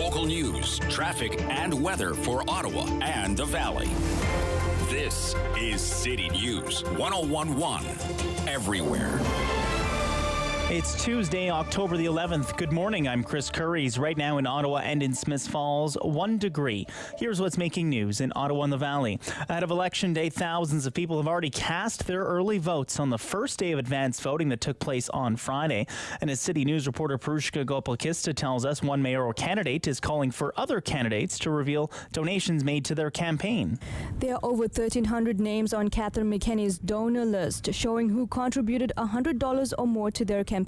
local news, traffic, and weather for Ottawa and the Valley. This is City News 101.1 everywhere. It's Tuesday, October the 11th. Good morning. I'm Chris Curries. Right now in Ottawa and in Smiths Falls, 1 degree. Here's what's making news in Ottawa and the Valley. Ahead of Election Day, thousands of people have already cast their early votes on the first day of advance voting that took place on Friday. And as City News reporter Prushka Gopalkista tells us, one mayoral candidate is calling for other candidates to reveal donations made to their campaign. There are over 1,300 names on Catherine McKenney's donor list, showing who contributed $100 or more to their campaign.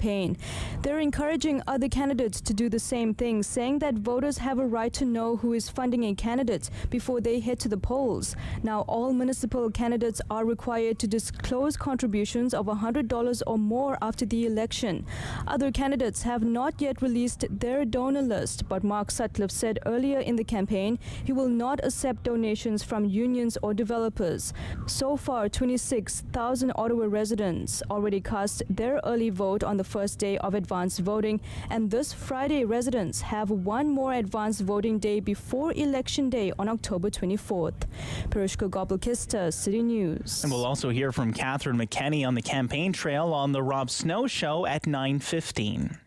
They're encouraging other candidates to do the same thing, saying that voters have a right to know who is funding a candidate before they head to the polls. Now, all municipal candidates are required to disclose contributions of $100 or more after the election. Other candidates have not yet released their donor list, but Mark Sutcliffe said earlier in the campaign he will not accept donations from unions or developers. So far, 26,000 Ottawa residents already cast their early vote on the first day of advance voting, and this Friday residents have one more advance voting day before Election Day on October 24th. Prushka Gopalkista, City News. And we'll also hear from Catherine McKenney on the campaign trail on the Rob Snow Show at 9:15.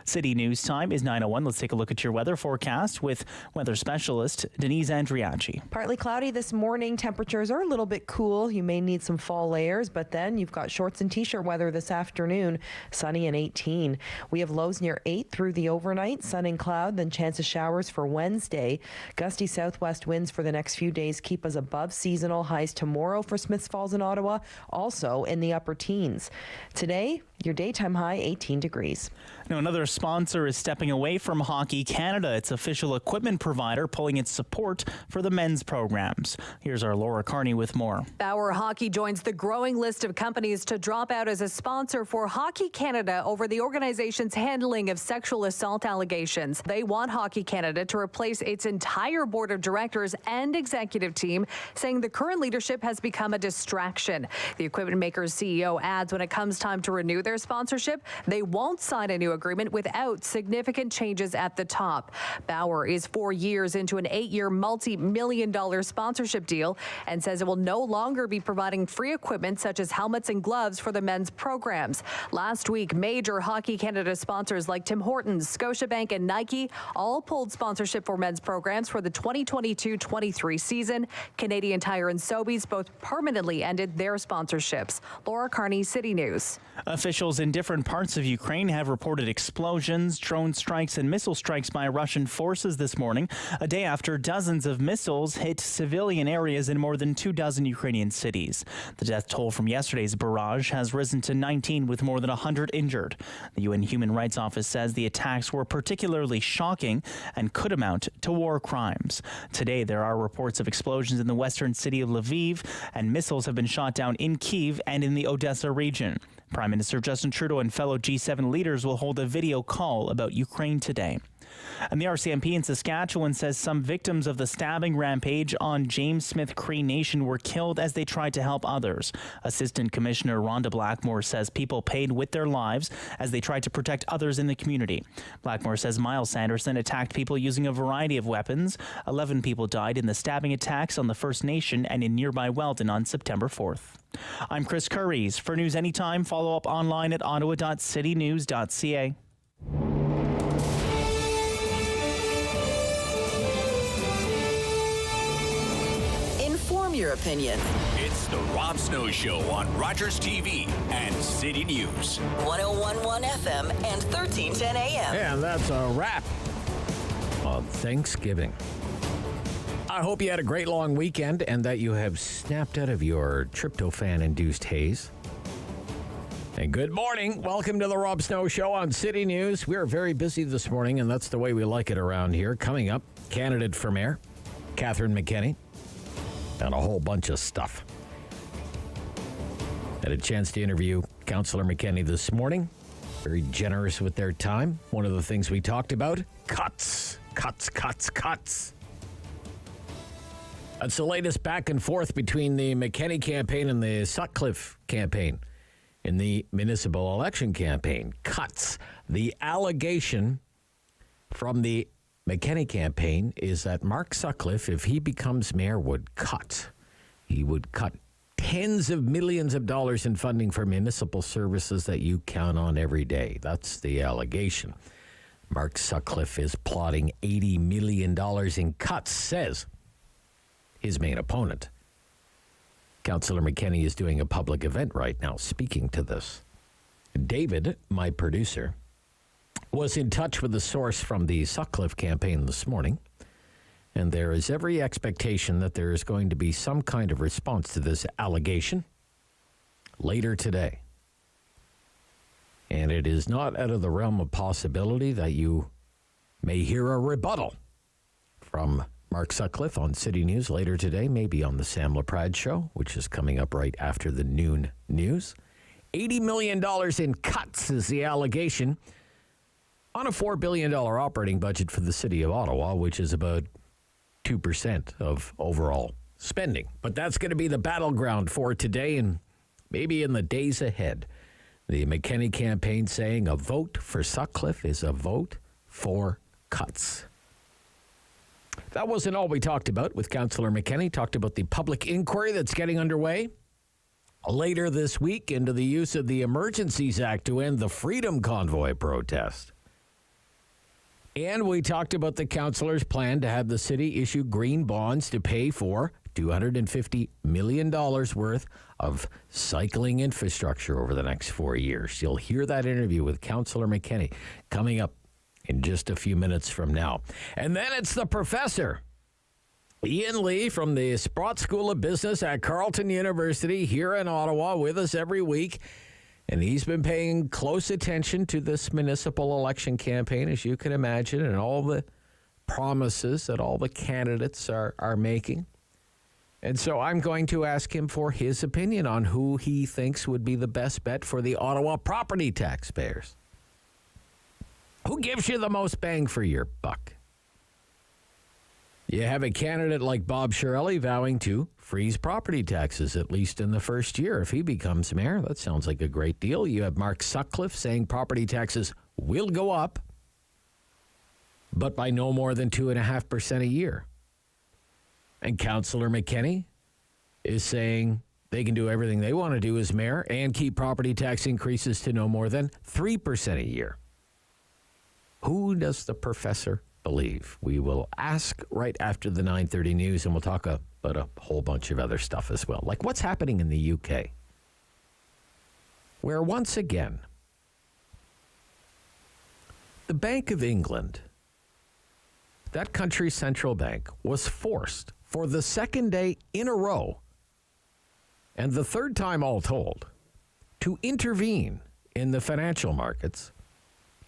City News time is 9:01. Let's take a look at your weather forecast with weather specialist Denise Andriachi. Partly cloudy this morning. Temperatures are a little bit cool. You may need some fall layers, but then you've got shorts and t-shirt weather this afternoon. Sunny and 18. We have lows near 8 through the overnight. Sun and cloud, then chance of showers for Wednesday. Gusty southwest winds for the next few days keep us above seasonal. Highs tomorrow for Smiths Falls and Ottawa, also in the upper teens. Today, your daytime high 18 degrees. Now, another sponsor is stepping away from Hockey Canada, its official equipment provider, pulling its support for the men's programs. Here's our Laura Carney with more. Bauer Hockey joins the growing list of companies to drop out as a sponsor for Hockey Canada over the organization's handling of sexual assault allegations. They want Hockey Canada to replace its entire board of directors and executive team, saying the current leadership has become a distraction. The equipment maker's CEO adds when it comes time to renew their sponsorship, they won't sign a new agreement without significant changes at the top. Bauer is 4 years into an 8-year multi-million-dollar sponsorship deal and says it will no longer be providing free equipment such as helmets and gloves for the men's programs. Last week, major Hockey Canada sponsors like Tim Hortons, Scotiabank, and Nike all pulled sponsorship for men's programs for the 2022-23 season. Canadian Tire and Sobeys both permanently ended their sponsorships. Laura Carney, City News. Officials in different parts of Ukraine have reported explosions, drone strikes, and missile strikes by Russian forces this morning, a day after dozens of missiles hit civilian areas in more than 24 Ukrainian cities. The death toll from yesterday's barrage has risen to 19, with more than 100 injured. The UN Human Rights Office says the attacks were particularly shocking and could amount to war crimes. Today, there are reports of explosions in the western city of Lviv, and missiles have been shot down in Kyiv and in the Odessa region. Prime Minister Justin Trudeau and fellow G7 leaders will hold a video call about Ukraine today. And the RCMP in Saskatchewan says some victims of the stabbing rampage on James Smith Cree Nation were killed as they tried to help others. Assistant Commissioner Rhonda Blackmore says people paid with their lives as they tried to protect others in the community. Blackmore says Miles Sanderson attacked people using a variety of weapons. 11 people died in the stabbing attacks on the First Nation and in nearby Weldon on September 4th. I'm Chris Curries. For news anytime, follow up online at ottawa.citynews.ca. Inform your opinion. It's the Rob Snow Show on Rogers TV and City News 101.1 FM and 1310 AM. And that's a wrap on Thanksgiving. I hope you had a great long weekend and that you have snapped out of your tryptophan-induced haze. And good morning. Welcome to the Rob Snow Show on City News. We are very busy this morning, and that's the way we like it around here. Coming up, candidate for mayor, Catherine McKenney, and a whole bunch of stuff. Had a chance to interview Councillor McKenney this morning. Very generous with their time. One of the things we talked about, cuts. That's the latest back and forth between the McKenney campaign and the Sutcliffe campaign in the municipal election campaign. Cuts. The allegation from the McKinney campaign is that Mark Sutcliffe, if he becomes mayor, would cut tens of millions of dollars in funding for municipal services that you count on every day. That's the allegation. Mark Sutcliffe is plotting $80 million in cuts, says his main opponent. Councillor McKinney is doing a public event right now speaking to this. David, my producer, was in touch with a source from the Sutcliffe campaign this morning, and there is every expectation that there is going to be some kind of response to this allegation later today. And it is not out of the realm of possibility that you may hear a rebuttal from Mark Sutcliffe on City News later today, maybe on the Sam LaPrade Show, which is coming up right after the noon news. $80 million in cuts is the allegation on a $4 billion operating budget for the city of Ottawa, which is about 2% of overall spending. But that's going to be the battleground for today and maybe in the days ahead. The McKinney campaign saying a vote for Sutcliffe is a vote for cuts. That wasn't all we talked about with Councillor McKinney. Talked about the public inquiry that's getting underway later this week into the use of the Emergencies Act to end the Freedom Convoy protest. And we talked about the councillor's plan to have the city issue green bonds to pay for $250 million worth of cycling infrastructure over the next 4 years. You'll hear that interview with Councillor McKinney coming up in just a few minutes from now. And then it's the professor, Ian Lee from the Sprott School of Business at Carleton University here in Ottawa with us every week. And he's been paying close attention to this municipal election campaign, as you can imagine, and all the promises that all the candidates are making. And so I'm going to ask him for his opinion on who he thinks would be the best bet for the Ottawa property taxpayers. Who gives you the most bang for your buck? You have a candidate like Bob Shirley vowing to freeze property taxes, at least in the first year. If he becomes mayor, that sounds like a great deal. You have Mark Sutcliffe saying property taxes will go up, but by no more than 2.5% a year. And Councillor McKinney is saying they can do everything they want to do as mayor and keep property tax increases to no more than 3% a year. Who does the professor believe? We will ask right after the 9:30 news, and we'll talk about a whole bunch of other stuff as well. Like what's happening in the UK, where once again, the Bank of England, that country's central bank, was forced for the second day in a row, and the third time all told, to intervene in the financial markets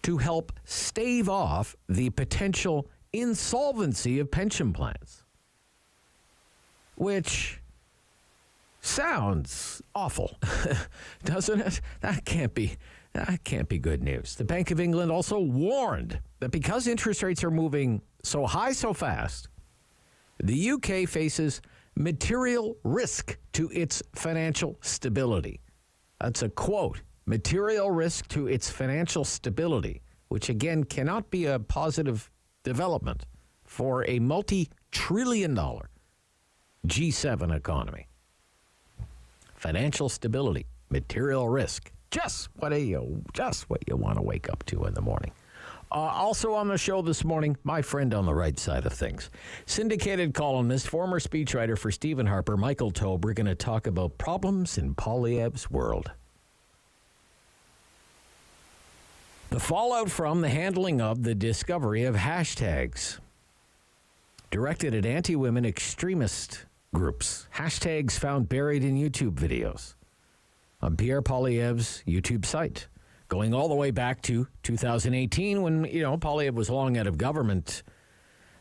to help stave off the potential insolvency of pension plans, which sounds awful, doesn't it? That can't be good news. The Bank of England also warned that because interest rates are moving so high so fast, the UK faces material risk to its financial stability. That's a quote. Material risk to its financial stability, which again cannot be a positive development for a multi-trillion-dollar G7 economy. Financial stability, material risk, just what you want to wake up to in the morning. Also on the show this morning, my friend on the right side of things, syndicated columnist, former speechwriter for Stephen Harper, Michael Taube. We're going to talk about problems in Poilievre's world. The fallout from the handling of the discovery of hashtags directed at anti-women extremist groups. Hashtags found buried in YouTube videos on Pierre Poilievre's YouTube site, going all the way back to 2018 when, Poilievre was long out of government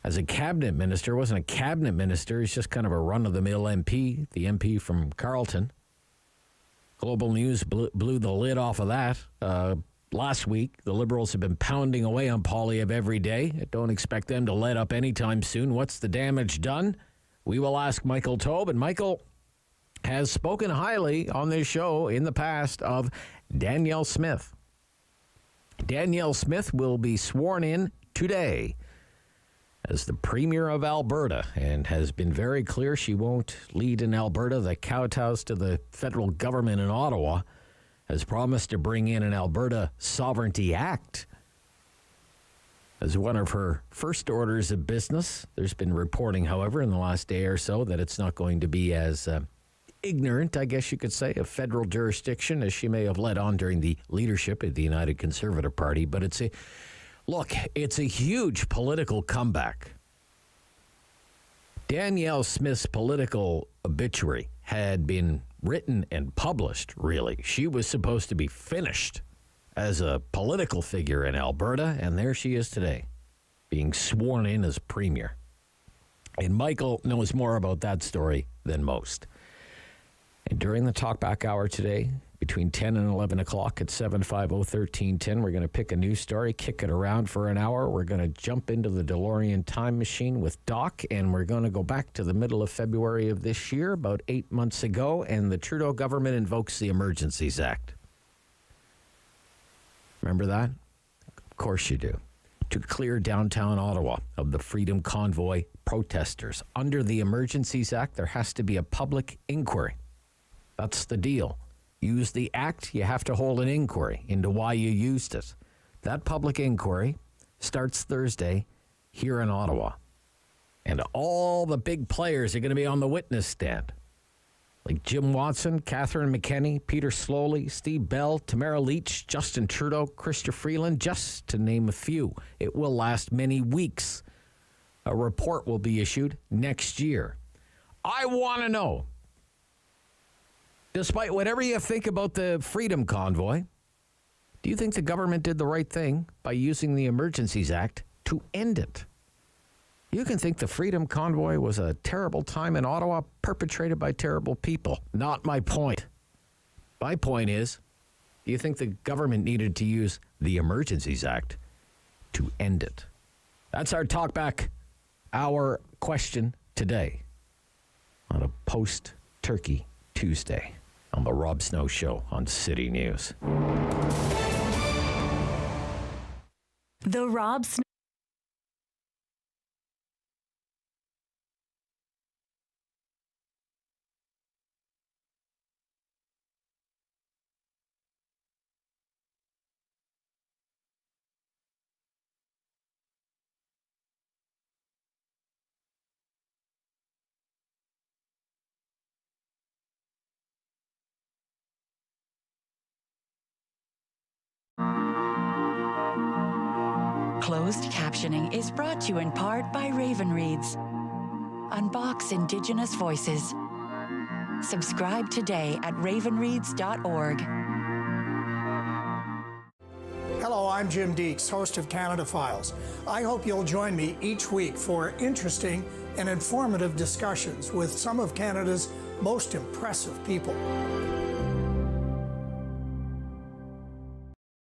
as a cabinet minister. Wasn't a cabinet minister. He's just kind of a run-of-the-mill MP, the MP from Carleton. Global News blew the lid off of that. Last week, the Liberals have been pounding away on Poilievre every day. Don't expect them to let up anytime soon. What's the damage done? We will ask Michael Taube, and Michael has spoken highly on this show in the past of Danielle Smith. Danielle Smith will be sworn in today as the Premier of Alberta, and has been very clear she won't lead in Alberta. The kowtows to the federal government in Ottawa, has promised to bring in an Alberta Sovereignty Act as one of her first orders of business. There's been reporting, however, in the last day or so that it's not going to be as ignorant, I guess you could say, of federal jurisdiction as she may have led on during the leadership of the United Conservative Party. But it's a huge political comeback. Danielle Smith's political obituary had been written and published, really. She was supposed to be finished as a political figure in Alberta, and there she is today, being sworn in as Premier. And Michael knows more about that story than most. And during the Talkback Hour today, between 10 and 11 o'clock at 750-1310, we're going to pick a news story, kick it around for an hour. We're going to jump into the DeLorean time machine with Doc, and we're going to go back to the middle of February of this year, about 8 months ago, and the Trudeau government invokes the Emergencies Act. Remember that? Of course you do. To clear downtown Ottawa of the Freedom Convoy protesters. Under the Emergencies Act, there has to be a public inquiry. That's the deal. Use the act, you have to hold an inquiry into why you used it. That public inquiry starts Thursday here in Ottawa. And all the big players are going to be on the witness stand. Like Jim Watson, Catherine McKenney, Peter Slowly, Steve Bell, Tamara Leach, Justin Trudeau, Chrystia Freeland, just to name a few. It will last many weeks. A report will be issued next year. I want to know, despite whatever you think about the Freedom Convoy, do you think the government did the right thing by using the Emergencies Act to end it? You can think the Freedom Convoy was a terrible time in Ottawa perpetrated by terrible people. Not my point. My point is, do you think the government needed to use the Emergencies Act to end it? That's our Talkback Hour question today on a post-Turkey Tuesday on the Rob Snow Show on City News. The Rob Snow. Closed captioning is brought to you in part by Raven Reads. Unbox Indigenous voices. Subscribe today at ravenreads.org. Hello, I'm Jim Deeks, host of Canada Files. I hope you'll join me each week for interesting and informative discussions with some of Canada's most impressive people.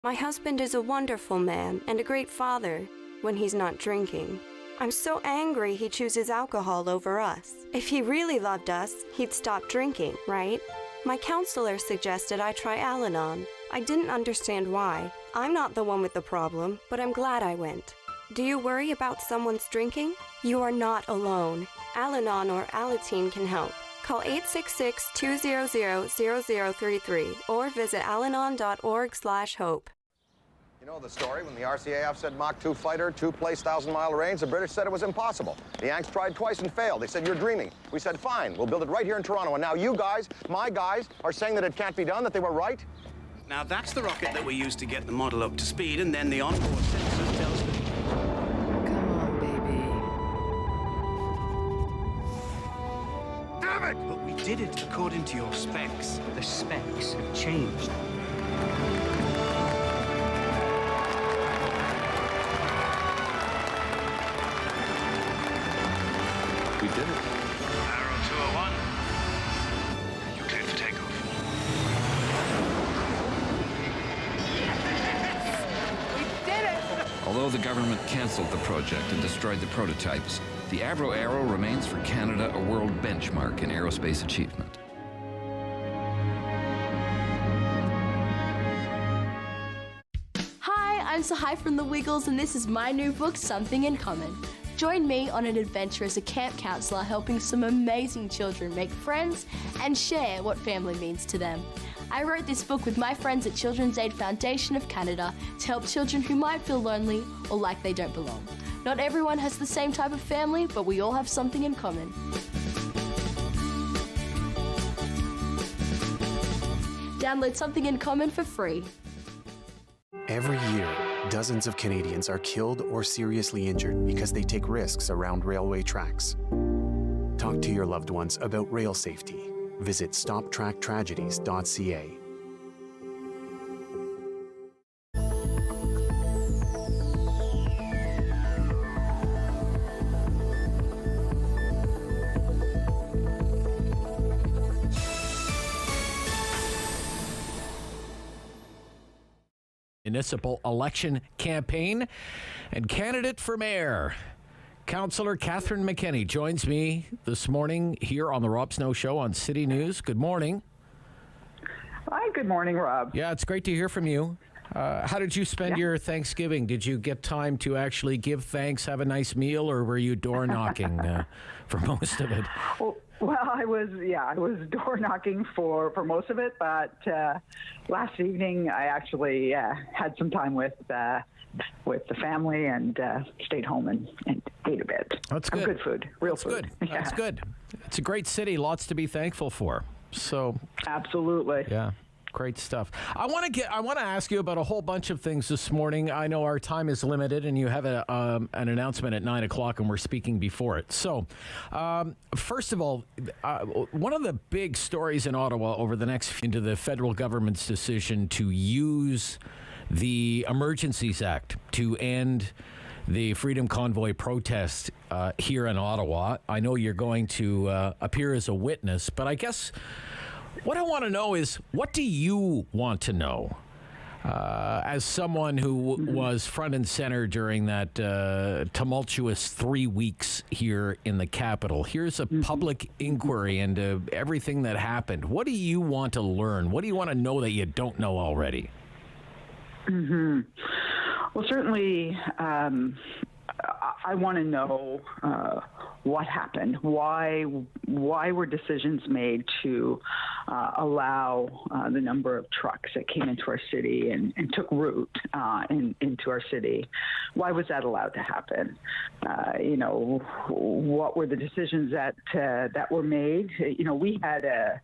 My husband is a wonderful man and a great father when he's not drinking. I'm so angry he chooses alcohol over us. If he really loved us, he'd stop drinking, right? My counselor suggested I try Al-Anon. I didn't understand why. I'm not the one with the problem, but I'm glad I went. Do you worry about someone's drinking? You are not alone. Al-Anon or Alateen can help. Call 866-200-0033 or visit alanon.org/hope. You know the story. When the RCAF said Mach 2 fighter, 2-place 1,000-mile range, the British said it was impossible. The Yanks tried twice and failed. They said, you're dreaming. We said, fine, we'll build it right here in Toronto. And now you guys, my guys, are saying that it can't be done, that they were right? Now that's the rocket that we used to get the model up to speed, and then the onboard sensor tells me. Come on, baby. Damn it! But we did it according to your specs. The specs have changed. We did it. Arrow 201. You're cleared for takeoff. We did it! Although the government canceled the project and destroyed the prototypes, the Avro Arrow remains for Canada a world benchmark in aerospace achievement. Hi, I'm Sahai from The Wiggles, and this is my new book, Something in Common. Join me on an adventure as a camp counsellor, helping some amazing children make friends and share what family means to them. I wrote this book with my friends at Children's Aid Foundation of Canada to help children who might feel lonely or like they don't belong. Not everyone has the same type of family, but we all have something in common. Download Something in Common for free. Every year, dozens of Canadians are killed or seriously injured because they take risks around railway tracks. Talk to your loved ones about rail safety. Visit stoptracktragedies.ca. Municipal election campaign and candidate for mayor. Councillor Catherine McKenney joins me this morning here on the Rob Snow Show on City News. Good morning. Hi, good morning, Rob. Yeah, it's great to hear from you. How did you spend your Thanksgiving? Did you get time to actually give thanks, have a nice meal, or were you door knocking for most of it? Well, I was door knocking for most of it, but last evening I actually had some time with the family and stayed home and ate a bit. That's good. Good food, real food. Good. That's good. It's a great city, lots to be thankful for. So absolutely. Yeah. Great stuff. I want to ask you about a whole bunch of things this morning. I know our time is limited, and you have an announcement at 9 o'clock, and we're speaking before it. So, first of all, one of the big stories in Ottawa over the next into the federal government's decision to use the Emergencies Act to end the Freedom Convoy protest here in Ottawa. I know you're going to appear as a witness, but I guess what I want to know is, what do you want to know as someone who was front and center during that tumultuous 3 weeks here in the capital? Here's a public inquiry into everything that happened. What do you want to learn? What do you want to know that you don't know already? Well, certainly, I want to know what happened. Why were decisions made to allow the number of trucks that came into our city and took route into our city? Why was that allowed to happen? What were the decisions that were made? We had a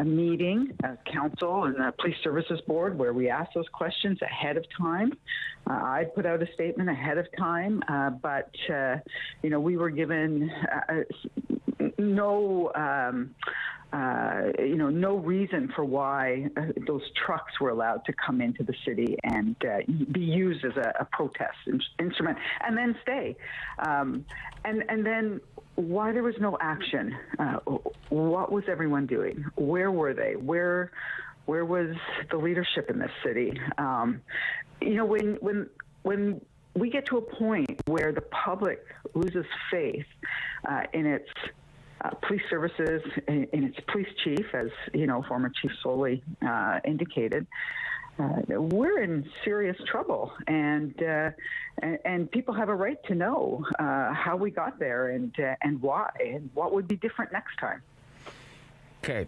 meeting, a council and the Police Services Board, where we asked those questions ahead of time. I put out a statement ahead of time, but we were given no reason for why those trucks were allowed to come into the city and be used as a protest instrument and then stay. And then why there was no action. What was everyone doing? Where were they? Where was the leadership in this city? When we get to a point where the public loses faith in its police services, in its police chief, as former Chief Soley indicated, we're in serious trouble, and people have a right to know how we got there and why, and what would be different next time. Okay.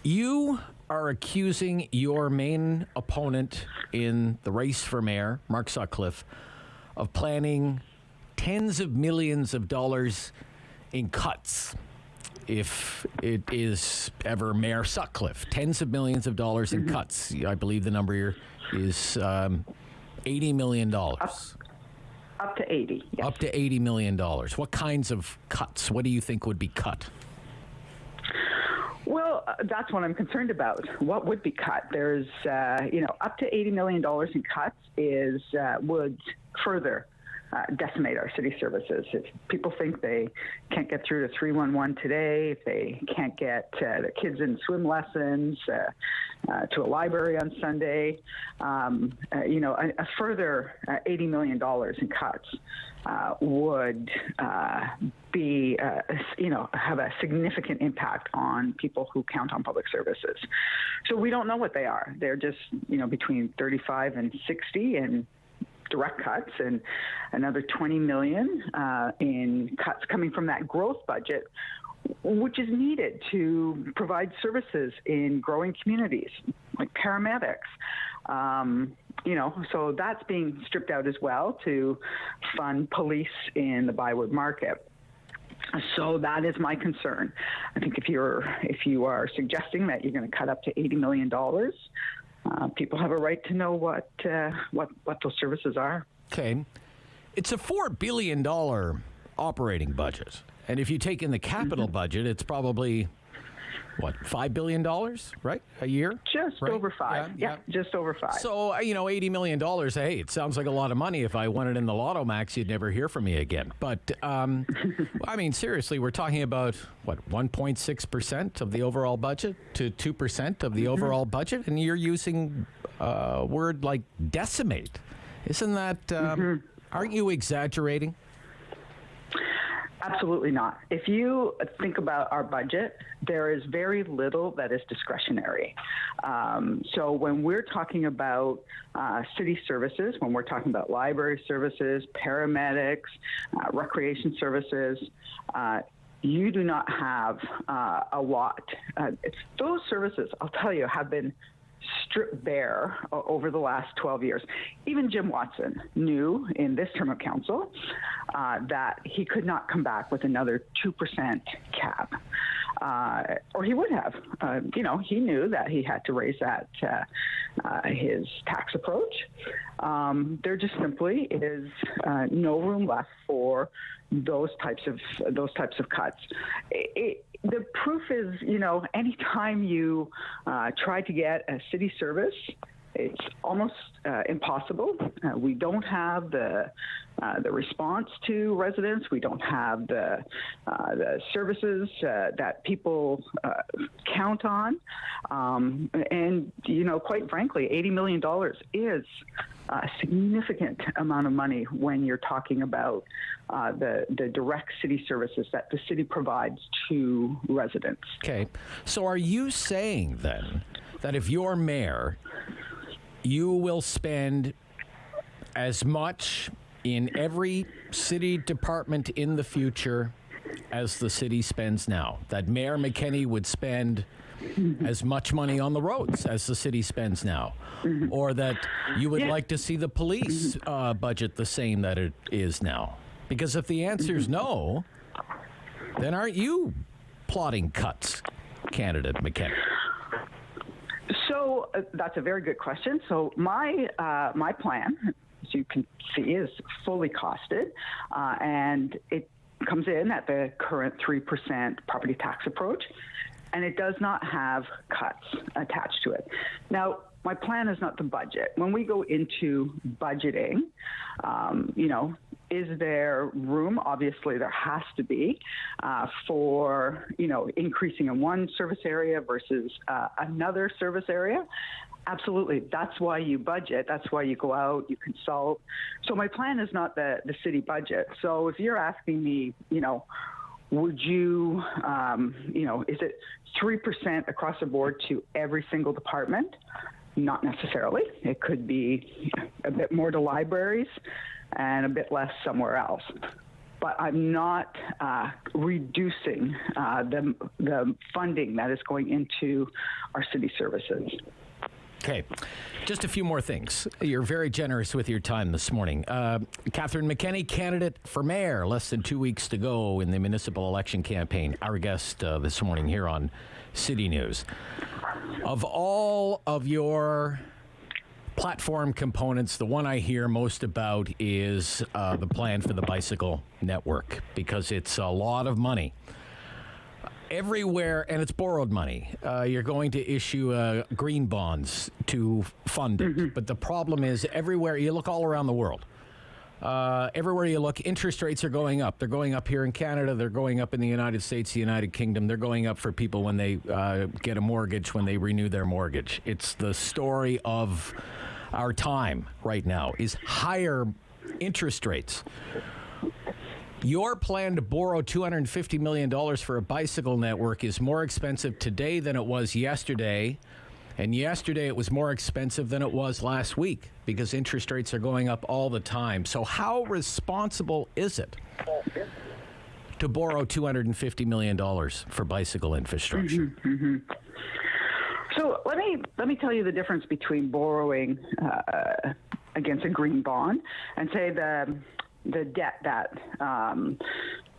You are accusing your main opponent in the race for mayor, Mark Sutcliffe, of planning tens of millions of dollars in cuts if it is ever Mayor Sutcliffe. Tens of millions of dollars in cuts. I believe the number here is $80 million. Up to 80. Yes. Up to $80 million. What kinds of cuts? What do you think would be cut? Well, that's what I'm concerned about. What would be cut? There's, up to $80 million in cuts would further decimate our city services. If people think they can't get through to 311 today, if they can't get their kids in swim lessons, to a library on Sunday, a further $80 million in cuts would have a significant impact on people who count on public services. So we don't know what they are. They're just, between 35 and 60, and direct cuts and another $20 million in cuts coming from that growth budget, which is needed to provide services in growing communities like paramedics. So that's being stripped out as well to fund police in the Byward market. So that is my concern. I think if you are suggesting that you're going to cut up to $80 million, people have a right to know what those services are. Okay. It's a $4 billion operating budget. And if you take in the capital budget, it's probably, $5 billion, right? A year? Just over five. Yeah, just over five. So, $80 million, hey, it sounds like a lot of money. If I won it in the Lotto Max, you'd never hear from me again. But, seriously, we're talking about, 1.6% of the overall budget to 2% of the overall budget? And you're using a word like decimate. Isn't that, aren't you exaggerating? Absolutely not. If you think about our budget, there is very little that is discretionary. So when we're talking about city services, when we're talking about library services, paramedics, recreation services, you do not have a lot. Those services, I'll tell you, have been stripped bare over the last 12 years. Even Jim Watson knew in this term of council that he could not come back with another 2% cap, or he would have. He knew that he had to raise that his tax approach. There just simply is no room left for those types of cuts. The proof is, anytime you try to get a city service, it's almost impossible. We don't have the response to residents. We don't have the services that people count on. And, quite frankly, $80 million is a significant amount of money when you're talking about the direct city services that the city provides to residents. Okay. So are you saying then that if you're mayor, you will spend as much in every city department in the future as the city spends now? That Mayor McKenney would spend as much money on the roads as the city spends now? Or that you would like to see the police budget the same that it is now? Because if the answer is no, then aren't you plotting cuts, candidate McKenney? So that's a very good question. So my plan, as you can see, is fully costed, and it comes in at the current 3% property tax approach, and it does not have cuts attached to it. Now, my plan is not the budget. When we go into budgeting, is there room? Obviously, there has to be for, increasing in one service area versus another service area. Absolutely. That's why you budget. That's why you go out, you consult. So my plan is not the city budget. So if you're asking me, would you, is it 3% across the board to every single department? Not necessarily. It could be a bit more to libraries and a bit less somewhere else. But I'm not reducing the funding that is going into our city services. Okay. Just a few more things. You're very generous with your time this morning. Catherine McKenney, candidate for mayor, less than 2 weeks to go in the municipal election campaign. Our guest this morning here on City News. Of all of your platform components, the one I hear most about is the plan for the bicycle network, because it's a lot of money. Everywhere, and it's borrowed money. You're going to issue green bonds to fund it. But the problem is, everywhere you look all around the world, everywhere you look, interest rates are going up. They're going up here in Canada. They're going up in the United States, the United Kingdom. They're going up for people when they get a mortgage, when they renew their mortgage. It's the story of our time right now, is higher interest rates. Your plan to borrow $250 million for a bicycle network is more expensive today than it was yesterday, And yesterday it was more expensive than it was last week because interest rates are going up all the time. So how responsible is it to borrow $250 million for bicycle infrastructure? So let me tell you the difference between borrowing against a green bond and say the debt that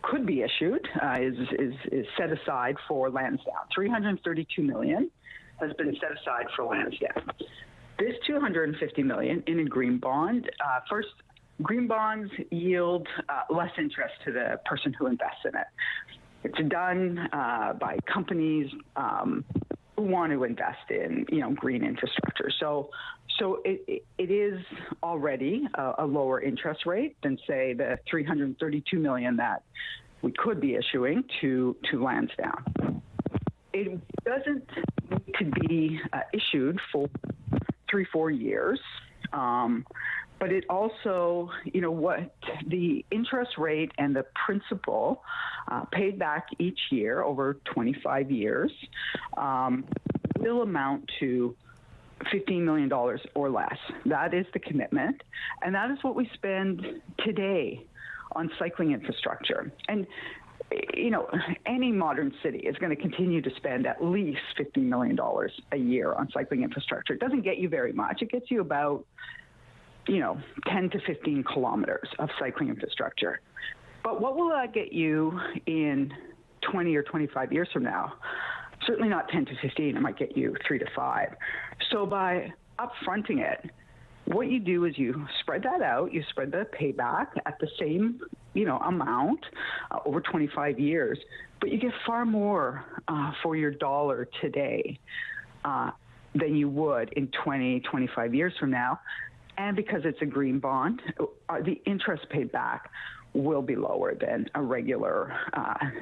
could be issued is set aside for Lansdowne. $332 million has been set aside for Lansdowne. This $250 million in a green bond. First, green bonds yield less interest to the person who invests in it. It's done by companies who want to invest in, green infrastructure. So it is already a lower interest rate than, say, the $332 million that we could be issuing to Lansdowne. It doesn't need to be issued for 3-4 years. But it also, what the interest rate and the principal paid back each year over 25 years will amount to $15 million or less. That is the commitment. And that is what we spend today on cycling infrastructure. And any modern city is going to continue to spend at least $15 million a year on cycling infrastructure. It doesn't get you very much. It gets you about 10 to 15 kilometers of cycling infrastructure. But what will that get you in 20 or 25 years from now? Certainly not 10 to 15. It might get you 3 to 5. So by upfronting it, what you do is you spread that out. You spread the payback at the same, amount over 25 years. But you get far more for your dollar today than you would in 20, 25 years from now. And because it's a green bond, the interest paid back will be lower than a regular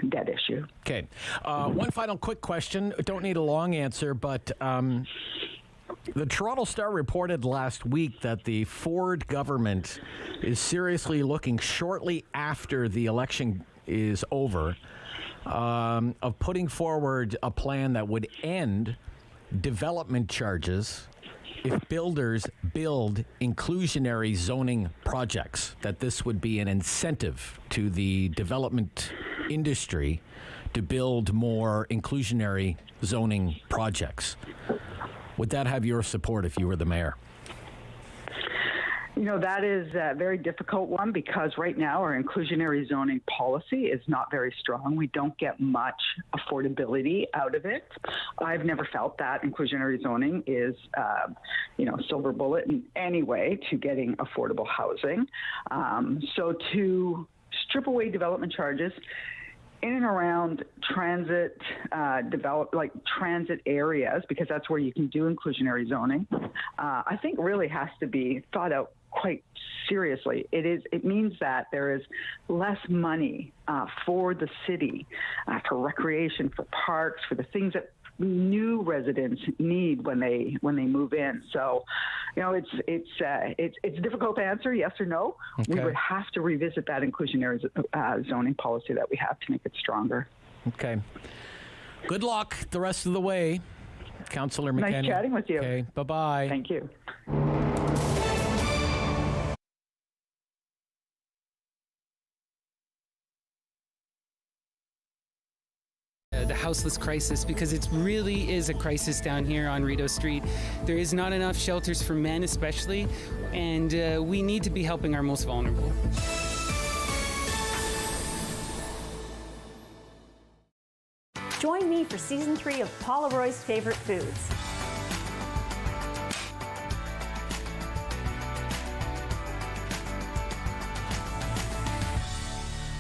debt issue. Okay. One final quick question. Don't need a long answer, but the Toronto Star reported last week that the Ford government is seriously looking shortly after the election is over of putting forward a plan that would end development charges if builders build inclusionary zoning projects, that this would be an incentive to the development industry to build more inclusionary zoning projects. Would that have your support if you were the mayor? That is a very difficult one because right now our inclusionary zoning policy is not very strong. We don't get much affordability out of it. I've never felt that inclusionary zoning is, silver bullet in any way to getting affordable housing. So to strip away development charges in and around transit transit areas, because that's where you can do inclusionary zoning, I think really has to be thought out quite seriously. It means that there is less money for the city, for recreation, for parks, for the things that new residents need when they move in. So, it's difficult to answer yes or no. Okay. We would have to revisit that inclusionary zoning policy that we have to make it stronger. Okay. Good luck the rest of the way, Councillor McKenney. Nice chatting with you. Okay. Bye-bye. Thank you. The Houseless Crisis, because it really is a crisis down here on Rideau Street. There is not enough shelters for men especially, and we need to be helping our most vulnerable. Join me for Season 3 of Paula Roy's Favorite Foods.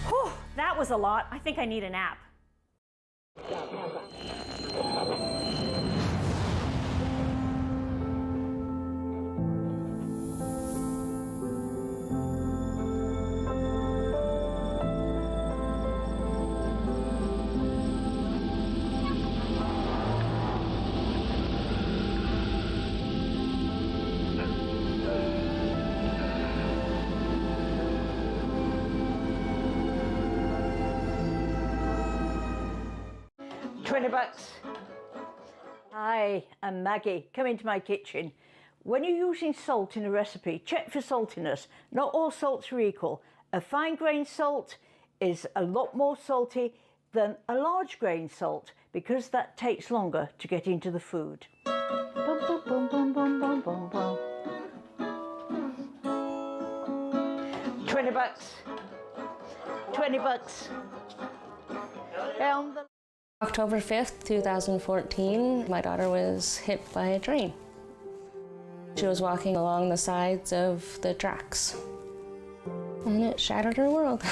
Whew, that was a lot. I think I need a nap. $20. Hi, I'm Maggie. Come into my kitchen. When you're using salt in a recipe, check for saltiness. Not all salts are equal. A fine grain salt is a lot more salty than a large grain salt because that takes longer to get into the food. Bum, bum, bum, bum, bum, bum, bum, bum. $20. $20. October 5th, 2014, my daughter was hit by a train. She was walking along the sides of the tracks, and it shattered her world.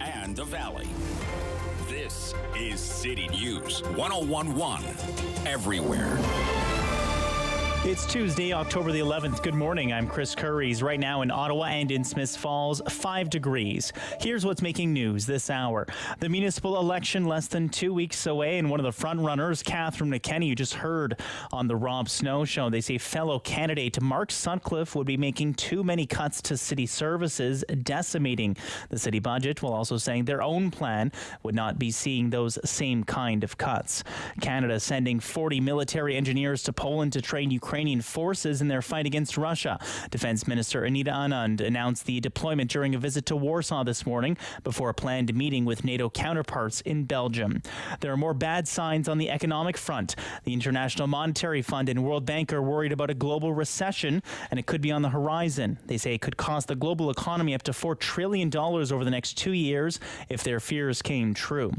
And the Valley. This is City News 1011 everywhere. It's Tuesday, October the 11th. Good morning. I'm Chris Curries. Right now in Ottawa and in Smiths Falls, 5 degrees. Here's what's making news this hour. The municipal election less than 2 weeks away, and one of the front runners, Catherine McKenny, you just heard on the Rob Snow Show. They say fellow candidate Mark Sutcliffe would be making too many cuts to city services, decimating the city budget, while also saying their own plan would not be seeing those same kind of cuts. Canada sending 40 military engineers to Poland to train Ukrainian forces in their fight against Russia. Defense Minister Anita Anand announced the deployment during a visit to Warsaw this morning before a planned meeting with NATO counterparts in Belgium. There are more bad signs on the economic front. The International Monetary Fund and World Bank are worried about a global recession, and it could be on the horizon. They say it could cost the global economy up to $4 trillion over the next 2 years if their fears came true.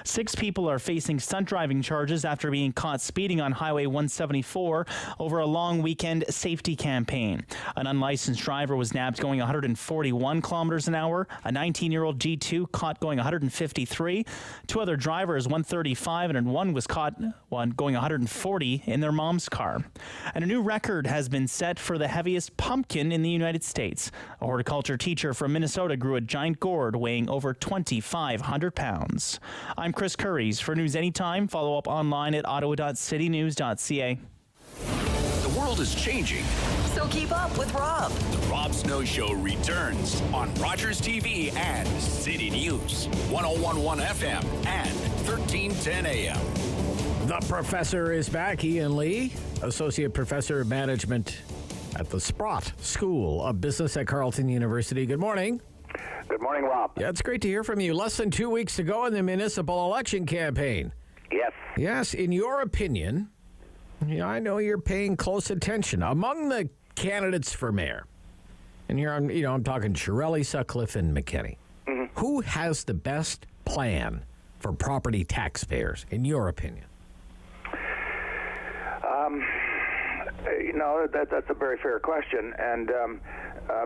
6 people are facing stunt driving charges after being caught speeding on Highway 174 over a long weekend safety campaign. An unlicensed driver was nabbed going 141 kilometers an hour. A 19-year-old G2 caught going 153. 2 other drivers, 135, and one was caught going 140 in their mom's car. And a new record has been set for the heaviest pumpkin in the United States. A horticulture teacher from Minnesota grew a giant gourd weighing over 2,500 pounds. I'm Chris Curries. For news anytime, follow up online at ottawa.citynews.ca. The world is changing. So keep up with Rob. The Rob Snow Show returns on Rogers TV and City News 1011 FM and 1310 AM. The professor is back. Ian Lee, Associate Professor of Management at the Sprott School of Business at Carleton University. Good morning. Good morning, Rob. Yeah, it's great to hear from you. Less than 2 weeks to go in the municipal election campaign. Yes. Yes, in your opinion, I know you're paying close attention. Among the candidates for mayor, and here I'm talking Shirelli, Sutcliffe, and McKenny. Mm-hmm. Who has the best plan for property taxpayers, in your opinion? That's a very fair question, and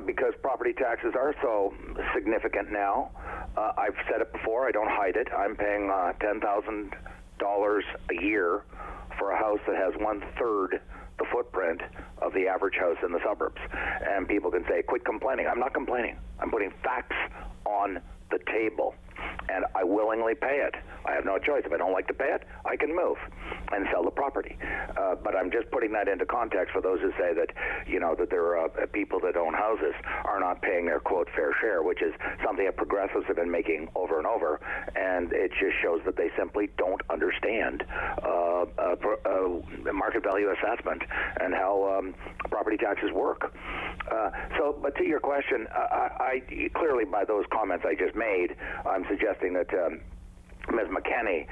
because property taxes are so significant now, I've said it before, I don't hide it, I'm paying $10,000 a year for a house that has 1/3 the footprint of the average house in the suburbs. And people can say, quit complaining. I'm not complaining. I'm putting facts on the table, and I willingly pay it. I have no choice. If I don't like to pay it, I can move and sell the property. But I'm just putting that into context for those who say that, that there are people that own houses are not paying their, quote, fair share, which is something that progressives have been making over and over. And it just shows that they simply don't understand market value assessment and how property taxes work. But to your question, I clearly by those comments I just made, I'm suggesting that Ms. McKenny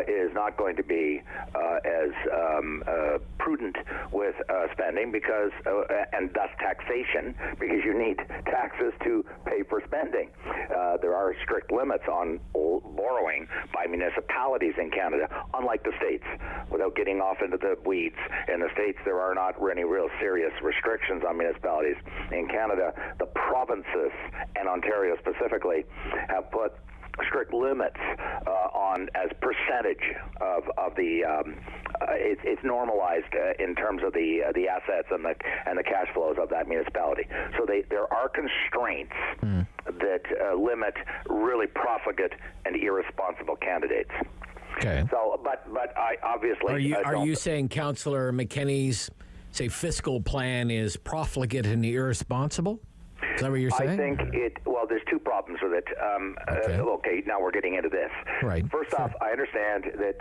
is not going to be as prudent with spending because, and thus taxation, because you need taxes to pay for spending. There are strict limits on borrowing by municipalities in Canada, unlike the states. Without getting off into the weeds, in the states there are not any real serious restrictions on municipalities. In Canada, the provinces, and Ontario specifically, have put strict limits on as percentage of the it's normalized in terms of the assets and the cash flows of that municipality. So there are constraints that limit really profligate and irresponsible candidates. Okay. So, but I obviously are you saying Councillor McKenney's fiscal plan is profligate and irresponsible? Is that what you're saying? I think there's two problems with it. Okay, now we're getting into this. Right. First off, I understand that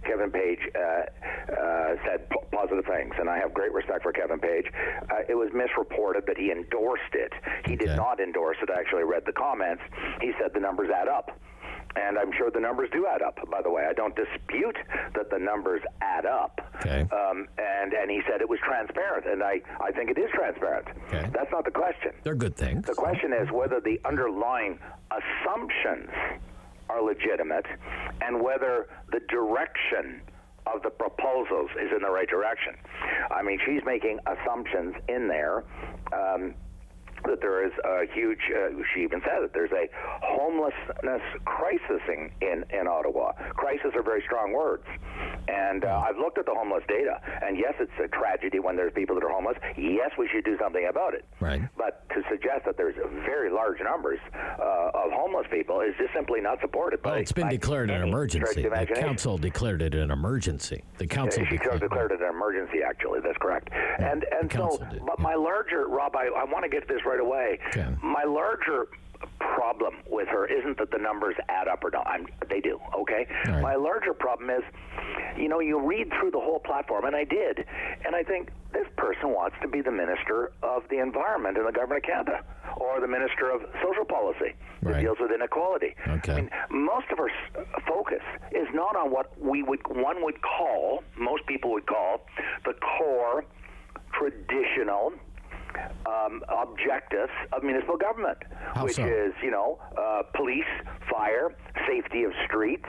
Kevin Page said positive things, and I have great respect for Kevin Page. It was misreported that he endorsed it. He did not endorse it. I actually read the comments. He said the numbers add up. And I'm sure the numbers do add up, by the way. I don't dispute that the numbers add up. Okay. And he said it was transparent, and I think it is transparent. Okay. That's not the question. They're good things. The question is whether the underlying assumptions are legitimate and whether the direction of the proposals is in the right direction. I mean, she's making assumptions in there that there is a huge, she even said that there's a homelessness crisis in Ottawa. Crisis are very strong words. And I've looked at the homeless data, and yes, it's a tragedy when there's people that are homeless. Yes, we should do something about it. Right. But to suggest that there's very large numbers of homeless people is just simply not supported. Well, it's been declared an emergency. The council declared it an emergency. The council declared it an emergency, actually. That's correct. Yeah, and so, but my larger, Rob, I want to get this right away. Okay. My larger problem with her isn't that the numbers add up or not. They do, okay? Right. My larger problem is, you read through the whole platform, and I did, and I think this person wants to be the Minister of the Environment in the Government of Canada, or the Minister of Social Policy that deals with inequality. Okay. I mean, most of her focus is not on what most people would call, the core traditional objectives of municipal government, which is, police, fire, safety of streets,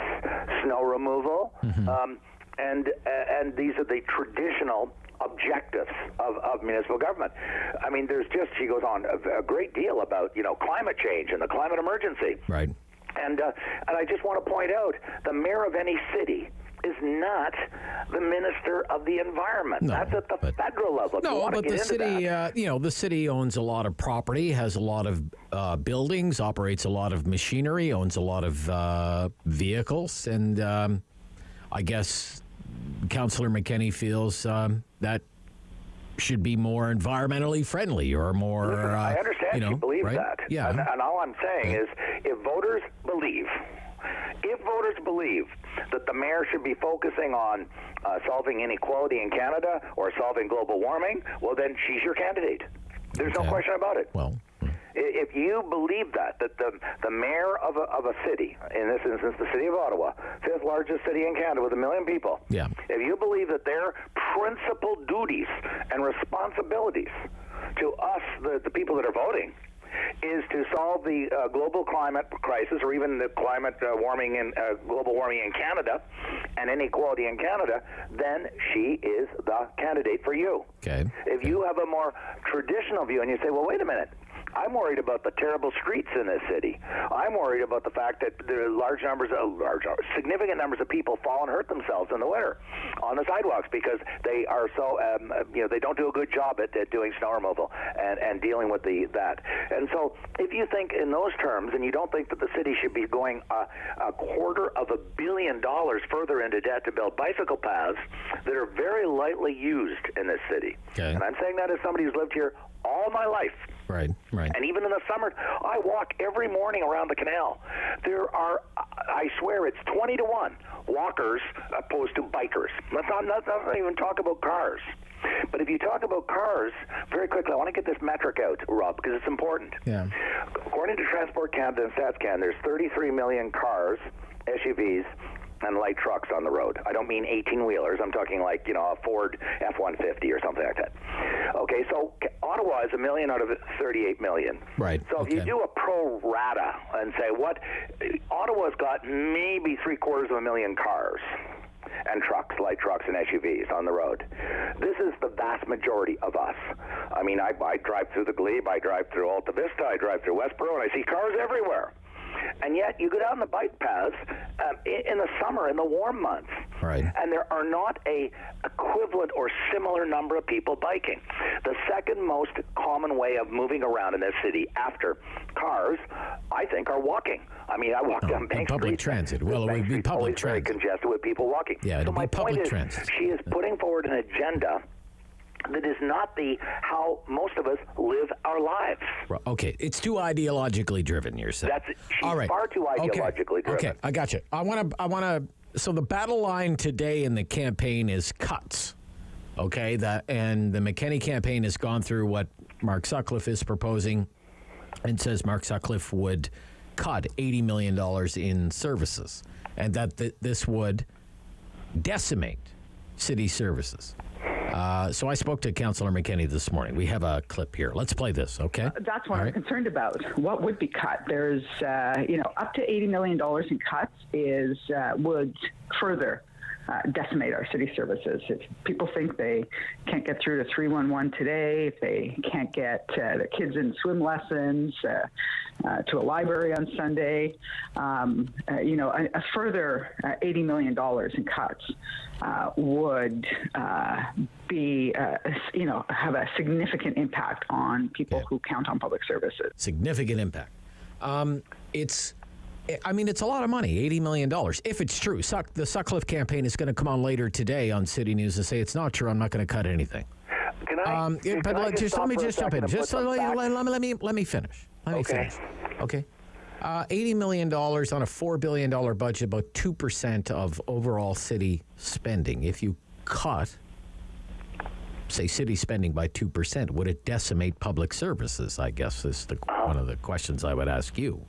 snow removal, and these are the traditional objectives of municipal government. I mean, she goes on a great deal about, climate change and the climate emergency. Right. And I just want to point out, the mayor of any city is not the Minister of the Environment. No, that's at the federal level. No, but the city, the city owns a lot of property, has a lot of buildings, operates a lot of machinery, owns a lot of vehicles, and I guess Councillor McKenney feels that should be more environmentally friendly or more. Listen, I understand she believes that. Yeah. And all I'm saying is, if voters believe that the mayor should be focusing on solving inequality in Canada or solving global warming, well, then she's your candidate. There's no question about it. Well, if you believe that the mayor of a city, in this instance the city of Ottawa, fifth largest city in Canada with 1 million people, if you believe that their principal duties and responsibilities to us, the people that are voting, is to solve the global climate crisis, or even the climate warming and global warming in Canada and inequality in Canada, then she is the candidate for you. Okay. If you have a more traditional view and you say, well, wait a minute, I'm worried about the terrible streets in this city. I'm worried about the fact that there are significant numbers of people fall and hurt themselves in the winter on the sidewalks because they are so, they don't do a good job at doing snow removal and dealing with that. And so if you think in those terms and you don't think that the city should be going $250 million further into debt to build bicycle paths that are very lightly used in this city. Okay. And I'm saying that as somebody who's lived here all my life. Right. And even in the summer, I walk every morning around the canal. There are, I swear, it's 20 to 1 walkers opposed to bikers. Let's not even talk about cars. But if you talk about cars, very quickly, I want to get this metric out, Rob, because it's important. Yeah. According to Transport Canada and StatsCan, there's 33 million cars, SUVs, and light trucks on the road. I don't mean 18-wheelers. I'm talking like, a Ford F-150 or something like that. Okay, so Ottawa is 1 million out of 38 million. Right. So if you do a pro rata and say, Ottawa's got maybe 750,000 cars and trucks, light trucks and SUVs on the road. This is the vast majority of us. I mean, I drive through the Glebe, I drive through Alta Vista, I drive through Westboro, and I see cars everywhere. And yet you go down the bike paths in the summer, in the warm months, and there are not a equivalent or similar number of people biking. The second most common way of moving around in this city after cars, I think, are walking. I mean, I walk down Bank Street. Public transit. Well, it would be public transit. Very congested with people walking. Yeah, it'll be public transit. She is putting forward an agenda that is not how most of us live our lives. Okay, it's too ideologically driven, you're saying. She's all right. far too ideologically driven. Okay, I got you. I want to. So the battle line today in the campaign is cuts. Okay, and the McKenney campaign has gone through what Mark Sutcliffe is proposing, and says Mark Sutcliffe would cut $80 million in services, and that this would decimate city services. So I spoke to Councillor McKenney this morning. We have a clip here. Let's play this, okay? That's what I'm concerned about. What would be cut? There's, up to $80 million in cuts would further decimate our city services. If people think they can't get through to 311 today, if they can't get their kids in swim lessons, to a library on Sunday, a further $80 million in cuts would have a significant impact on people who count on public services. Significant impact. It's a lot of money, $80 million. If it's true, the Sutcliffe campaign is going to come on later today on City News and say it's not true. I'm not going to cut anything. Let me just jump in. Just let me finish. Finish. Okay. $80 million on a $4 billion budget, about 2% of overall city spending. If you cut, say, city spending by 2%, would it decimate public services? I guess is one of the questions I would ask you.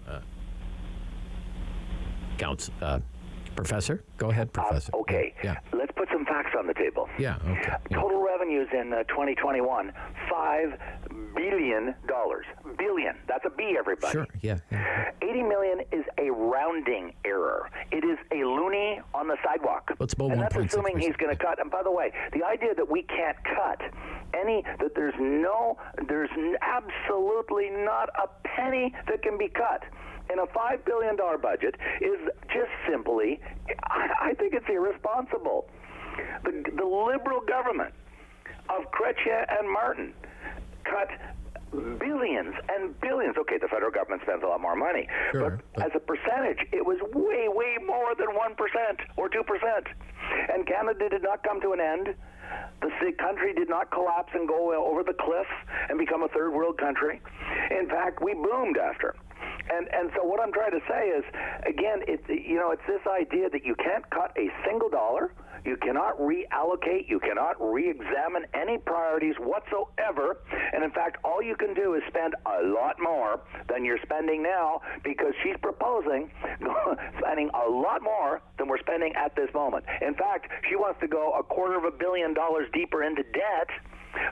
Professor? Go ahead, Professor. Okay. Yeah. Let's put some facts on the table. Yeah, okay. Yeah. Total revenues in 2021, $5 billion. Billion. That's a B, everybody. Sure, yeah. 80 million is a rounding error. It is a loony on the sidewalk. Let's about and 1.6%. that's assuming he's going to cut. And by the way, the idea that we can't cut that there's absolutely not a penny that can be cut in a $5 billion budget is just simply, I think it's irresponsible. The Liberal government of Chrétien and Martin cut billions and billions. Okay, the federal government spends a lot more money. Sure, but as a percentage, it was way, way more than 1% or 2%. And Canada did not come to an end. The country did not collapse and go over the cliff and become a third world country. In fact, we boomed after. And so what I'm trying to say is, again, it's this idea that you can't cut a single dollar, you cannot reallocate, you cannot re-examine any priorities whatsoever, and in fact, all you can do is spend a lot more than you're spending now, because she's proposing spending a lot more than we're spending at this moment. In fact, she wants to go $250 million deeper into debt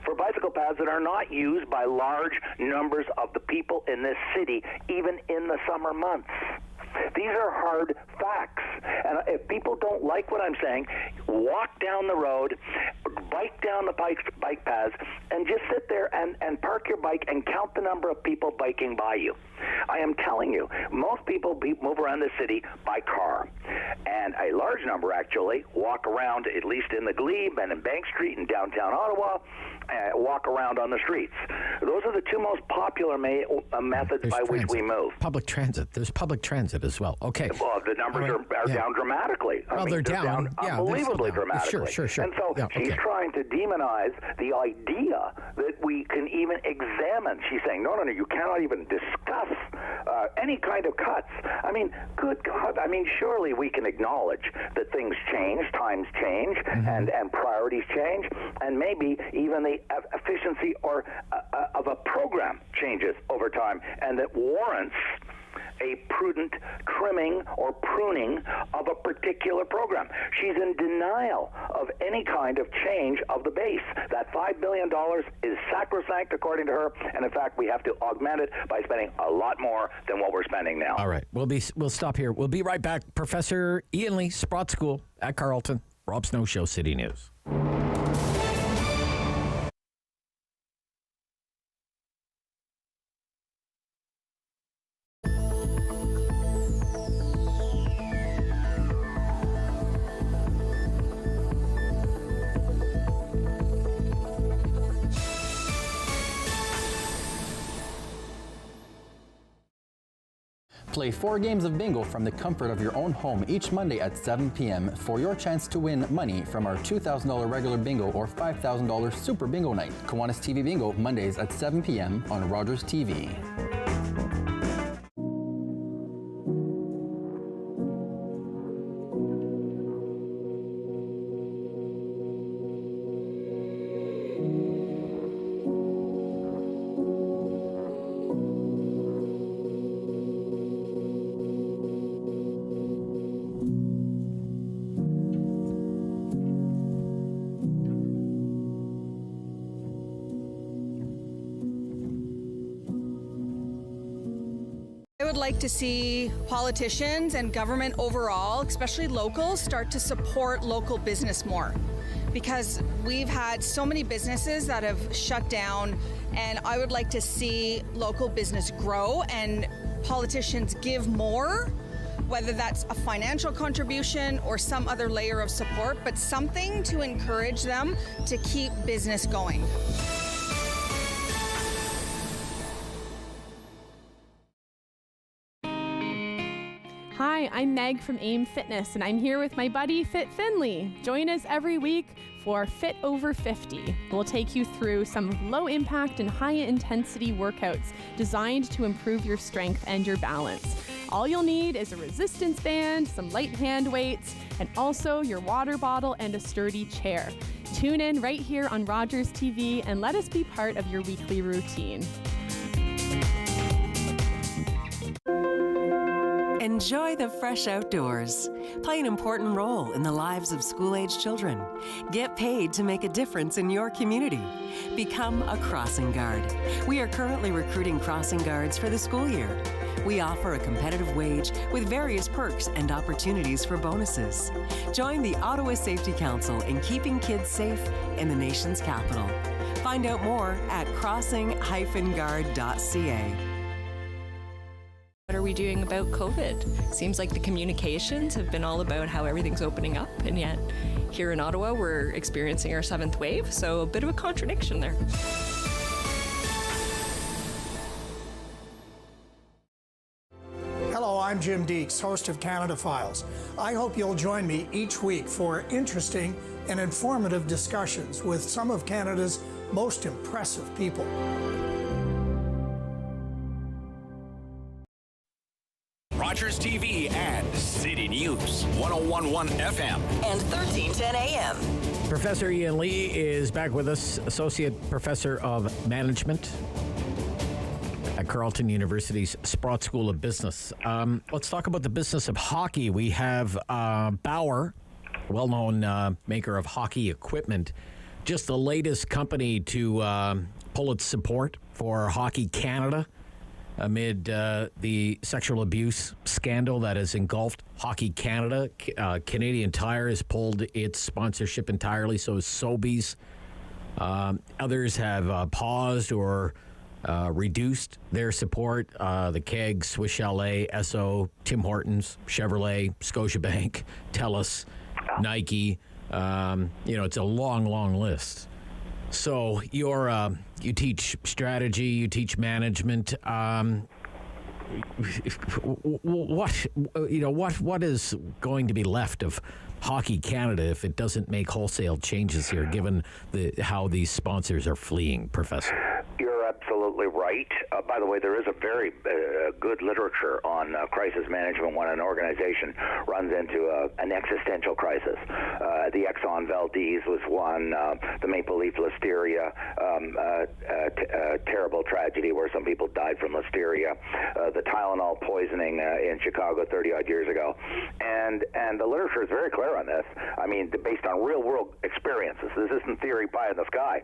for bicycle paths that are not used by large numbers of the people in this city, even in the summer months. These are hard facts. And if people don't like what I'm saying, walk down the road, bike down the bike paths, and just sit there and park your bike and count the number of people biking by you. I am telling you, most people move around the city by car. And a large number, actually, walk around, at least in the Glebe and in Bank Street in downtown Ottawa, walk around on the streets. Those are the two most popular methods by which we move. Public transit. There's public transit as well. Okay. Well, the numbers are down dramatically. They're down. Unbelievably dramatically. Sure. And so she's trying to demonize the idea that we can even examine. She's saying, no, you cannot even discuss any kind of cuts. I mean, good God. I mean, surely we can acknowledge that things change, times change, and priorities change, and maybe even the efficiency of a program changes over time, and that warrants a prudent trimming or pruning of a particular program. She's in denial of any kind of change of the base. That $5 billion is sacrosanct, according to her, and in fact, we have to augment it by spending a lot more than what we're spending now. All right, we'll stop here. We'll be right back. Professor Ian Lee, Sprott School at Carleton, Rob Snow Show, City News. Play 4 games of bingo from the comfort of your own home each Monday at 7 p.m. for your chance to win money from our $2,000 regular bingo or $5,000 super bingo night. Kiwanis TV Bingo, Mondays at 7 p.m. on Rogers TV. I would like to see politicians and government overall, especially locals, start to support local business more, because we've had so many businesses that have shut down, and I would like to see local business grow and politicians give more, whether that's a financial contribution or some other layer of support, but something to encourage them to keep business going. Hi, I'm Meg from AIM Fitness, and I'm here with my buddy Fit Finley. Join us every week for Fit Over 50. We'll take you through some low-impact and high-intensity workouts designed to improve your strength and your balance. All you'll need is a resistance band, some light hand weights, and also your water bottle and a sturdy chair. Tune in right here on Rogers TV and let us be part of your weekly routine. Enjoy the fresh outdoors. Play an important role in the lives of school-age children. Get paid to make a difference in your community. Become a crossing guard. We are currently recruiting crossing guards for the school year. We offer a competitive wage with various perks and opportunities for bonuses. Join the Ottawa Safety Council in keeping kids safe in the nation's capital. Find out more at crossing-guard.ca. What are we doing about COVID? Seems like the communications have been all about how everything's opening up, and yet here in Ottawa we're experiencing our 7th wave, so a bit of a contradiction there. Hello, I'm Jim Deeks, host of Canada Files. I hope you'll join me each week for interesting and informative discussions with some of Canada's most impressive people. Rogers TV and City News, 101.1 FM. And 1310 AM. Professor Ian Lee is back with us, Associate Professor of Management at Carleton University's Sprott School of Business. Let's talk about the business of hockey. We have Bauer, well-known maker of hockey equipment, just the latest company to pull its support for Hockey Canada amid the sexual abuse scandal that has engulfed Hockey Canada. Canadian Tire has pulled its sponsorship entirely, so has Sobeys. Others have paused or reduced their support. The Keg, Swiss Chalet, Esso, Tim Hortons, Chevrolet, Scotiabank, TELUS, Nike. It's a long, long list. So you teach strategy, you teach management. What is going to be left of Hockey Canada if it doesn't make wholesale changes here, given how these sponsors are fleeing, Professor? You're absolutely right. By the way, there is a very good literature on crisis management when an organization runs into an existential crisis. The Exxon Valdez was one, the Maple Leaf Listeria, terrible tragedy where some people died from listeria, the Tylenol poisoning in Chicago 30-odd years ago. And the literature is very clear on this. I mean, based on real-world experiences. This isn't theory pie in the sky.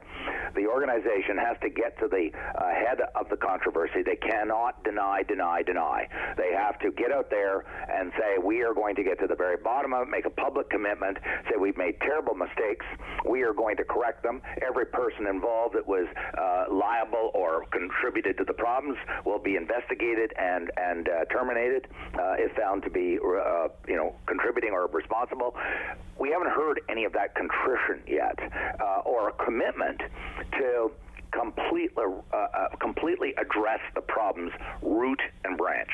The organization has to get to the head of the controversy. They cannot deny. They have to get out there and say, we are going to get to the very bottom of it, make a public commitment, say we've made terrible mistakes, we are going to correct them. Every person involved that was liable or contributed to the problems will be investigated and terminated if found to be contributing or responsible. We haven't heard any of that contrition yet or a commitment to completely address the problem's root and branch.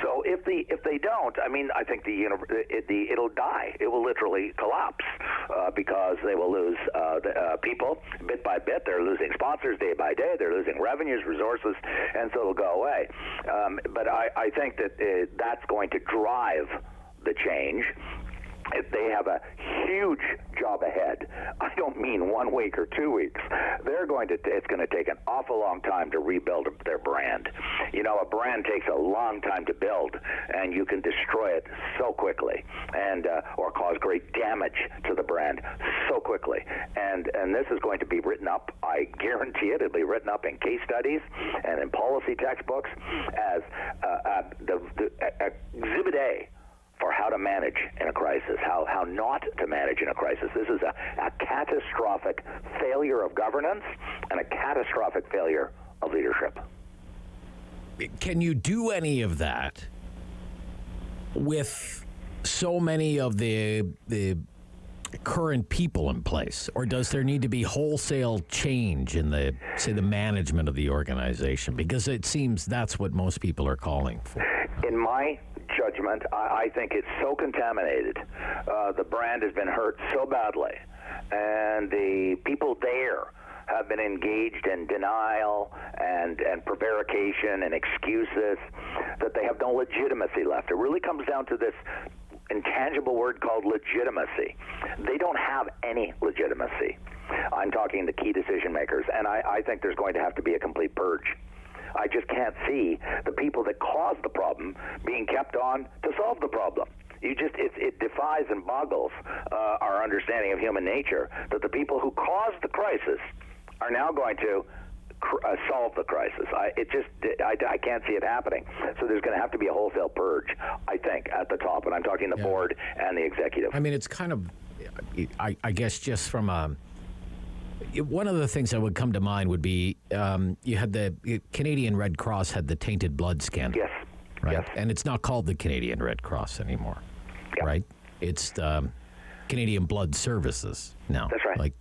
So if they don't, I mean, I think it'll die. It will literally collapse because they will lose people bit by bit. They're losing sponsors day by day. They're losing revenues, resources, and so it'll go away. But I think that that's going to drive the change. They have a huge job ahead. I don't mean 1 week or 2 weeks. It's going to take an awful long time to rebuild their brand. You know, a brand takes a long time to build, and you can destroy it so quickly, and or cause great damage to the brand so quickly. And this is going to be written up. I guarantee it. It'll be written up in case studies and in policy textbooks as the Exhibit A for how to manage in a crisis, how not to manage in a crisis. This is a catastrophic failure of governance and a catastrophic failure of leadership. Can you do any of that with so many of the current people in place? Or does there need to be wholesale change in the management of the organization? Because it seems that's what most people are calling for. In my judgment, I think it's so contaminated. The brand has been hurt so badly, and the people there have been engaged in denial and prevarication and excuses that they have no legitimacy left. It really comes down to this intangible word called legitimacy. They don't have any legitimacy. I'm talking the key decision makers, and I think there's going to have to be a complete purge. I just can't see the people that caused the problem being kept on to solve the problem. It defies and boggles our understanding of human nature that the people who caused the crisis are now going to solve the crisis. I can't see it happening. So there's going to have to be a wholesale purge, I think, at the top. And I'm talking the board and the executive. I mean, it's kind of, I guess, just from a... One of the things that would come to mind would be you had the Canadian Red Cross had the tainted blood scandal. Yes. Right? Yes. And it's not called the Canadian Red Cross anymore. Yep. Right? It's the Canadian Blood Services now. That's right.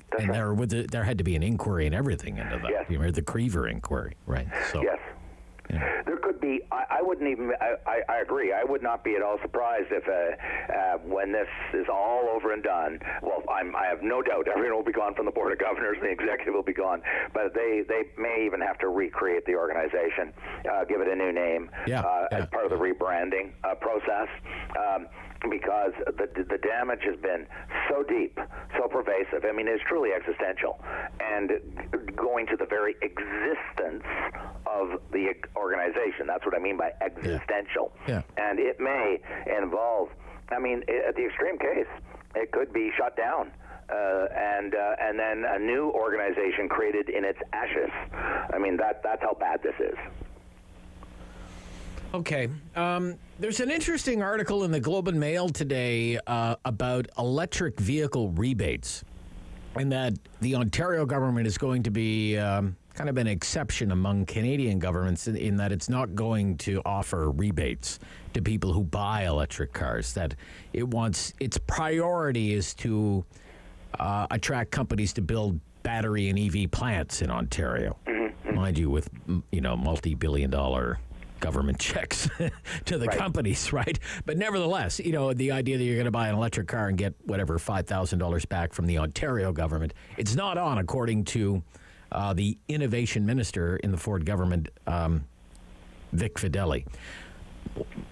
There had to be an inquiry and everything into that. Yes. You remember the Creever inquiry, right? So, yes. Yeah. There could be. I wouldn't even. I agree. I would not be at all surprised if when this is all over and done. Well, I have no doubt everyone will be gone from the Board of Governors and the executive will be gone. But they may even have to recreate the organization, give it a new name as part of the rebranding process. Because the damage has been so deep, so pervasive. I mean, it's truly existential, and going to the very existence of the organization. That's what I mean by existential. Yeah. And it may involve, I mean, at the extreme case, it could be shut down. And then a new organization created in its ashes. I mean, that's how bad this is. Okay. There's an interesting article in the Globe and Mail today about electric vehicle rebates, and that the Ontario government is going to be kind of an exception among Canadian governments in that it's not going to offer rebates to people who buy electric cars. That its priority is to attract companies to build battery and EV plants in Ontario. Mm-hmm. Mind you, with multi-billion-dollar government checks to the companies, right? But nevertheless, the idea that you're going to buy an electric car and get whatever $5,000 back from the Ontario government, it's not on, according to the innovation minister in the Ford government, Vic Fedeli.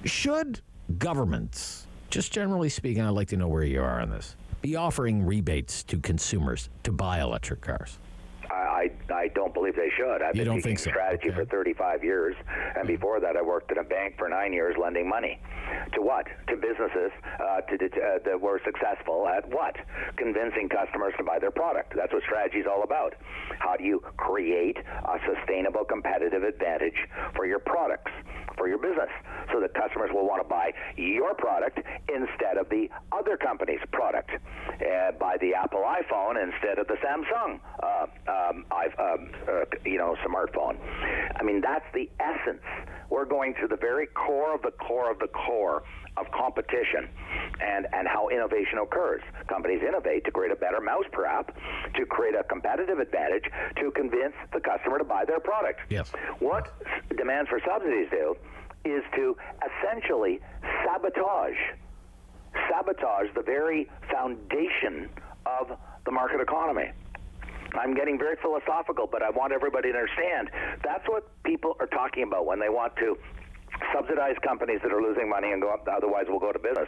Should governments, just generally speaking, I'd like to know where you are on this, be offering rebates to consumers to buy electric cars? I don't believe they should. I've been teaching strategy for 35 years, and before that I worked at a bank for 9 years lending money. To what? To businesses that were successful at what? Convincing customers to buy their product. That's what strategy is all about. How do you create a sustainable competitive advantage for your products, for your business, so that customers will want to buy your product instead of the other company's product, buy the Apple iPhone instead of the Samsung smartphone. I mean, that's the essence. We're going to the very core of the core of the core of competition and how innovation occurs. Companies innovate to create a better mousetrap, to create a competitive advantage, to convince the customer to buy their product. Yes. What demands for subsidies do is to essentially sabotage the very foundation of the market economy. I'm getting very philosophical, but I want everybody to understand that's what people are talking about when they want to subsidize companies that are losing money and otherwise will go to business.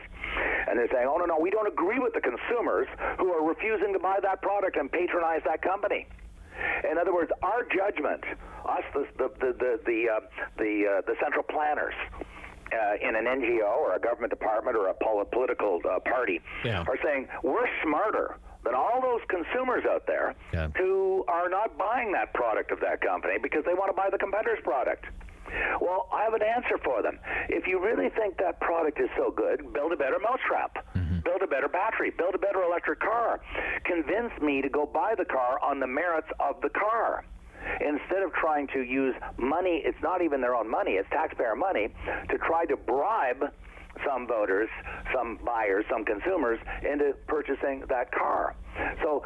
And they're saying, oh, no, we don't agree with the consumers who are refusing to buy that product and patronize that company. In other words, our judgment, us, the central planners, in an NGO or a government department or a political party, are saying we're smarter than all those consumers out there who are not buying that product of that company because they want to buy the competitor's product. Well, I have an answer for them. If you really think that product is so good, build a better mousetrap, build a better battery, build a better electric car. Convince me to go buy the car on the merits of the car. Instead of trying to use money, it's not even their own money, it's taxpayer money, to try to bribe some voters, some buyers, some consumers into purchasing that car. So,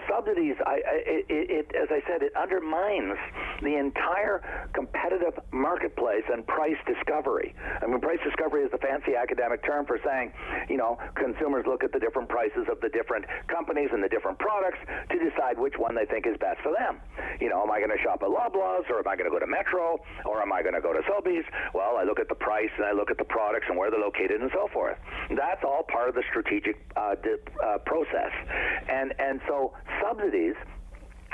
subsidies, as I said, it undermines the entire competitive marketplace and price discovery. I mean, price discovery is the fancy academic term for saying, consumers look at the different prices of the different companies and the different products to decide which one they think is best for them. Am I going to shop at Loblaws, or am I going to go to Metro, or am I going to go to Sobeys? Well, I look at the price and I look at the products and where they're located and so forth. That's all part of the strategic process. And so subsidies,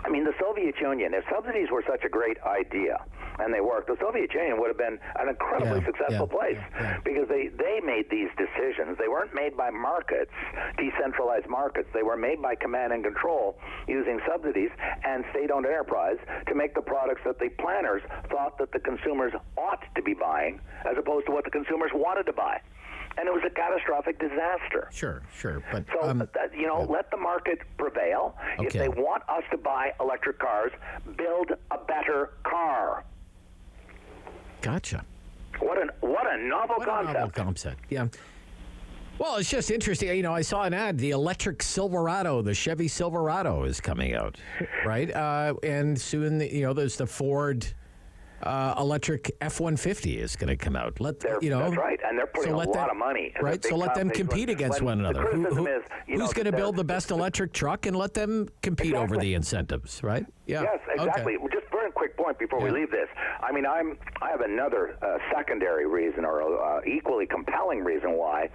I mean, the Soviet Union, if subsidies were such a great idea and they worked, the Soviet Union would have been an incredibly successful place because they made these decisions. They weren't made by markets, decentralized markets. They were made by command and control using subsidies and state-owned enterprise to make the products that the planners thought that the consumers ought to be buying as opposed to what the consumers wanted to buy. And it was a catastrophic disaster. Sure. But so, let the market prevail. Okay. If they want us to buy electric cars, build a better car. Gotcha. What a novel concept. Novel concept. Yeah. Well, it's just interesting. I saw an ad. The electric Silverado, the Chevy Silverado, is coming out, right? And soon, there's the Ford electric F-150 is going to come out. That's right, and they're putting a lot of money. Right, so let them compete against one another. Who's going to build the best electric truck, and let them compete over the incentives, right? Yeah. Yes, exactly. Okay. Just very quick point before we leave this. I mean, I have another secondary reason, or equally compelling reason why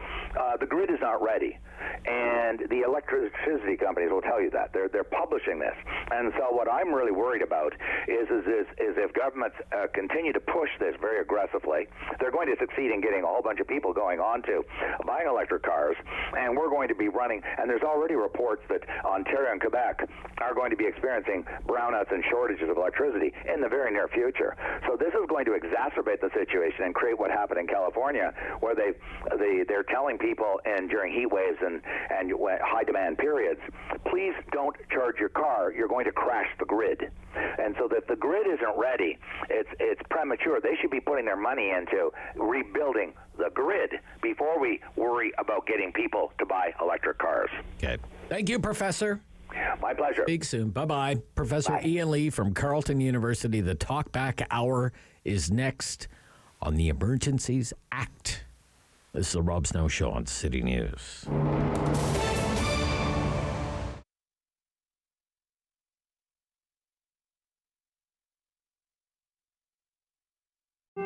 the grid is not ready, and the electricity companies will tell you that they're publishing this. And so, what I'm really worried about is if governments continue to push this very aggressively, they're going to succeed in getting a whole bunch of people going on to buying electric cars, and we're going to be running. And there's already reports that Ontario and Quebec are going to be experiencing brownouts and shortages of electricity in the very near future. So this is going to exacerbate the situation and create what happened in California, where they're telling people during heat waves and high demand periods, please don't charge your car, you're going to crash the grid. And so that the grid isn't ready, it's premature. They should be putting their money into rebuilding the grid before we worry about getting people to buy electric cars. Okay. Thank you, Professor. My pleasure. Speak soon. Bye-bye. Professor Ian Lee from Carleton University. The Talkback Hour is next on the Emergencies Act. This is the Rob Snow Show on City News.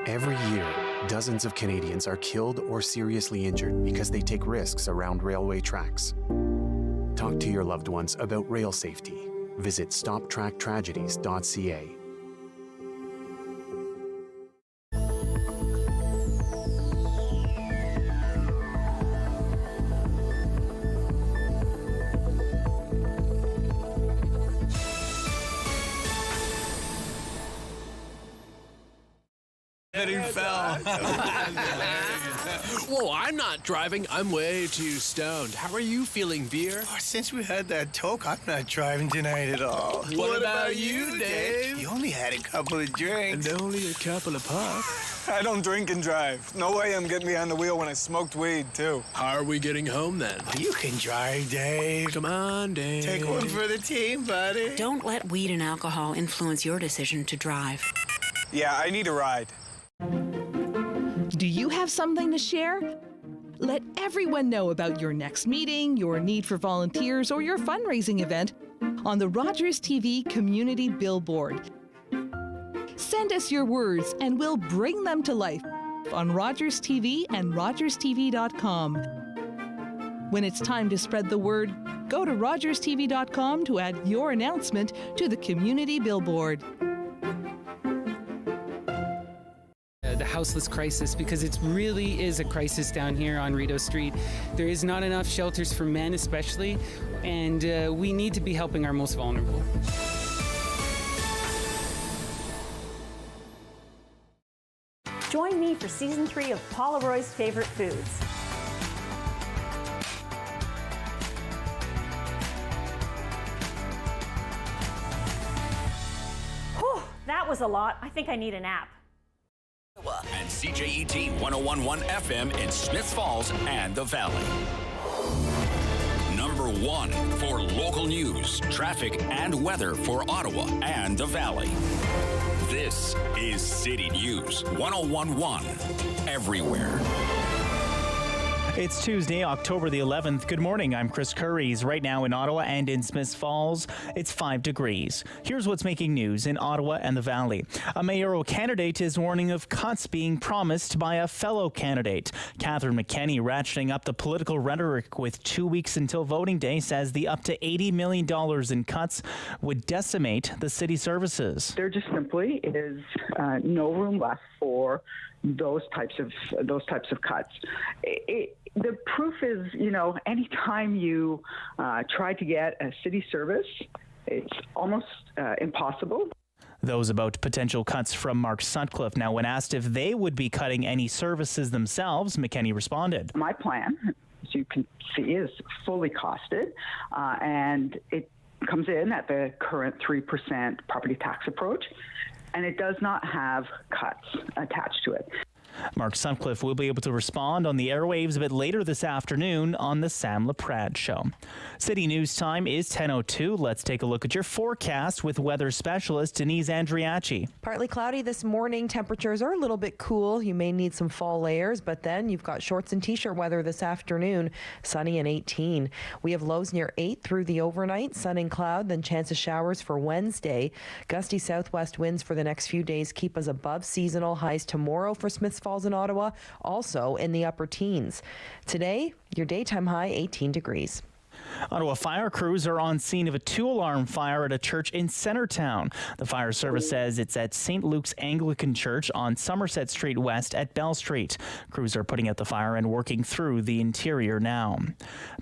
Every year, dozens of Canadians are killed or seriously injured because they take risks around railway tracks. Talk to your loved ones about rail safety. Visit stoptracktragedies.ca. He fell. Whoa, I'm not driving. I'm way too stoned. How are you feeling, beer? Oh, since we had that talk, I'm not driving tonight at all. What about you, Dave? You only had a couple of drinks. And only a couple of puffs. I don't drink and drive. No way I'm getting behind the wheel when I smoked weed, too. How are we getting home, then? Oh, you can drive, Dave. Come on, Dave. Take one for the team, buddy. Don't let weed and alcohol influence your decision to drive. Yeah, I need a ride. Do you have something to share? Let everyone know about your next meeting, your need for volunteers, or your fundraising event on the Rogers TV Community Billboard. Send us your words and we'll bring them to life on Rogers TV and rogerstv.com. When it's time to spread the word, go to rogerstv.com to add your announcement to the Community Billboard. The Houseless Crisis, because it really is a crisis down here on Rideau Street. There is not enough shelters for men especially, and we need to be helping our most vulnerable. Join me for Season 3 of Paula Roy's Favorite Foods. Whew, that was a lot. I think I need a nap. And CJET 101.1 FM in Smiths Falls and the Valley. Number 1 for local news, traffic, and weather for Ottawa and the Valley. This is City News 101.1 everywhere. It's Tuesday, October the 11th. Good morning. I'm Chris Curries. Right now in Ottawa and in Smiths Falls, it's 5 degrees. Here's what's making news in Ottawa and the Valley. A mayoral candidate is warning of cuts being promised by a fellow candidate. Catherine McKenney, ratcheting up the political rhetoric with 2 weeks until voting day, says the up to $80 million in cuts would decimate the city services. There just simply is no room left for those types of cuts. The proof is, anytime you try to get a city service, it's almost impossible. Those about potential cuts from Mark Sutcliffe. Now, when asked if they would be cutting any services themselves, McKenney responded. My plan, as you can see, is fully costed, and it comes in at the current 3% property tax approach, and it does not have cuts attached to it. Mark Sutcliffe will be able to respond on the airwaves a bit later this afternoon on the Sam LaPrade Show. City News time is 10:02. Let's take a look at your forecast with weather specialist Denise Andriachi. Partly cloudy this morning. Temperatures are a little bit cool. You may need some fall layers, but then you've got shorts and t-shirt weather this afternoon. Sunny and 18. We have lows near 8 through the overnight. Sun and cloud, then chance of showers for Wednesday. Gusty southwest winds for the next few days keep us above seasonal. Highs tomorrow for Smiths Falls and Ottawa, also in the upper teens. Today, your daytime high 18 degrees. Ottawa fire crews are on scene of a 2-alarm fire at a church in Centertown. The fire service says it's at St. Luke's Anglican Church on Somerset Street West at Bell Street. Crews are putting out the fire and working through the interior now.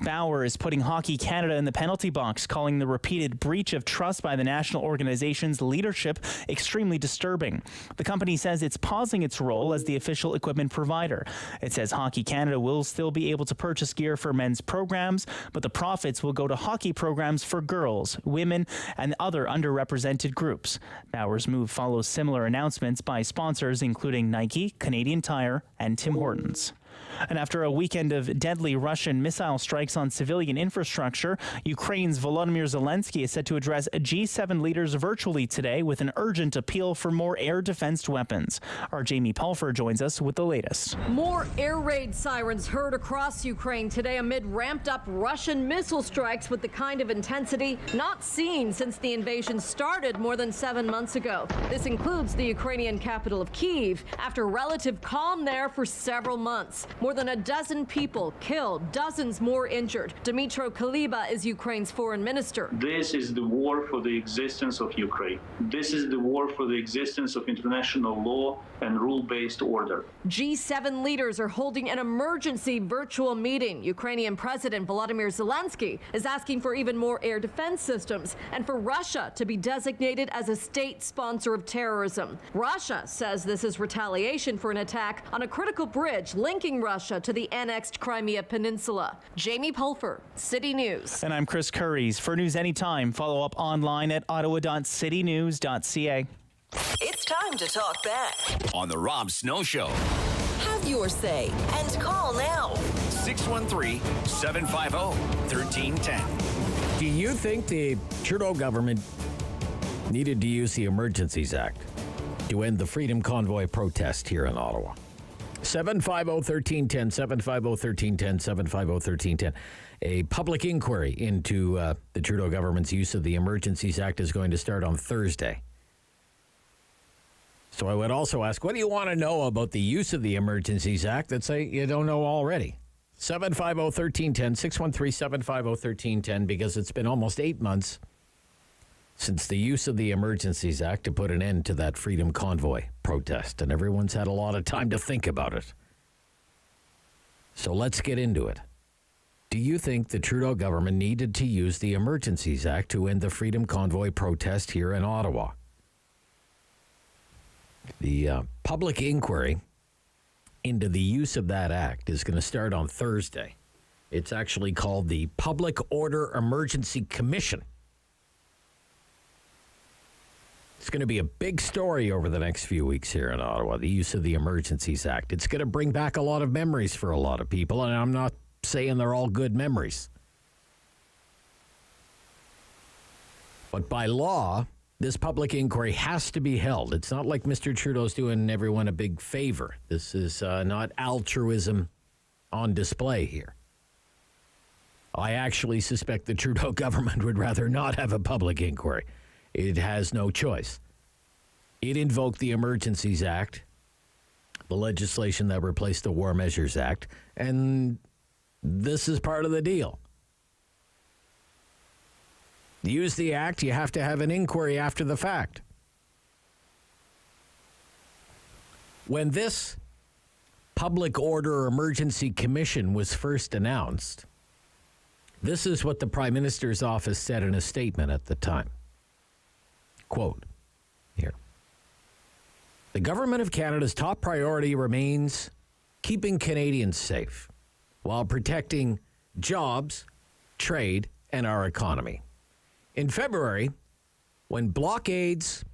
Bauer is putting Hockey Canada in the penalty box, calling the repeated breach of trust by the national organization's leadership extremely disturbing. The company says it's pausing its role as the official equipment provider. It says Hockey Canada will still be able to purchase gear for men's programs, but the profits will go to hockey programs for girls, women, and other underrepresented groups. Bauer's move follows similar announcements by sponsors including Nike, Canadian Tire, and Tim Hortons. And after a weekend of deadly Russian missile strikes on civilian infrastructure, Ukraine's Volodymyr Zelensky is set to address G7 leaders virtually today with an urgent appeal for more air defense weapons. Our Jamie Pulfer joins us with the latest. More air raid sirens heard across Ukraine today amid ramped up Russian missile strikes with the kind of intensity not seen since the invasion started more than 7 months ago. This includes the Ukrainian capital of Kyiv after relative calm there for several months. More than a dozen people killed, dozens more injured. Dmytro Kuleba is Ukraine's foreign minister. This is the war for the existence of Ukraine. This is the war for the existence of international law and rule-based order. G7 leaders are holding an emergency virtual meeting. Ukrainian President Volodymyr Zelensky is asking for even more air defense systems and for Russia to be designated as a state sponsor of terrorism. Russia says this is retaliation for an attack on a critical bridge linking linking Russia to the annexed Crimea Peninsula. Jamie Pulfer, City News. And I'm Chris Curries. For news anytime, follow up online at ottawa.citynews.ca. It's time to talk back On the Rob Snow Show. Have your say and call now. 613-750-1310. Do you think the Trudeau government needed to use the Emergencies Act to end the Freedom Convoy protest here in Ottawa? 750-1310, 750-1310, 750-1310. A public inquiry into the Trudeau government's use of the Emergencies Act is going to start on Thursday. So I would also ask, what do you want to know about the use of the Emergencies Act that say you don't know already? 750-1310, 613-750-1310, because it's been almost 8 months since the use of the Emergencies Act to put an end to that Freedom Convoy protest, and everyone's had a lot of time to think about it. So let's get into it. Do you think the Trudeau government needed to use the Emergencies Act to end the Freedom Convoy protest here in Ottawa? The public inquiry into the use of that act is going to start on Thursday. It's actually called the Public Order Emergency Commission. It's going to be a big story over the next few weeks here in Ottawa, the use of the Emergencies Act. It's going to bring back a lot of memories for a lot of people, and I'm not saying they're all good memories. But by law, this public inquiry has to be held. It's not like Mr. Trudeau's doing everyone a big favor. This is not altruism on display here. I actually suspect the Trudeau government would rather not have a public inquiry. It has no choice. It invoked the Emergencies Act, the legislation that replaced the War Measures Act, and this is part of the deal. To use the act, you have to have an inquiry after the fact. When this Public Order Emergency Commission was first announced, this is what the Prime Minister's office said in a statement at the time. Quote, here. The Government of Canada's top priority remains keeping Canadians safe while protecting jobs, trade, and our economy. In February, when blockades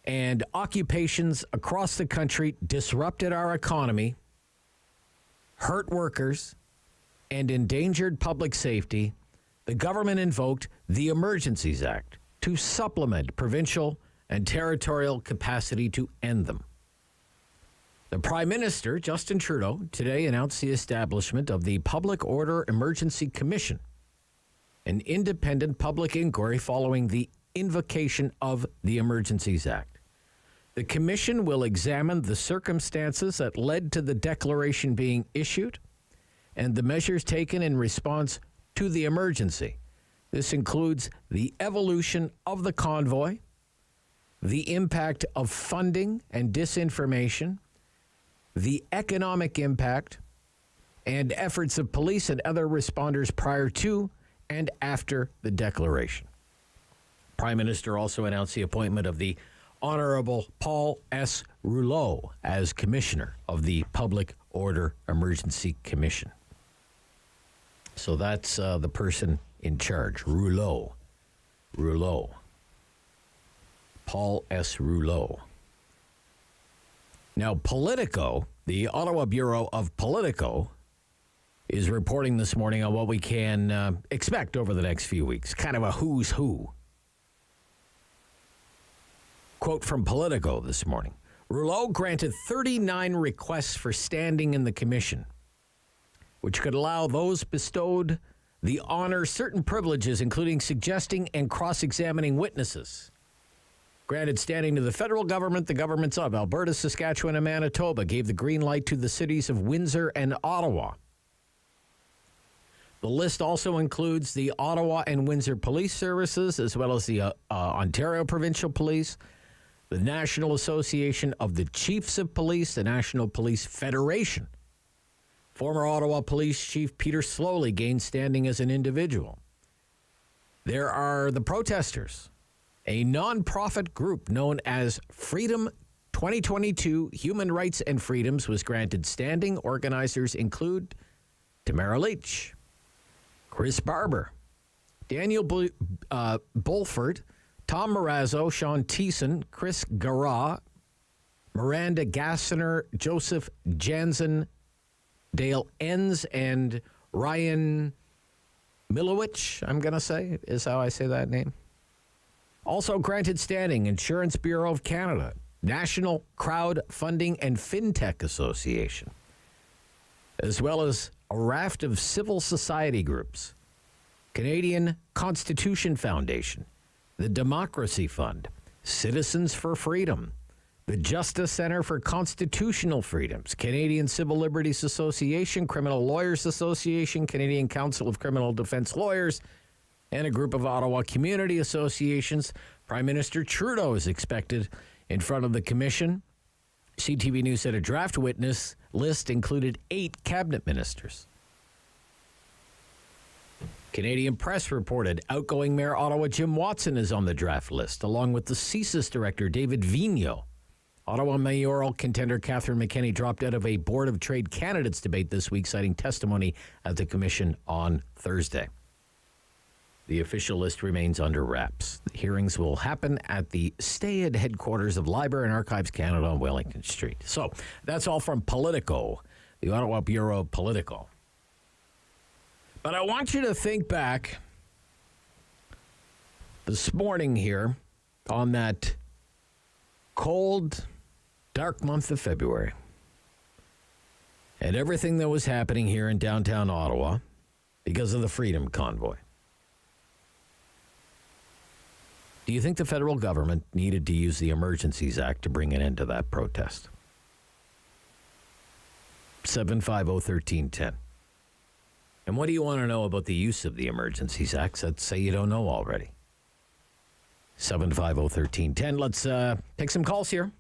and occupations across the country disrupted our economy, hurt workers, and endangered public safety, the government invoked the Emergencies Act to supplement provincial and territorial capacity to end them. The Prime Minister, Justin Trudeau, today announced the establishment of the Public Order Emergency Commission, an independent public inquiry following the invocation of the Emergencies Act. The commission will examine the circumstances that led to the declaration being issued and the measures taken in response to the emergency. This includes the evolution of the convoy, the impact of funding and disinformation, the economic impact, and efforts of police and other responders prior to and after the declaration. Prime Minister also announced the appointment of the Honorable Paul S. Rouleau as Commissioner of the Public Order Emergency Commission. So that's the person in charge, Rouleau. Paul S. Rouleau. Now, Politico, the Ottawa Bureau of Politico, is reporting this morning on what we can expect over the next few weeks. Kind of a who's who. Quote from Politico this morning. Rouleau granted 39 requests for standing in the commission, which could allow those bestowed the honor certain privileges, including suggesting and cross-examining witnesses. Granted standing to the federal government, the governments of Alberta, Saskatchewan, and Manitoba gave the green light to the cities of Windsor and Ottawa. The list also includes the Ottawa and Windsor Police Services, as well as the Ontario Provincial Police, the National Association of the Chiefs of Police, the National Police Federation. Former Ottawa Police Chief Peter Slowly gained standing as an individual. There are the protesters, a non-profit group known as Freedom 2022 Human Rights and Freedoms was granted standing. Organizers include Tamara Leach, Chris Barber, Daniel Bulford, Tom Marazzo, Sean Thiessen, Chris Garra, Miranda Gassner, Joseph Jansen, Dale Enns, and Ryan Milowich, I'm going to say, is how I say that name. Also granted standing, Insurance Bureau of Canada, National Crowdfunding and FinTech Association, as well as a raft of civil society groups, Canadian Constitution Foundation, the Democracy Fund, Citizens for Freedom, the Justice Center for Constitutional Freedoms, Canadian Civil Liberties Association, Criminal Lawyers Association, Canadian Council of Criminal Defense Lawyers, and a group of Ottawa community associations. Prime Minister Trudeau is expected in front of the commission. CTV News said a draft witness list included 8 cabinet ministers. Canadian Press reported outgoing Mayor Ottawa Jim Watson is on the draft list, along with the CSIS director David Vigneault. Ottawa mayoral contender Catherine McKenney dropped out of a Board of Trade candidates debate this week, citing testimony at the commission on Thursday. The official list remains under wraps. The hearings will happen at the Stayed headquarters of Library and Archives Canada on Wellington Street. So that's all from Politico, the Ottawa Bureau of Politico. But I want you to think back this morning here on that cold, dark month of February and everything that was happening here in downtown Ottawa because of the Freedom Convoy. Do you think the federal government needed to use the Emergencies Act to bring an end to that protest? 750-1310. And what do you want to know about the use of the Emergencies Act? Let's say you don't know already. 750-1310. Let's take some calls here. A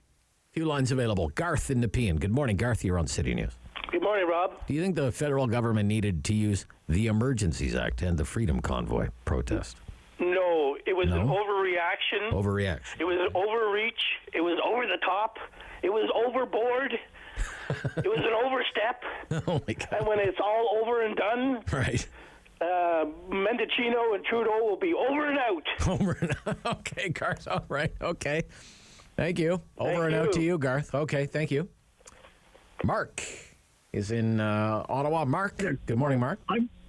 few lines available. Garth in Nepean. Good morning, Garth. You're on City News. Good morning, Rob. Do you think the federal government needed to use the Emergencies Act and the Freedom Convoy protest? No, it was an overreaction. Overreaction. It was an overreach. It was over the top. It was overboard. It was an overstep. Oh, my God. And when it's all over and done, right, Mendocino and Trudeau will be over and out. Over and out. Okay, Garth. All right. Okay. Thank you. Over and out to you, Garth. Okay. Thank you. Mark is in Ottawa. Mark. Good morning, Mark.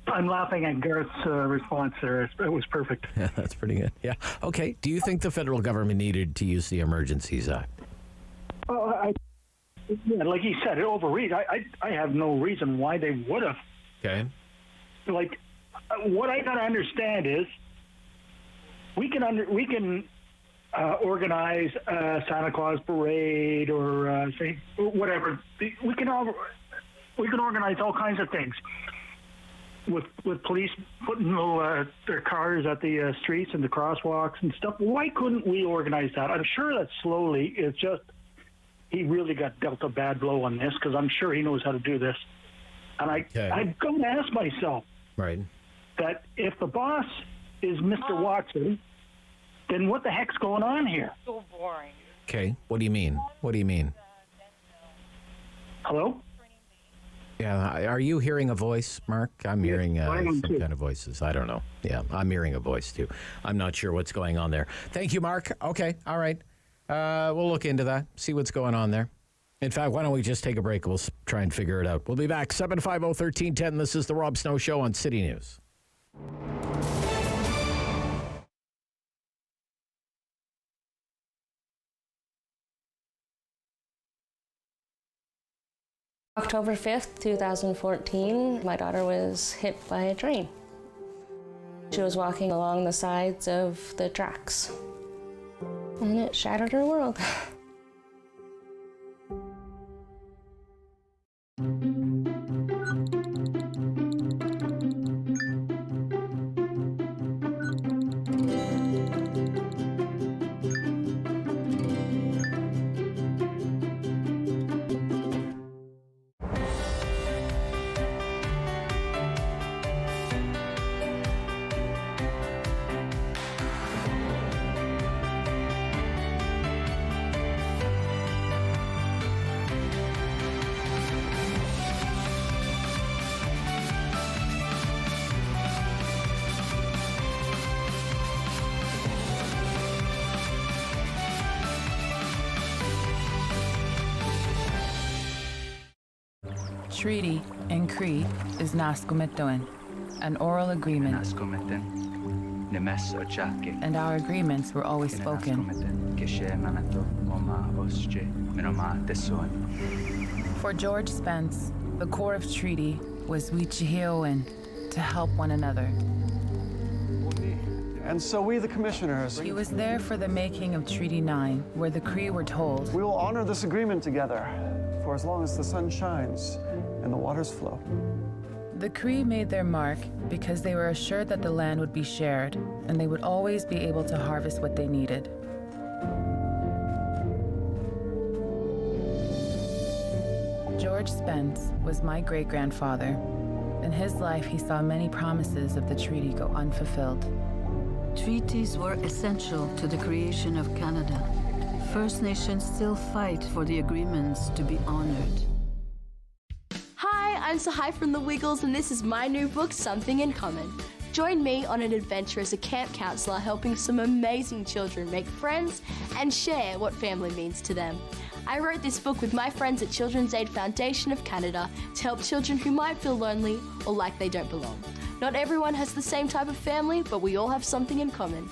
I'm laughing at Garth's response there. It was perfect. Yeah, that's pretty good. Yeah. Okay. Do you think the federal government needed to use the Emergencies Act? Yeah, like he said, it overreached. I have no reason why they would have. Okay. Like, what I gotta understand is, we can organize a Santa Claus parade or say whatever. We can organize all kinds of things with police putting their cars at the streets and the crosswalks and stuff. Why couldn't we organize that? I'm sure that slowly it's just. He really got dealt a bad blow on this because I'm sure he knows how to do this. And I've got to ask myself that if the boss is Mr. Watson, then what the heck's going on here? So boring. Okay. What do you mean? What do you mean? Hello? Yeah. Are you hearing a voice, Mark? I'm hearing some kind of voices. I don't know. Yeah, I'm hearing a voice too. I'm not sure what's going on there. Thank you, Mark. Okay. All right. We'll look into that, see what's going on there. In fact, why don't we just take a break? We'll try and figure it out. We'll be back. 750-1310. This is the Rob Snow Show on City News. October 5th, 2014, my daughter was hit by a train. She was walking along the sides of the tracks, and it shattered her world. treaty in Cree is Naskomitoin, an oral agreement. And our agreements were always spoken. For George Spence, the core of treaty was Wichihioin, to help one another. And so we, the commissioners... He was there for the making of Treaty 9, where the Cree were told... We will honor this agreement together, for as long as the sun shines and the waters flow. The Cree made their mark because they were assured that the land would be shared, and they would always be able to harvest what they needed. George Spence was my great-grandfather. In his life, he saw many promises of the treaty go unfulfilled. Treaties were essential to the creation of Canada. First Nations still fight for the agreements to be honored. Hi, I'm Sahai from The Wiggles, and this is my new book, Something in Common. Join me on an adventure as a camp counselor helping some amazing children make friends and share what family means to them. I wrote this book with my friends at Children's Aid Foundation of Canada to help children who might feel lonely or like they don't belong. Not everyone has the same type of family, but we all have something in common.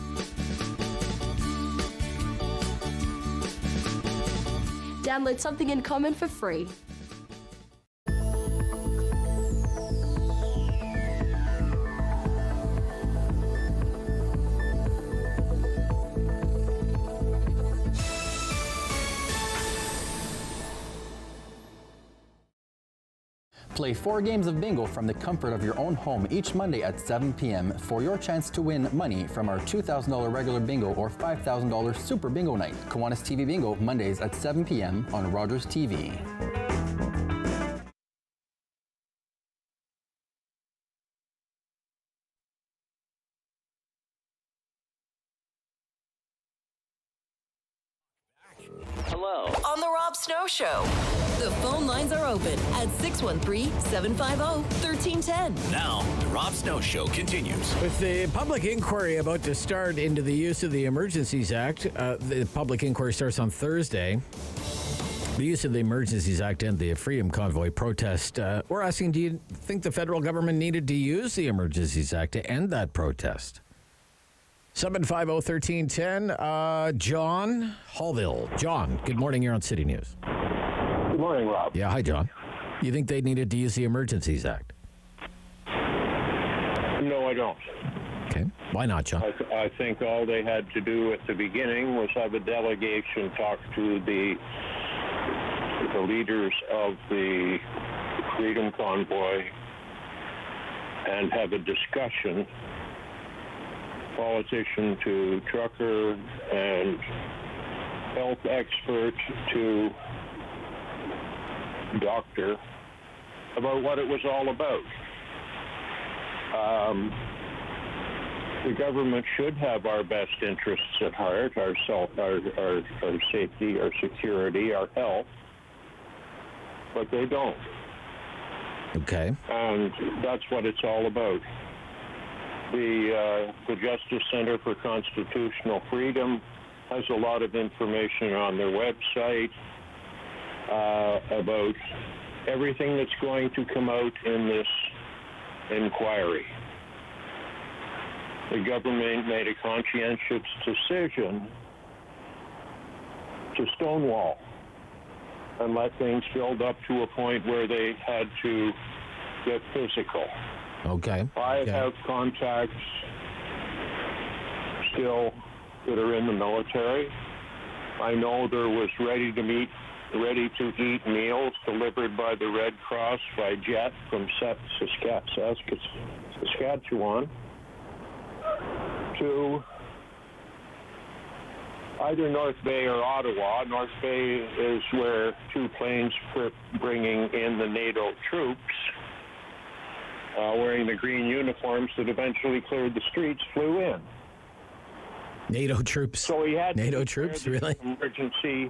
Download Something in Common for free. Play 4 games of bingo from the comfort of your own home each Monday at 7 p.m. for your chance to win money from our $2,000 regular bingo or $5,000 super bingo night. Kiwanis TV Bingo, Mondays at 7 p.m. on Rogers TV. Hello. On the Rob Snow Show. The phone lines are open at 613-750-1310. Now, the Rob Snow Show continues. With the public inquiry about to start into the use of the Emergencies Act, the public inquiry starts on Thursday. The use of the Emergencies Act and the Freedom Convoy protest. We're asking, do you think the federal government needed to use the Emergencies Act to end that protest? 750-1310. John Hallville. John, good morning. You're on City News. Good morning, Rob. Yeah, hi, John. You think they needed to use the Emergencies Act? No, I don't. Okay. Why not, John? I think all they had to do at the beginning was have a delegation talk to the leaders of the Freedom Convoy and have a discussion, politician to trucker and health expert to doctor, about what it was all about. The government should have our best interests at heart, our safety, our security, our health, but they don't. Okay. And that's what it's all about. The Justice Center for Constitutional Freedom has a lot of information on their website about everything that's going to come out in this inquiry. The government made a conscientious decision to stonewall and let things build up to a point where they had to get physical. Okay. I have contacts still that are in the military. I know there was ready-to-eat meals delivered by the Red Cross by jet from Saskatchewan to either North Bay or Ottawa. North Bay is where 2 planes bringing in the NATO troops, wearing the green uniforms that eventually cleared the streets, flew in. NATO troops. So he had NATO troops, really? Emergency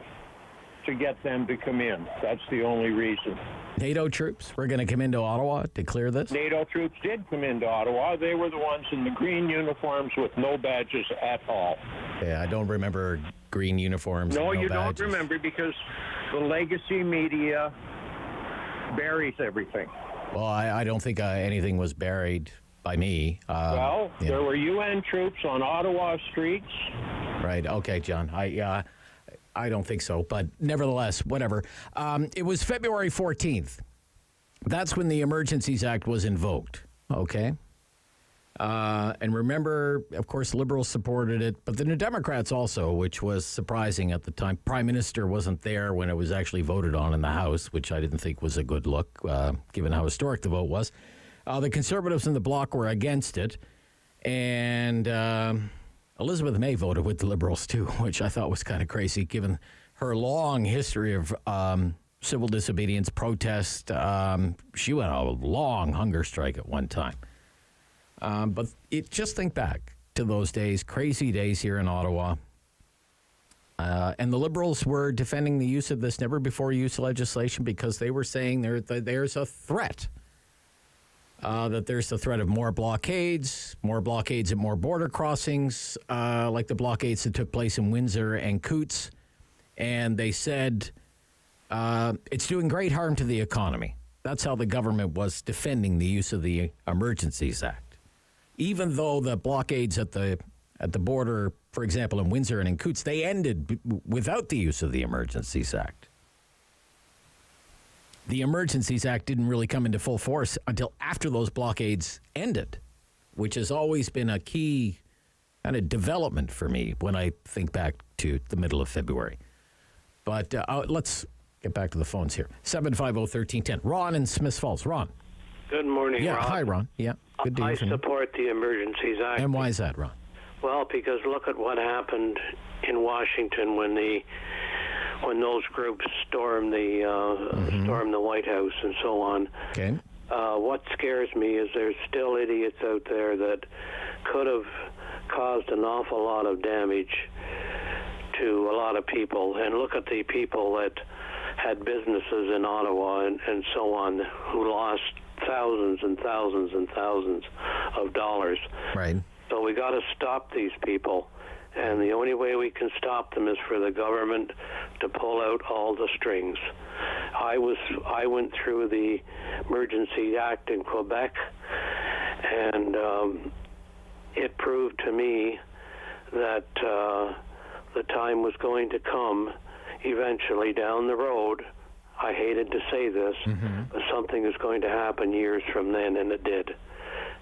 to get them to come in. That's the only reason. NATO troops were going to come into Ottawa to clear this? NATO troops did come into Ottawa. They were the ones in the green uniforms with no badges at all. Yeah, I don't remember green uniforms. No, and you badges. don't remember because the legacy media buries everything. Well, I don't think anything was buried by me. There were UN troops on Ottawa streets. Right. Okay, John. I don't think so, but nevertheless, whatever. It was February 14th. That's when the Emergencies Act was invoked. Okay. And remember, of course, Liberals supported it, but the New Democrats also, which was surprising at the time. Prime Minister wasn't there when it was actually voted on in the House, which I didn't think was a good look, given how historic the vote was. The Conservatives in the Bloc were against it, and Elizabeth May voted with the Liberals too, which I thought was kind of crazy, given her long history of civil disobedience, protest. She went on a long hunger strike at one time. But just think back to those days, crazy days here in Ottawa. And the Liberals were defending the use of this never-before-used legislation because they were saying there's a threat. That there's the threat of more blockades at more border crossings, like the blockades that took place in Windsor and Coots. And they said it's doing great harm to the economy. That's how the government was defending the use of the Emergencies Act. Even though the blockades at the border, for example, in Windsor and in Coots, they ended without the use of the Emergencies Act. The Emergencies Act didn't really come into full force until after those blockades ended, which has always been a key kind of development for me when I think back to the middle of February. But let's get back to the phones here. 750-1310. Ron in Smiths Falls. Ron. Good morning, Yeah, Ron. hi, Ron. Yeah, good to hear from you. I support the Emergencies Act. And why is that, Ron? Well, because look at what happened in Washington when those groups stormed the White House and so on. Okay. What scares me is there's still idiots out there that could have caused an awful lot of damage to a lot of people. And look at the people that had businesses in Ottawa and so on who lost thousands and thousands and thousands of dollars. Right. So we got to stop these people. And the only way we can stop them is for the government to pull out all the strings. I went through the Emergency Act in Quebec, and it proved to me that the time was going to come eventually down the road. I hated to say this, but something is going to happen years from then, and it did.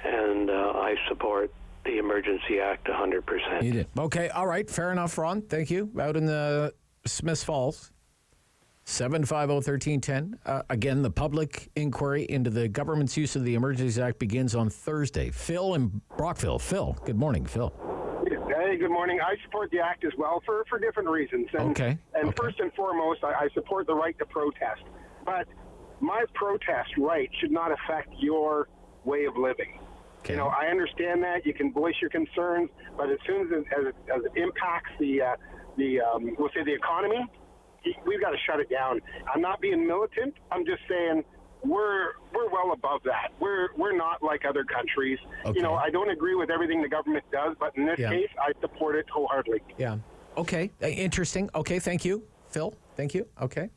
And I support the Emergency Act 100%. You did. Okay, all right, fair enough, Ron. Thank you. Out in the Smiths Falls, 750-1310. Again, the public inquiry into the government's use of the Emergencies Act begins on Thursday. Phil in Brockville. Phil, good morning, Phil. Hey, good morning. I support the act as well for different reasons. And, okay. And first and foremost, I support the right to protest. But my protest right should not affect your way of living. Okay. You know, I understand that you can voice your concerns, but as soon as it impacts we'll say the economy, we've got to shut it down. I'm not being militant. I'm just saying we're well above that. We're not like other countries. Okay. You know, I don't agree with everything the government does, but in this case, I support it wholeheartedly. Yeah. Okay. Interesting. Okay. Thank you, Phil. Thank you. Okay.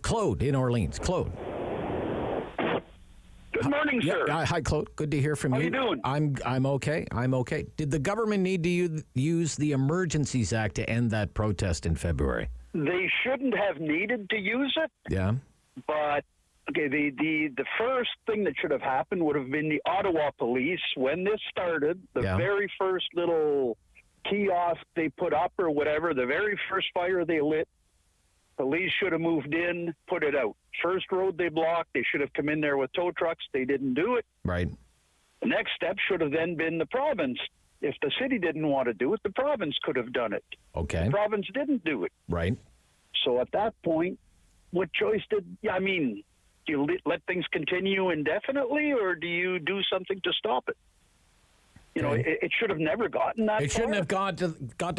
Claude in Orleans. Claude. Good morning, sir. Hi, Claude. Good to hear from you. How you doing? I'm okay. I'm okay. Did the government need to use the Emergencies Act to end that protest in February? They shouldn't have needed to use it. Yeah. But okay, the first thing that should have happened would have been the Ottawa police when this started. The very first little kiosk they put up or whatever, the very first fire they lit, police should have moved in, put it out. First road they blocked, they should have come in there with tow trucks. They didn't do it. Right. The next step should have then been the province. If the city didn't want to do it, the province could have done it. Okay. The province didn't do it. Right. So at that point, what choice do you let things continue indefinitely, or do you do something to stop it? You know, it should have never gotten that far. It shouldn't have got to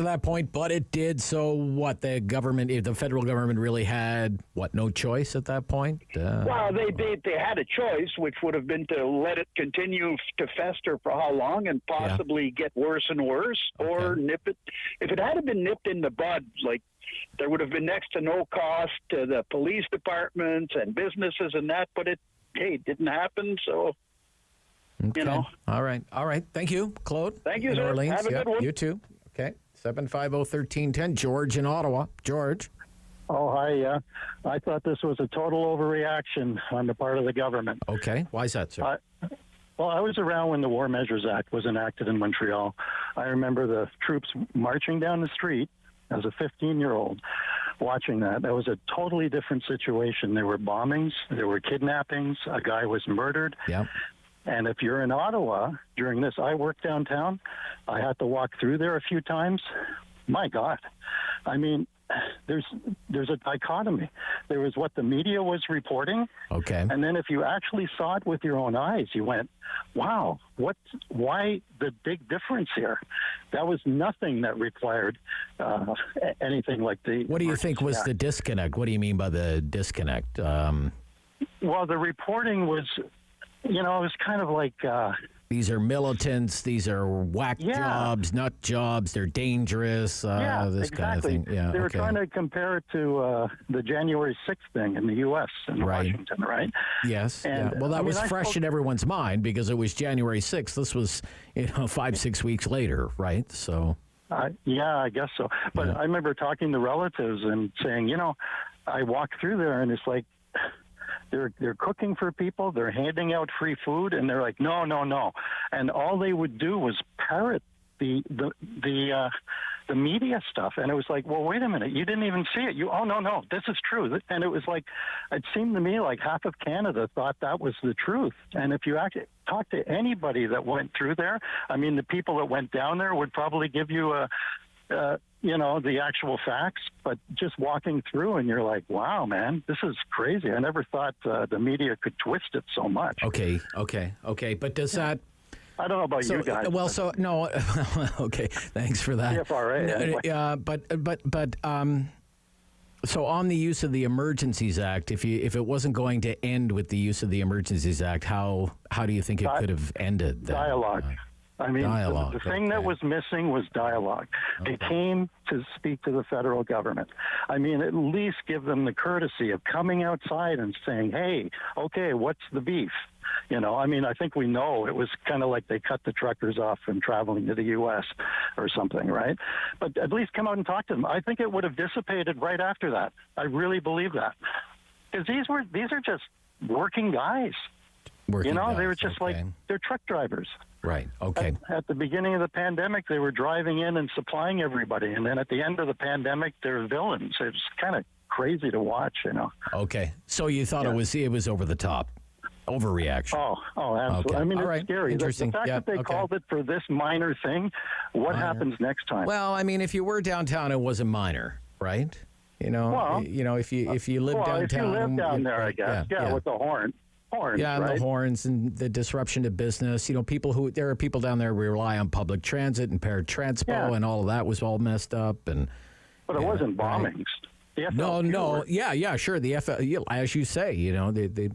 that point, but it did. So what? The federal government really had, no choice at that point? Well, they had a choice, which would have been to let it continue to fester for how long and possibly get worse and worse, or nip it. If it had been nipped in the bud, like there would have been next to no cost to the police departments and businesses and that, but it didn't happen. So, Okay. you know. All right. Thank you, Claude. Thank you, in sir. Orleans. Have a good one. You too. Okay. 750-1310. George in Ottawa. George. Oh, hi. Yeah. I thought this was a total overreaction on the part of the government. Okay. Why is that, sir? Well, I was around when the War Measures Act was enacted in Montreal. I remember the troops marching down the street as a 15-year-old watching that. That was a totally different situation. There were bombings. There were kidnappings. A guy was murdered. Yep. And if you're in Ottawa during this, I work downtown. I had to walk through there a few times. My God. I mean, there's a dichotomy. There was what the media was reporting. Okay. And then if you actually saw it with your own eyes, you went, wow, why the big difference here? That was nothing that required anything like the... What do you think was the disconnect? What do you mean by the disconnect? Well, the reporting was, it was kind of like... these are militants. These are whack jobs, nut jobs. They're dangerous. This kind of thing. Yeah, they were trying to compare it to the January 6th thing in the U.S. in Washington, right? Yes. And, Well, that was fresh in everyone's mind because it was January 6th. This was, 5-6 weeks later, right? So. Yeah, I guess so. But I remember talking to relatives and saying, I walked through there and it's like, they're cooking for people, they're handing out free food, and they're like, no. And all they would do was parrot the media stuff. And it was like, well, wait a minute, you didn't even see it. No, this is true. And it was like, it seemed to me like half of Canada thought that was the truth. And if you actually talk to anybody that went through there, I mean, the people that went down there would probably give you the actual facts, but just walking through and you're like, wow, man, this is crazy. I never thought the media could twist it so much. Okay. But does that... I don't know about you guys. Well, no. Okay, thanks for that. CFRA. Anyway. So on the use of the Emergencies Act, if it wasn't going to end with the use of the Emergencies Act, how do you think it could have ended? Then? Dialogue. I mean, the thing that was missing was dialogue. They came to speak to the federal government. I mean, at least give them the courtesy of coming outside and saying, hey, okay, what's the beef? I mean, I think we know it was kind of like they cut the truckers off from traveling to the U.S. or something, right? But at least come out and talk to them. I think it would have dissipated right after that. I really believe that. Because these are just working guys. They were just like, they're truck drivers. Right. Okay. At the beginning of the pandemic, they were driving in and supplying everybody. And then at the end of the pandemic, they're villains. It's kind of crazy to watch, Okay. So you thought it was over the top. Overreaction. Oh, absolutely. Okay. I mean, All it's right. scary. Interesting. The fact that they called it for this minor thing, what happens next time? Well, I mean, if you were downtown, it wasn't minor, right? If you live downtown. If you live down there, I guess. Yeah, with the horns, and the horns and the disruption to business. There are people down there who rely on public transit and paired transpo, and all of that was all messed up. But it wasn't bombings. Right? No. Yeah, sure. The as you say, they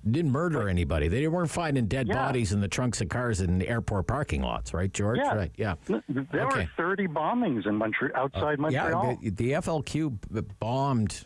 didn't murder anybody. They weren't finding dead bodies in the trunks of cars in airport parking lots, right, George? Yeah. Right. Yeah. There were 30 bombings in outside Montreal. Yeah, the FLQ bombed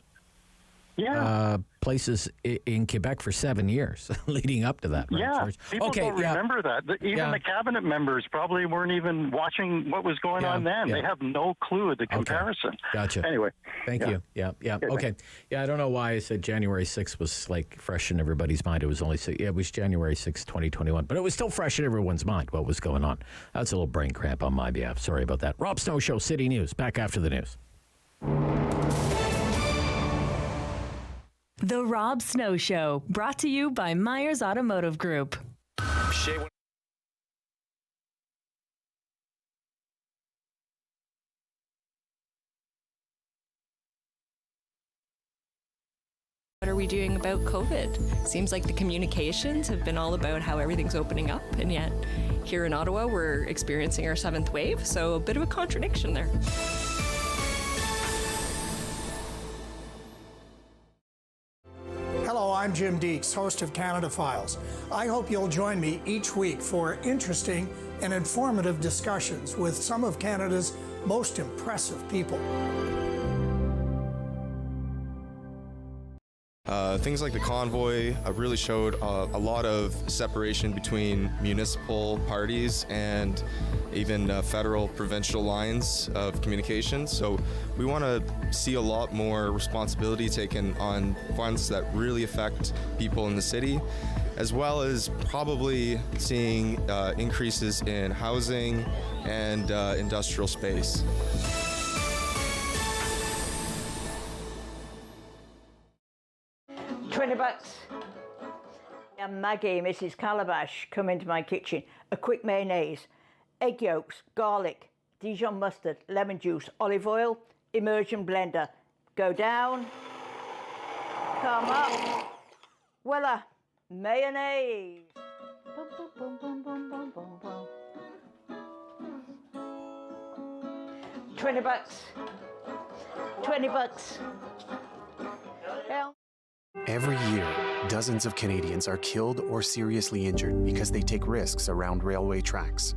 places in Quebec for 7 years leading up to that. Right, George? People don't remember that. Even the cabinet members probably weren't even watching what was going on then. They have no clue of the comparison. Gotcha. Anyway. Thank you. Yeah. Okay. Yeah, I don't know why I said January 6th was like fresh in everybody's mind. It was it was January 6th, 2021. But it was still fresh in everyone's mind what was going on. That's a little brain cramp on my behalf. Sorry about that. Rob Snow Show, City News. Back after the news. The Rob Snow Show, brought to you by Myers Automotive Group. What are we doing about COVID? Seems like the communications have been all about how everything's opening up, and yet here in Ottawa, we're experiencing our 7th wave, so a bit of a contradiction there. Hello, I'm Jim Deeks, host of Canada Files. I hope you'll join me each week for interesting and informative discussions with some of Canada's most impressive people. Things like the convoy really showed a lot of separation between municipal parties and even federal, provincial lines of communication. So we want to see a lot more responsibility taken on funds that really affect people in the city, as well as probably seeing increases in housing and industrial space. $20. And Maggie, Mrs. Calabash, come into my kitchen. A quick mayonnaise, egg yolks, garlic, Dijon mustard, lemon juice, olive oil, immersion blender. Go down, come up. Voila, mayonnaise. Boom, boom, boom, boom, boom, boom, boom, boom. $20. $20. Yeah. Every year, dozens of Canadians are killed or seriously injured because they take risks around railway tracks.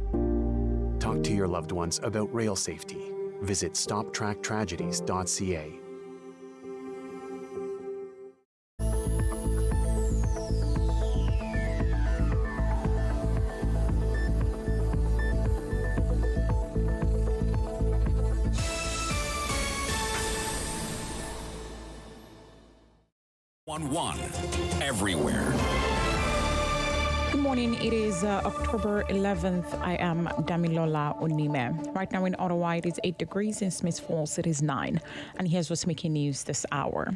Talk to your loved ones about rail safety. Visit stoptracktragedies.ca. One everywhere. Good morning. It is October 11th. I am Damilola Onime. Right now in Ottawa, it is 8 degrees. In Smith Falls, it is 9. And here's what's making news this hour.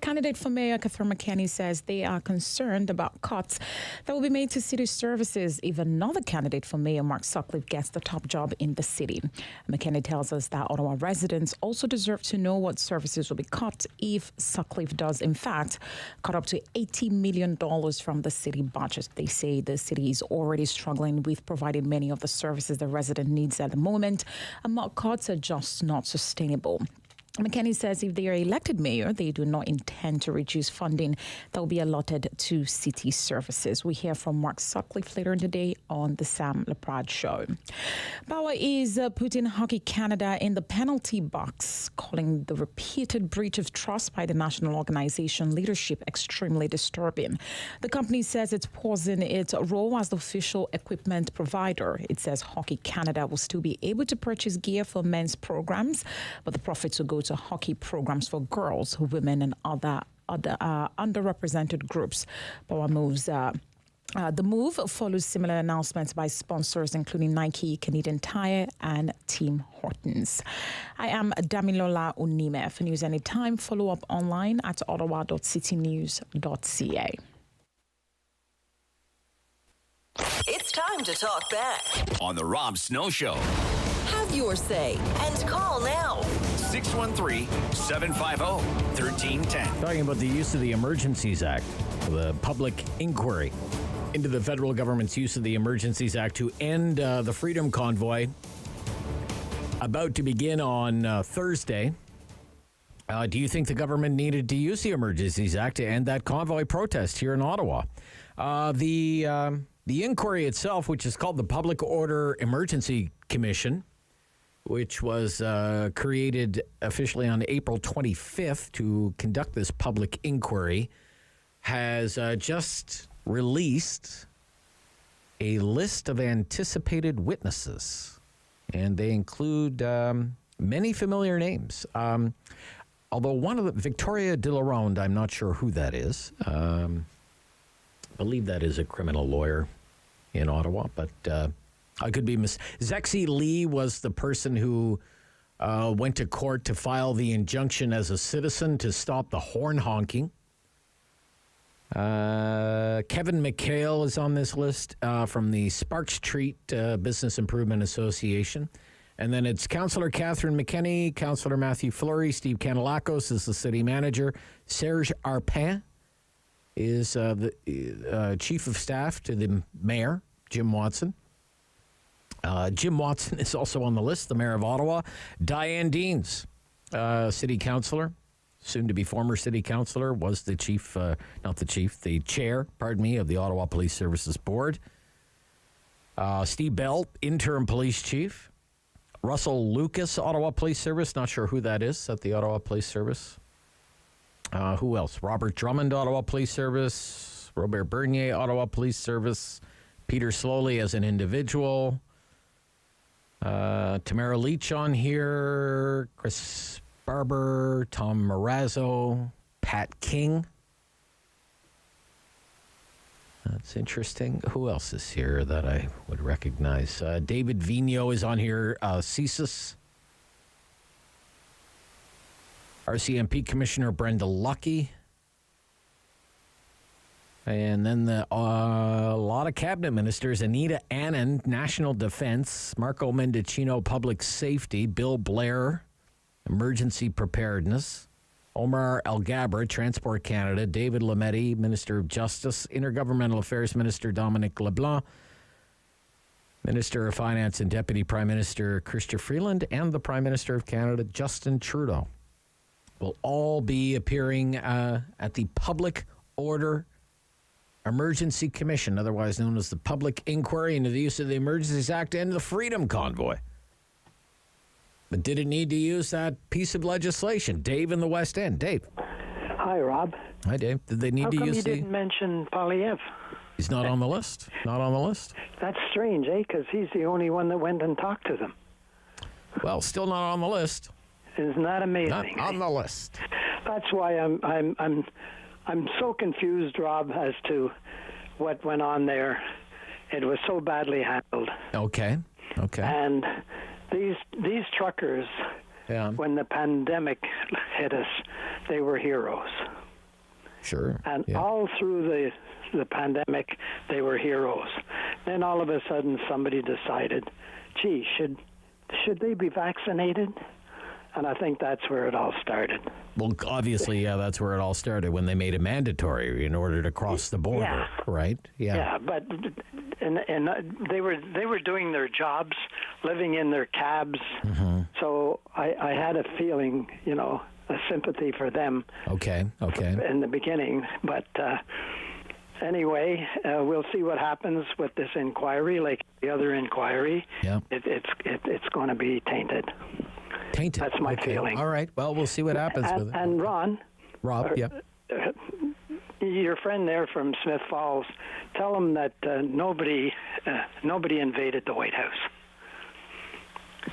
Candidate for Mayor Catherine McKenney says they are concerned about cuts that will be made to city services if another candidate for Mayor, Mark Sutcliffe, gets the top job in the city. McKenney tells us that Ottawa residents also deserve to know what services will be cut if Sutcliffe does, in fact, cut up to $80 million from the city budget. They say the city is already struggling with providing many of the services the resident needs at the moment, and more cuts are just not sustainable. McKenney says if they are elected mayor, they do not intend to reduce funding that will be allotted to city services. We hear from Mark Sutcliffe later in the day on the Sam Leprad Show. Bauer is putting Hockey Canada in the penalty box, calling the repeated breach of trust by the national organization leadership extremely disturbing. The company says it's pausing its role as the official equipment provider. It says Hockey Canada will still be able to purchase gear for men's programs, but the profits will go to hockey programs for girls, women, and other underrepresented groups. Power moves. The move follows similar announcements by sponsors, including Nike, Canadian Tire, and Tim Hortons. I am Damilola Onime. For news anytime, follow up online at ottawa.citynews.ca. It's time to talk back On the Rob Snow Show. Have your say and call now. 613-750-1310. Talking about the use of the Emergencies Act, the public inquiry into the federal government's use of the Emergencies Act to end the Freedom Convoy, about to begin on Thursday. Do you think the government needed to use the Emergencies Act to end that convoy protest here in Ottawa? The inquiry itself, which is called the Public Order Emergency Commission, which was created officially on April 25th to conduct this public inquiry, has just released a list of anticipated witnesses. And they include many familiar names. Although one of Victoria de la Ronde, I'm not sure who that is. I believe that is a criminal lawyer in Ottawa, but I could be Zexi Lee was the person who went to court to file the injunction as a citizen to stop the horn honking. Kevin McHale is on this list from the Sparks Street Business Improvement Association. And then it's Councillor Catherine McKenney, Councillor Matthew Fleury, Steve Canelakos is the city manager, Serge Arpin is the chief of staff to the mayor, Jim Watson. Jim Watson is also on the list, the mayor of Ottawa. Diane Deans, city councillor, soon to be former city councillor, was the the chair, of the Ottawa Police Services Board. Steve Bell, interim police chief. Russell Lucas, Ottawa Police Service, not sure who that is at the Ottawa Police Service. Who else? Robert Drummond, Ottawa Police Service. Robert Bernier, Ottawa Police Service. Peter Slowly as an individual. Tamara Leach on here. Chris Barber. Tom Marazzo. Pat King. That's interesting. Who else is here that I would recognize? David Vigneault is on here. CSIS. RCMP Commissioner Brenda Lucki. And then a lot of cabinet ministers. Anita Anand, National Defense. Marco Mendicino, Public Safety. Bill Blair, Emergency Preparedness. Omar Alghabra, Transport Canada. David Lametti, Minister of Justice. Intergovernmental Affairs Minister Dominic LeBlanc. Minister of Finance and Deputy Prime Minister Chrystia Freeland. And the Prime Minister of Canada, Justin Trudeau, will all be appearing at the Public Order Emergency Commission, otherwise known as the Public Inquiry into the Use of the Emergencies Act and the Freedom Convoy. But did it need to use that piece of legislation? Dave in the West End. Dave. Hi, Rob. Hi, Dave. Did they need to use How come you didn't mention Polyev? He's not on the list? Not on the list? That's strange, eh? Because he's the only one that went and talked to them. Well, still not on the list. Isn't that amazing? Not on the list. That's why I'm so confused, Rob, as to what went on there. It was so badly handled. Okay. And these truckers, when the pandemic hit us, they were heroes. Sure. And all through the pandemic, they were heroes. Then all of a sudden, somebody decided, gee, should they be vaccinated? And I think that's where it all started. Well, obviously, that's where it all started, when they made it mandatory in order to cross the border, right? Yeah, but and they were doing their jobs, living in their cabs. Mm-hmm. So I had a feeling, a sympathy for them. Okay. In the beginning, but anyway, we'll see what happens with this inquiry. Like the other inquiry, it's going to be tainted. That's my feeling. All right. Well, we'll see what happens with it. And Rob, your friend there from Smith Falls, tell him that nobody invaded the White House.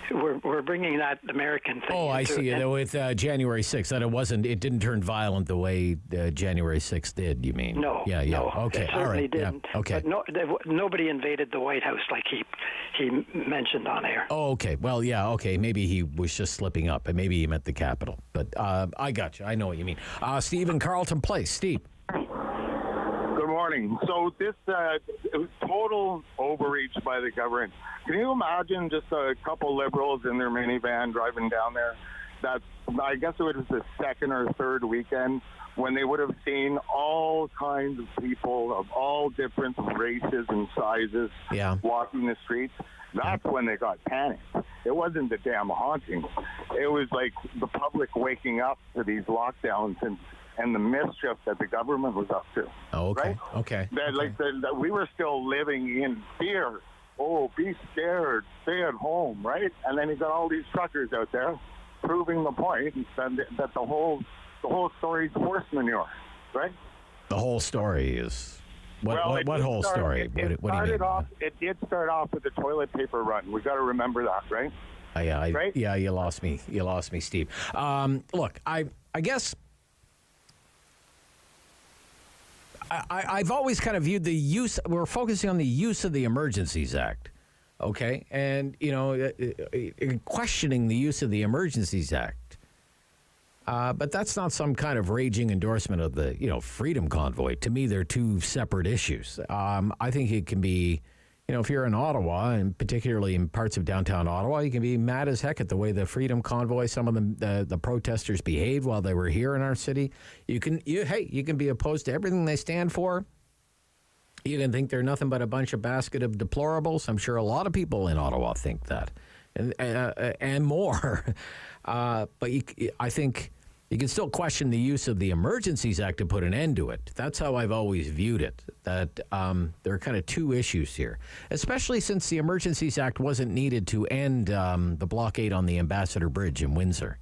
We're bringing that American thing. Oh, I see. With January 6th, that it didn't turn violent the way January 6th did, you mean? No. Yeah. No, okay. It certainly didn't. Yeah. Okay. But nobody invaded the White House like he mentioned on air. Oh, okay. Well, yeah, okay. Maybe he was just slipping up, and maybe he meant the Capitol. But I got you. I know what you mean. Steve in Carleton Place. Steve. Good morning. So this it was total overreach by the government. Can you imagine just a couple liberals in their minivan driving down there? I guess it was the second or third weekend when they would have seen all kinds of people of all different races and sizes walking the streets. That's when they got panicked. It wasn't the damn hauntings. It was like the public waking up to these lockdowns and the mischief that the government was up to. Oh, okay. Right? Okay. That we were still living in fear. Oh, be scared, stay at home, right? And then you got all these truckers out there proving the point that the whole story is horse manure, right? The whole story is what whole story? What do you mean? It did start off with the toilet paper run. We got to remember that, right? Right? Yeah, you lost me. You lost me, Steve. Look, I guess I've always kind of viewed the use. We're focusing on the use of the Emergencies Act, okay, and questioning the use of the Emergencies Act. But that's not some kind of raging endorsement of the Freedom Convoy. To me, they're two separate issues. I think it can be, if you're in Ottawa, and particularly in parts of downtown Ottawa, you can be mad as heck at the way the Freedom Convoy, some of the protesters behaved while they were here in our city. You can be opposed to everything they stand for. You can think they're nothing but a bunch of basket of deplorables. I'm sure a lot of people in Ottawa think that, and more. But I think you can still question the use of the Emergencies Act to put an end to it. That's how I've always viewed it, that there are kind of two issues here, especially since the Emergencies Act wasn't needed to end the blockade on the Ambassador Bridge in Windsor.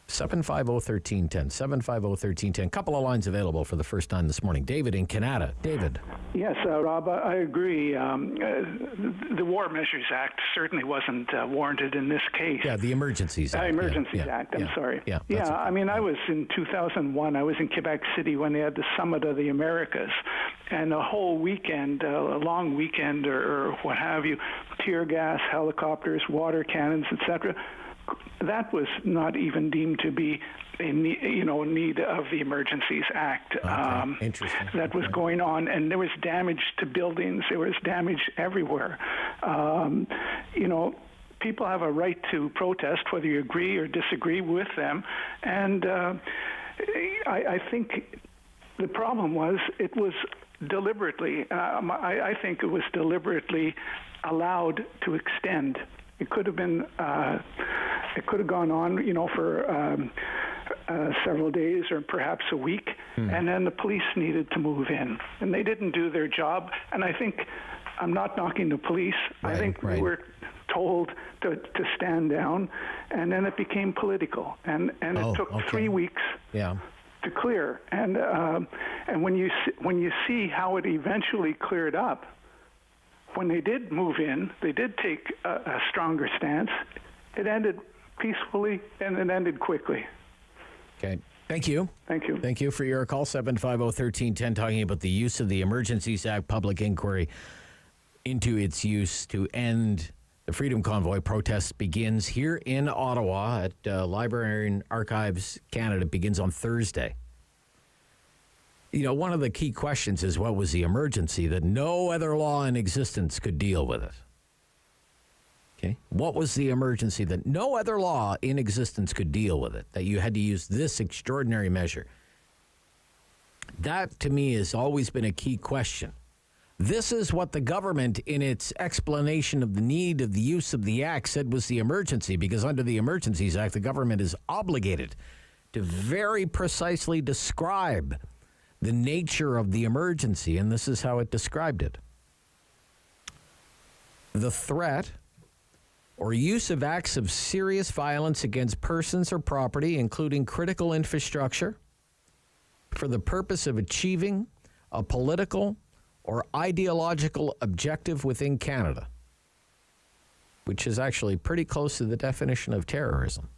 750-1310. 750-1310. Couple of lines available for the first time this morning. David in Canada. David. Yes, Rob, I agree. The War Measures Act certainly wasn't warranted in this case. Yeah, the Emergencies Act. Emergencies Act, I'm sorry. Yeah, I mean, I was in 2001, I was in Quebec City when they had the Summit of the Americas, and a whole weekend, a long weekend or what have you, tear gas, helicopters, water cannons, etc., that was not even deemed to be need of the Emergencies Act. Interesting. That was going on, and there was damage to buildings. There was damage everywhere. People have a right to protest, whether you agree or disagree with them. And I think the problem was it was deliberately, I think it was deliberately allowed to extend. It could have been, it could have gone on, for several days or perhaps a week, and then the police needed to move in, and they didn't do their job. And I think, I'm not knocking the police. I think we were told to stand down, and then it became political, and it took 3 weeks. To clear, and when you see how it eventually cleared up. When they did move in, they did take a stronger stance. It ended peacefully, and it ended quickly. Okay. Thank you. Thank you. Thank you for your call. 750-1310, talking about the use of the Emergencies Act public inquiry into its use to end the Freedom Convoy protest begins here in Ottawa at Library and Archives Canada. It begins on Thursday. One of the key questions is, what was the emergency that no other law in existence could deal with it? Okay. What was the emergency that no other law in existence could deal with it, that you had to use this extraordinary measure? That, to me, has always been a key question. This is what the government, in its explanation of the need of the use of the act, said was the emergency, because under the Emergencies Act, the government is obligated to very precisely describe the nature of the emergency, and this is how it described it. The threat or use of acts of serious violence against persons or property, including critical infrastructure, for the purpose of achieving a political or ideological objective within Canada, which is actually pretty close to the definition of terrorism.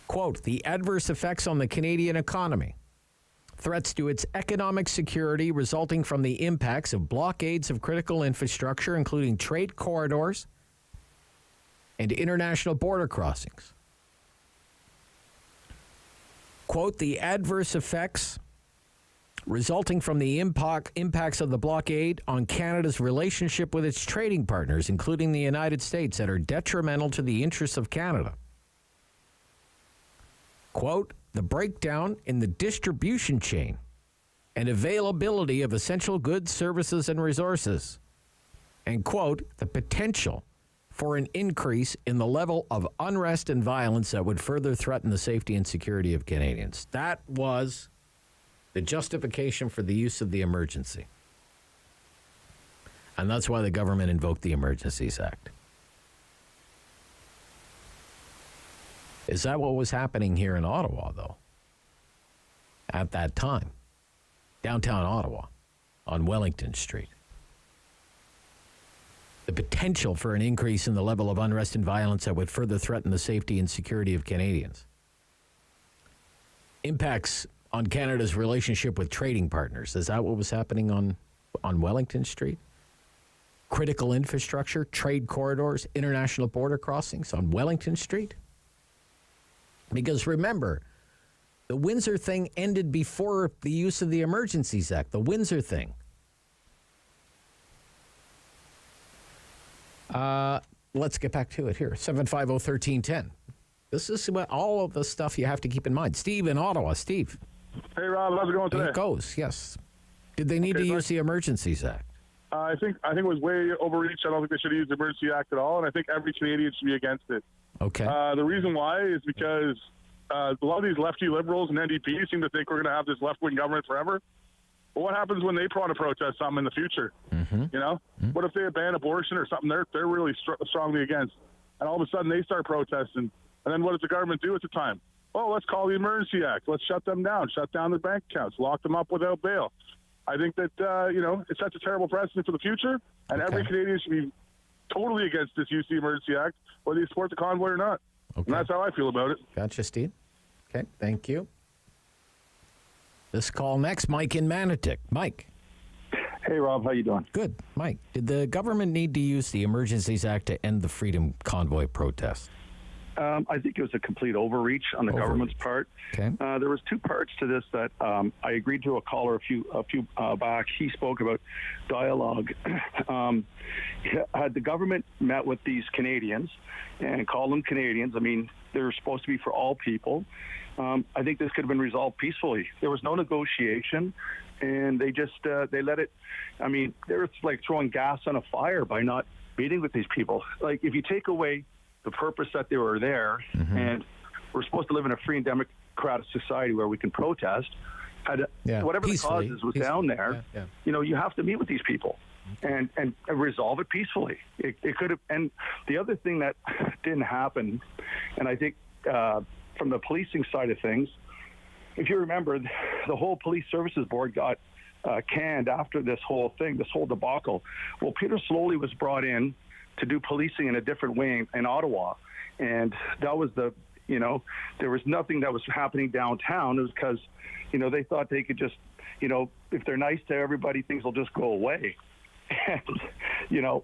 Quote, the adverse effects on the Canadian economy, threats to its economic security resulting from the impacts of blockades of critical infrastructure, including trade corridors and international border crossings. Quote, the adverse effects resulting from the impacts of the blockade on Canada's relationship with its trading partners, including the United States, that are detrimental to the interests of Canada. Quote, the breakdown in the distribution chain and availability of essential goods, services, and resources. And quote, the potential for an increase in the level of unrest and violence that would further threaten the safety and security of Canadians. That was the justification for the use of the emergency. And that's why the government invoked the Emergencies Act. Is that what was happening here in Ottawa, though? At that time, downtown Ottawa, on Wellington Street. The potential for an increase in the level of unrest and violence that would further threaten the safety and security of Canadians. Impacts on Canada's relationship with trading partners. Is that what was happening on Wellington Street? Critical infrastructure, trade corridors, international border crossings on Wellington Street? Because remember, the Windsor thing ended before the use of the Emergencies Act, the Windsor thing. Let's get back to it here. 750-1310. This is all of the stuff you have to keep in mind. Steve in Ottawa. Steve. Hey, Rob. How's it going today? It goes, yes. Did they need to use the Emergencies Act? I think it was way overreach. I don't think they should have used the Emergency Act at all, and I think every Canadian should be against it. Okay. The reason why is because a lot of these lefty liberals and NDP seem to think we're going to have this left-wing government forever. But what happens when they want to protest something in the future? Mm-hmm. You know? Mm-hmm. What if they ban abortion or something they're really strongly against? And all of a sudden they start protesting. And then what does the government do at the time? Oh, let's call the Emergency Act. Let's shut them down, shut down their bank accounts, lock them up without bail. I think that, it sets a terrible precedent for the future, and every Canadian should be totally against this use of the Emergency Act, whether you support the convoy or not. And that's how I feel about it. Gotcha, Steve. Okay, thank you. This call next, Mike in Manotick. Mike. Hey, Rob, how you doing? Good. Mike, did the government need to use the Emergencies Act to end the Freedom Convoy protest? I think it was a complete overreach on the government's part. Okay. There was two parts to this that I agreed to. A caller a few back, he spoke about dialogue. Had the government met with these Canadians and called them Canadians, I mean, they're supposed to be for all people. I think this could have been resolved peacefully. There was no negotiation, and they just they let it. I mean, they're like throwing gas on a fire by not meeting with these people. Like, if you take away the purpose that they were there, and we're supposed to live in a free and democratic society where we can protest, whatever peacefully. the causes was down there, you have to meet with these people and resolve it peacefully. It could have, and the other thing that didn't happen, and I think from the policing side of things, if you remember, the whole Police Services Board got canned after this whole thing, this whole debacle. Well, Peter Sloly was brought in to do policing in a different way in Ottawa. And that was there was nothing that was happening downtown. It was because, they thought they could just, if they're nice to everybody, things will just go away. And,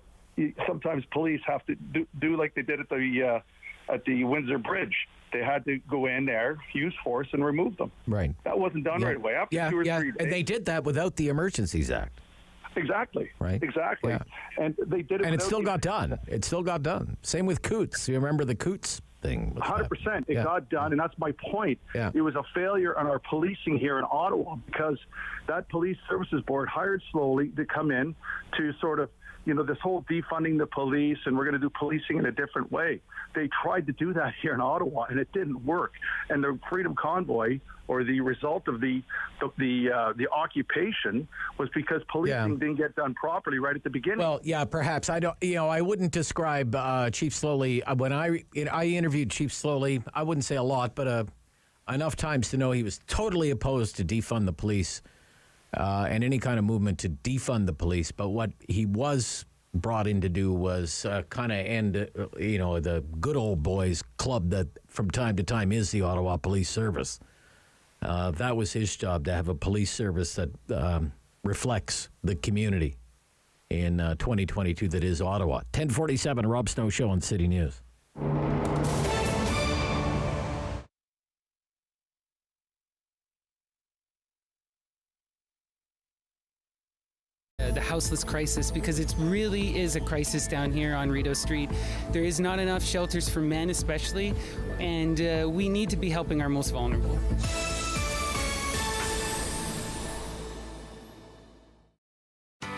sometimes police have to do like they did at the Windsor Bridge. They had to go in there, use force, and remove them. Right. That wasn't done right away. After 2 or 3 days. And they did that without the Emergencies Act. Exactly. Right. Exactly. Yeah. And they did it. And it still got done. It still got done. Same with Coots. You remember the Coots thing? 100%. It got done, and that's my point. Yeah. It was a failure on our policing here in Ottawa because that Police Services Board hired Sloly to come in to sort of, this whole defunding the police and we're going to do policing in a different way. They tried to do that here in Ottawa, and it didn't work. And the Freedom Convoy, or the result of the occupation, was because policing didn't get done properly right at the beginning. Well, yeah, perhaps. I don't. I wouldn't describe Chief Sloly. When I interviewed Chief Sloly, I wouldn't say a lot, but enough times to know he was totally opposed to defund the police and any kind of movement to defund the police. But what he was brought in to do was kind of end, the good old boys club that from time to time is the Ottawa Police Service. That was his job, to have a police service that reflects the community in 2022 that is Ottawa. 1047, Rob Snow Show on City News. The Houseless Crisis, because it really is a crisis down here on Rideau Street. There is not enough shelters for men especially, and we need to be helping our most vulnerable.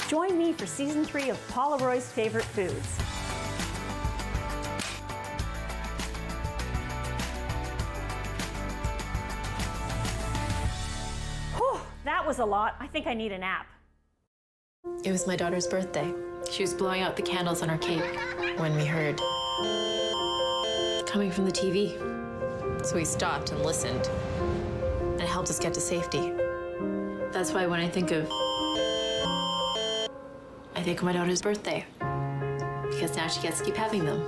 Join me for Season 3 of Paula Roy's Favorite Foods. Whew, that was a lot. I think I need a nap. It was my daughter's birthday. She was blowing out the candles on her cake when we heard coming from the TV. So we stopped and listened, and it helped us get to safety. That's why when I think of my daughter's birthday, because now she gets to keep having them.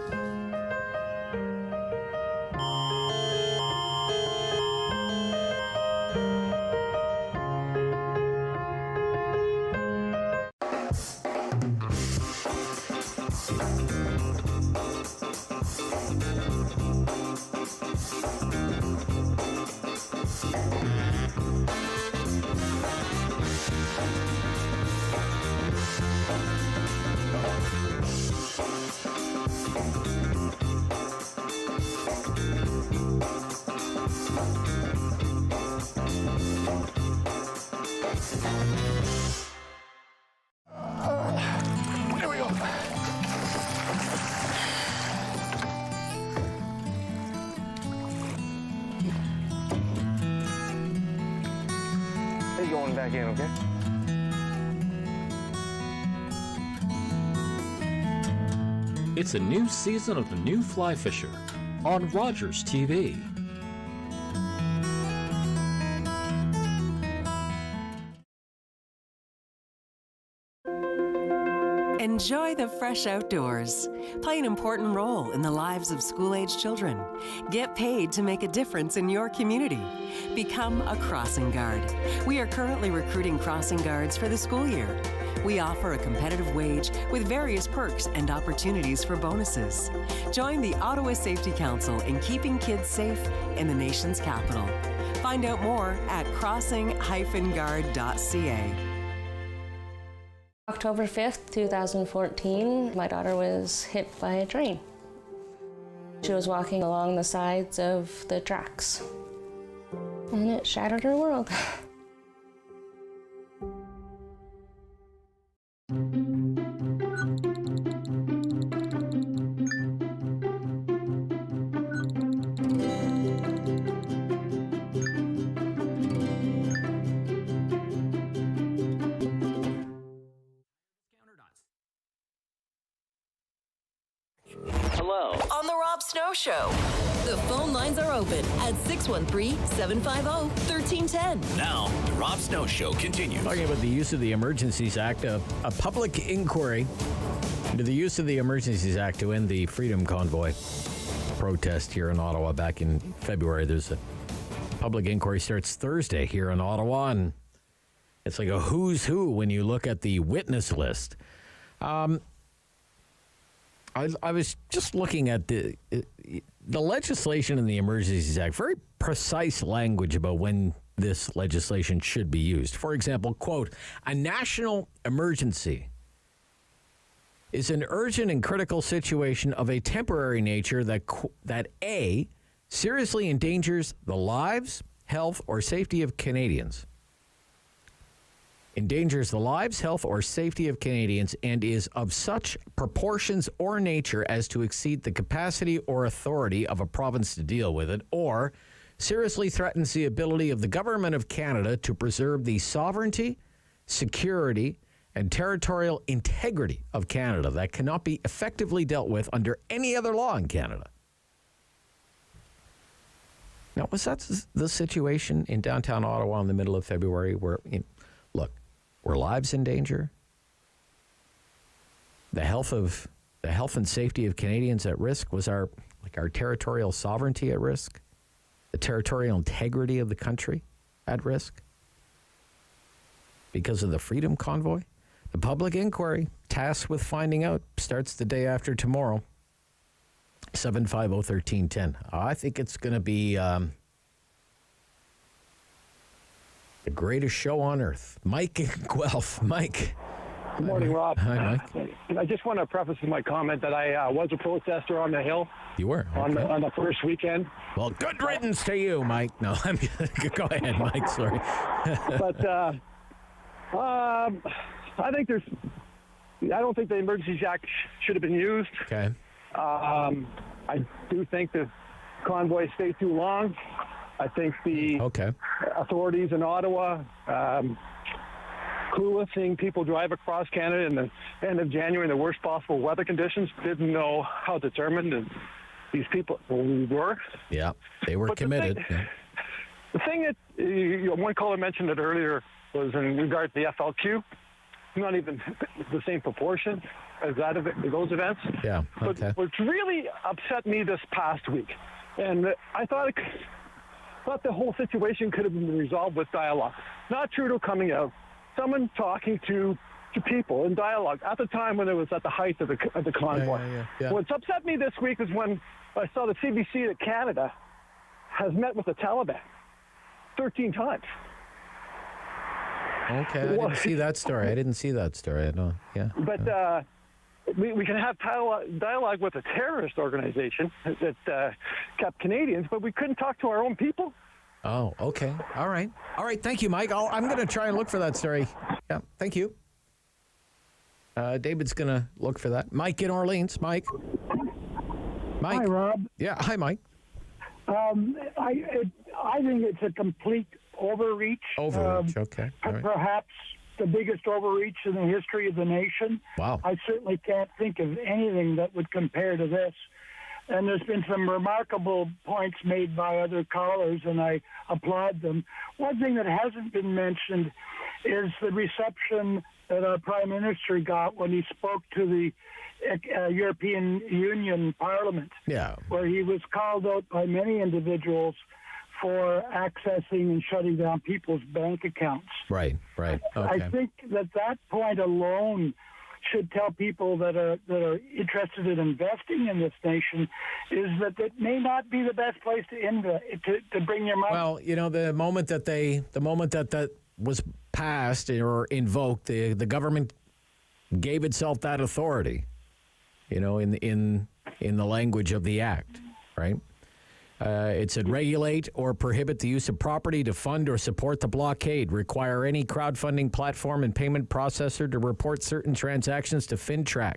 There we go. Hey, going back in, okay? It's a new season of the new fly fisher. on Rogers TV. Enjoy the fresh outdoors. Play an important role in the lives of school-age children. Get paid to make a difference in your community. Become a crossing guard. We are currently recruiting crossing guards for the school year. We offer a competitive wage with various perks and opportunities for bonuses. Join the Ottawa Safety Council in keeping kids safe in the nation's capital. Find out more at crossing-guard.ca. October 5th, 2014, my daughter was hit by a train. She was walking along the sides of the tracks, and it shattered her world. Hello. On the Rob Snow Show. The phone lines are open at 613-750-1310. Now, the Rob Snow Show continues. Talking about the use of the Emergencies Act, a public inquiry into the use of the Emergencies Act to end the Freedom Convoy protest here in Ottawa back in February. There's a public inquiry starts Thursday here in Ottawa, and it's like a who's who when you look at the witness list. I was just looking at the legislation in the Emergencies Act, very precise language about when this legislation should be used. For example, quote, a national emergency is an urgent and critical situation of a temporary nature that A, seriously endangers the lives, health, or safety of Canadians. Endangers the lives, health, or safety of Canadians and is of such proportions or nature as to exceed the capacity or authority of a province to deal with it, or seriously threatens the ability of the Government of Canada to preserve the sovereignty, security, and territorial integrity of Canada that cannot be effectively dealt with under any other law in Canada. Now, was that the situation in downtown Ottawa in the middle of February where, look, were lives in danger? The health and safety of Canadians at risk? Was our territorial sovereignty at risk? The territorial integrity of the country at risk? Because of the Freedom Convoy? The public inquiry, tasked with finding out, starts the day after tomorrow. 750-1310. I think it's going to be the greatest show on earth. Mike in Guelph. Mike. Good morning, Rob. Hi, Mike. I just want to preface my comment that I was a protester on the Hill. You were? Okay. On the first weekend. Well, good riddance to you, Mike. No, go ahead, Mike. Sorry. But I don't think the Emergencies Act should have been used. Okay. I do think the convoy stayed too long. I think the authorities in Ottawa, clueless, seeing people drive across Canada in the end of January in the worst possible weather conditions, didn't know how determined these people were. Yeah, they were committed. The thing that one caller mentioned it earlier was in regard to the FLQ. Not even the same proportion as that of those events. Yeah. Okay. But what's really upset me this past week, and I thought the whole situation could have been resolved with dialogue. Not Trudeau coming out, someone talking to people in dialogue at the time when it was at the height of the convoy. Yeah. What's upset me this week is when I saw the CBC that Canada has met with the Taliban 13 times. Okay, I didn't see that story. I know. Yeah. But we can have dialogue with a terrorist organization that kept Canadians, but we couldn't talk to our own people. Oh, okay. All right. Thank you, Mike. I'm going to try and look for that story. Yeah, thank you. David's going to look for that. Mike in Orleans. Mike. Hi, Rob. Yeah. Hi, Mike. I think it's a complete overreach. Okay. All right. Perhaps the biggest overreach in the history of the nation. Wow. I certainly can't think of anything that would compare to this. And there's been some remarkable points made by other callers, and I applaud them. One thing that hasn't been mentioned is the reception that our Prime Minister got when he spoke to the European Union Parliament, where he was called out by many individuals for accessing and shutting down people's bank accounts. Right. Okay. I think that point alone should tell people that are interested in investing in this nation is that it may not be the best place to bring your money. Well, the moment that was passed or invoked, the government gave itself that authority. In the language of the act, right? It said regulate or prohibit the use of property to fund or support the blockade, require any crowdfunding platform and payment processor to report certain transactions to FinTrack,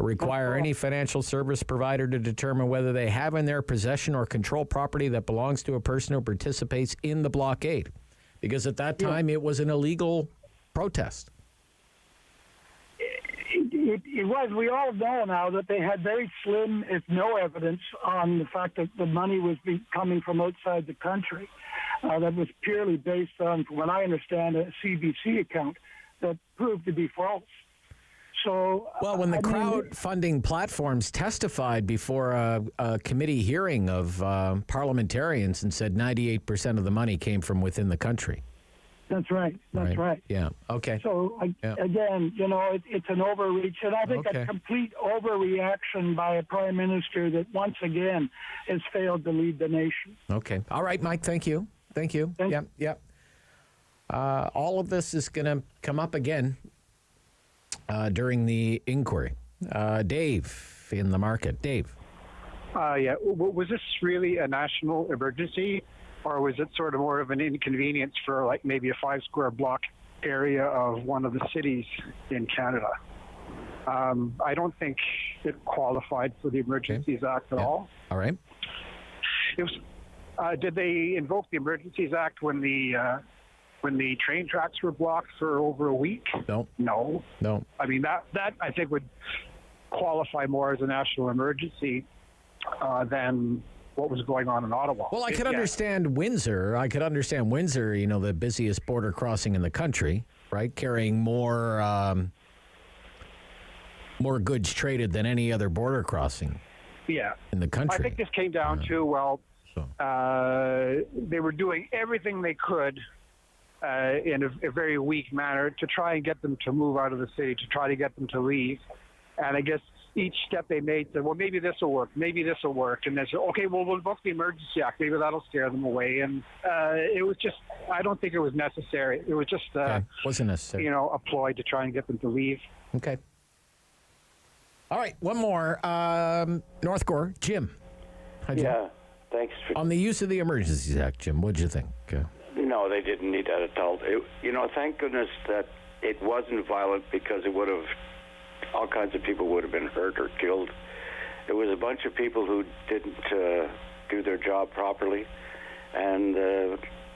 require any financial service provider to determine whether they have in their possession or control property that belongs to a person who participates in the blockade. Because at that time, it was an illegal protest. It was. We all know now that they had very slim, if no evidence, on the fact that the money was coming from outside the country. That was purely based on, from what I understand, a CBC account that proved to be false. So, well, when the crowdfunding platforms testified before a committee hearing of parliamentarians and said 98% of the money came from within the country. That's right. That's right. Yeah. Okay. So, again, it's an overreach, and I think a complete overreaction by a prime minister that, once again, has failed to lead the nation. Okay. All right, Mike. Thank you. Yep. All of this is going to come up again during the inquiry. Dave in the market. Dave. Was this really a national emergency? Or was it sort of more of an inconvenience for like maybe a 5 square block area of one of the cities in Canada? I don't think it qualified for the Emergencies Act at all. All right. It was. Did they invoke the Emergencies Act when the train tracks were blocked for over a week? No. I mean that I think would qualify more as a national emergency than what was going on in Ottawa. Well, I could understand Windsor. The busiest border crossing in the country, right? Carrying more goods traded than any other border crossing in the country. I think this came down to, they were doing everything they could in a very weak manner to try and get them to move out of the city, to try to get them to leave. And I guess each step they made said, well, maybe this will work, and they said, okay, well, we'll invoke the Emergency Act, maybe that'll scare them away. And it was just, I don't think it was necessary. It was just, wasn't necessary. A ploy to try and get them to leave. Okay. All right, one more. North Gore, Jim. Hi, Jim. Yeah, thanks. On the use of the Emergencies Act, Jim, what did you think? No, they didn't need that at all. Thank goodness that it wasn't violent, because it would have, all kinds of people would have been hurt or killed. It was a bunch of people who didn't do their job properly. And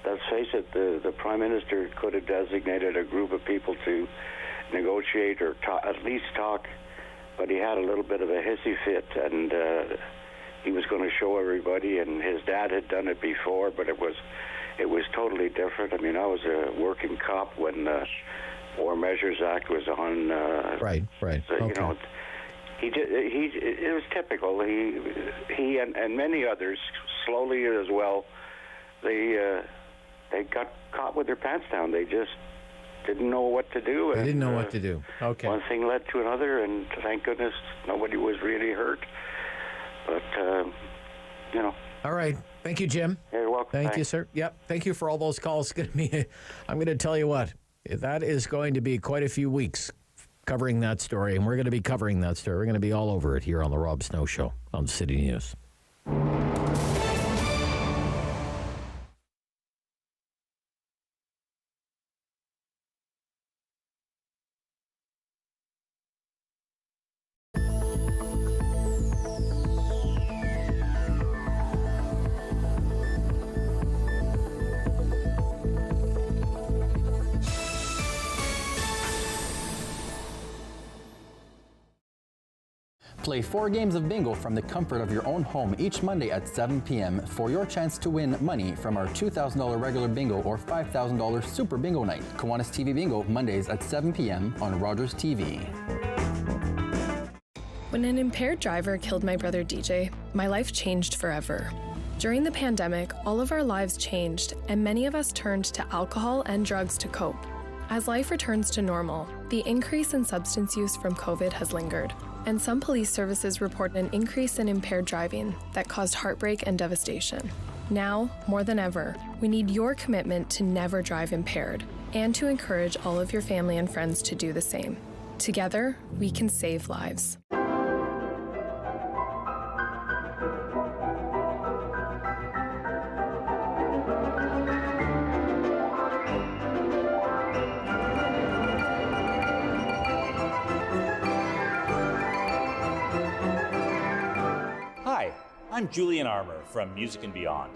let's face it, the Prime Minister could have designated a group of people to negotiate or at least talk, but he had a little bit of a hissy fit, and he was going to show everybody, and his dad had done it before, but it was totally different. I mean, I was a working cop when War Measures Act was on. Right. So, okay. It was typical. He and many others, slowly as well, they got caught with their pants down. They just didn't know what to do. They didn't know what to do. Okay. One thing led to another, and thank goodness nobody was really hurt. But, All right. Thank you, Jim. You're welcome. Thank you, sir. Yep. Thank you for all those calls. I'm going to tell you what, that is going to be quite a few weeks covering that story, and we're going to be covering that story. We're going to be all over it here on the Rob Snow Show on City News. Play 4 games of bingo from the comfort of your own home each Monday at 7 p.m. for your chance to win money from our $2,000 regular bingo or $5,000 super bingo night. Kiwanis TV Bingo, Mondays at 7 p.m. on Rogers TV. When an impaired driver killed my brother DJ, my life changed forever. During the pandemic, all of our lives changed, and many of us turned to alcohol and drugs to cope. As life returns to normal, the increase in substance use from COVID has lingered, and some police services report an increase in impaired driving that caused heartbreak and devastation. Now, more than ever, we need your commitment to never drive impaired, and to encourage all of your family and friends to do the same. Together, we can save lives. I'm Julian Armour from Music and Beyond.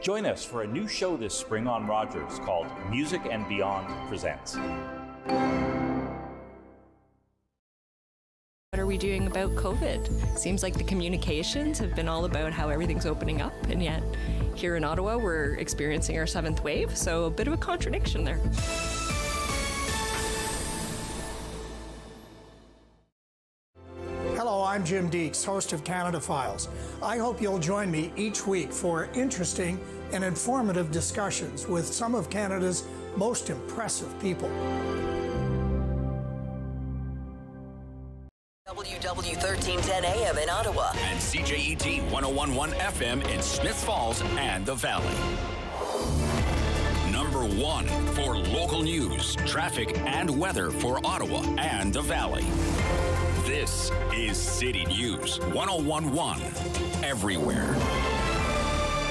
Join us for a new show this spring on Rogers called Music and Beyond Presents. What are we doing about COVID? Seems like the communications have been all about how everything's opening up, and yet here in Ottawa we're experiencing our 7th wave, so a bit of a contradiction there. Hello, I'm Jim Deeks, host of Canada Files. I hope you'll join me each week for interesting and informative discussions with some of Canada's most impressive people. WW 1310 AM in Ottawa. And CJET 1011 FM in Smith Falls and the Valley. Number 1 for local news, traffic, and weather for Ottawa and the Valley. This is City News 1011 everywhere.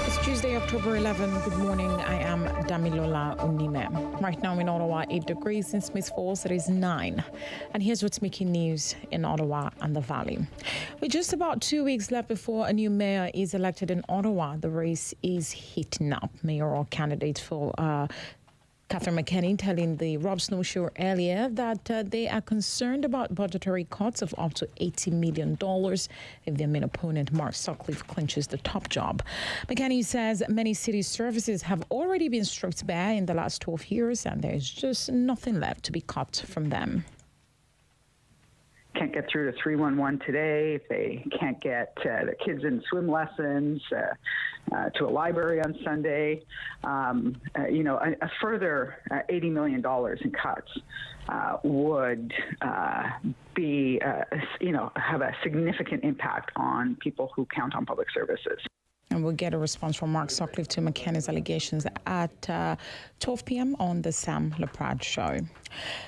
It's Tuesday, October 11. Good morning. I am Damilola Unime. Right now in Ottawa, 8 degrees. In Smith Falls, it is 9. And here's what's making news in Ottawa and the Valley. With just about 2 weeks left before a new mayor is elected in Ottawa, the race is heating up. Mayoral candidate for Catherine McKenney telling the Rob Snow Show earlier that they are concerned about budgetary cuts of up to $80 million if their main opponent, Mark Sutcliffe, clinches the top job. McKenney says many city services have already been stripped bare in the last 12 years, and there's just nothing left to be cut from them. Can't get through to 311 today, if they can't get the kids in swim lessons, to a library on Sunday, a further $80 million in cuts would be, have a significant impact on people who count on public services. And we'll get a response from Mark Sutcliffe to McKenney's allegations at 12 p.m. on the Sam Leprad Show.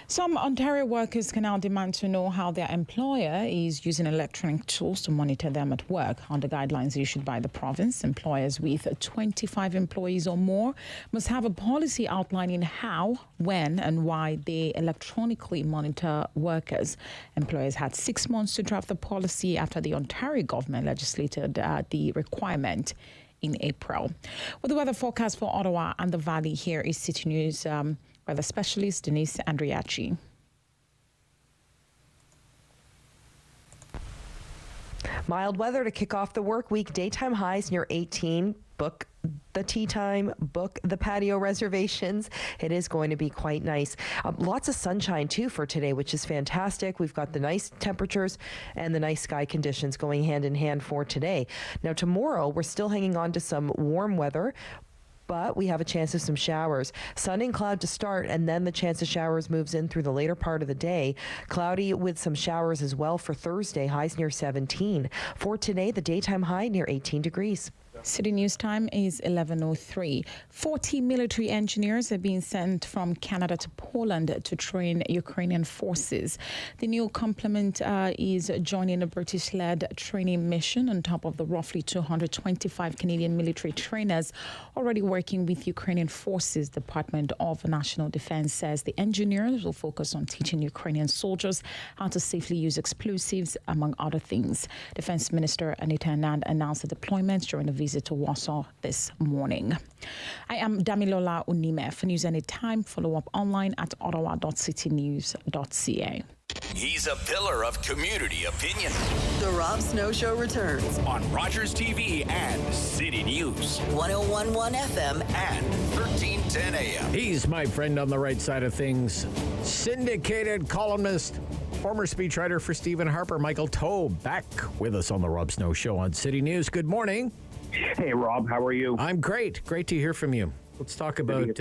Some Ontario workers can now demand to know how their employer is using electronic tools to monitor them at work. Under guidelines issued by the province, employers with 25 employees or more must have a policy outlining how, when, and why they electronically monitor workers. Employers had 6 months to draft the policy after the Ontario government legislated the requirement in April. With the weather forecast for Ottawa and the Valley, here is City News weather specialist Denise Andriachi. Mild weather to kick off the work week. Daytime highs near 18. Book the tea time, book the patio reservations. It is going to be quite nice. Lots of sunshine too for today, which is fantastic. We've got the nice temperatures and the nice sky conditions going hand in hand for today. Now tomorrow, we're still hanging on to some warm weather, but we have a chance of some showers. Sun and cloud to start, and then the chance of showers moves in through the later part of the day. Cloudy with some showers as well for Thursday, highs near 17. For today, the daytime high near 18 degrees. City News time is 11:03. 40 military engineers are being sent from Canada to Poland to train Ukrainian forces. The new complement is joining a British-led training mission on top of the roughly 225 Canadian military trainers already working with Ukrainian forces. Department of National Defense says the engineers will focus on teaching Ukrainian soldiers how to safely use explosives, among other things. Defense Minister Anita Anand announced the deployment during a visit visit to Warsaw this morning. I am Damilola Unime for News Anytime. Follow up online at ottawa.citynews.ca. He's a pillar of community opinion. The Rob Snow Show returns on Rogers TV and City News. 101.1 FM and 1310 AM. He's my friend on the right side of things. Syndicated columnist, former speechwriter for Stephen Harper, Michael Taube, back with us on the Rob Snow Show on City News. Good morning. Hey, Rob. How are you? I'm great. Great to hear from you. Let's talk about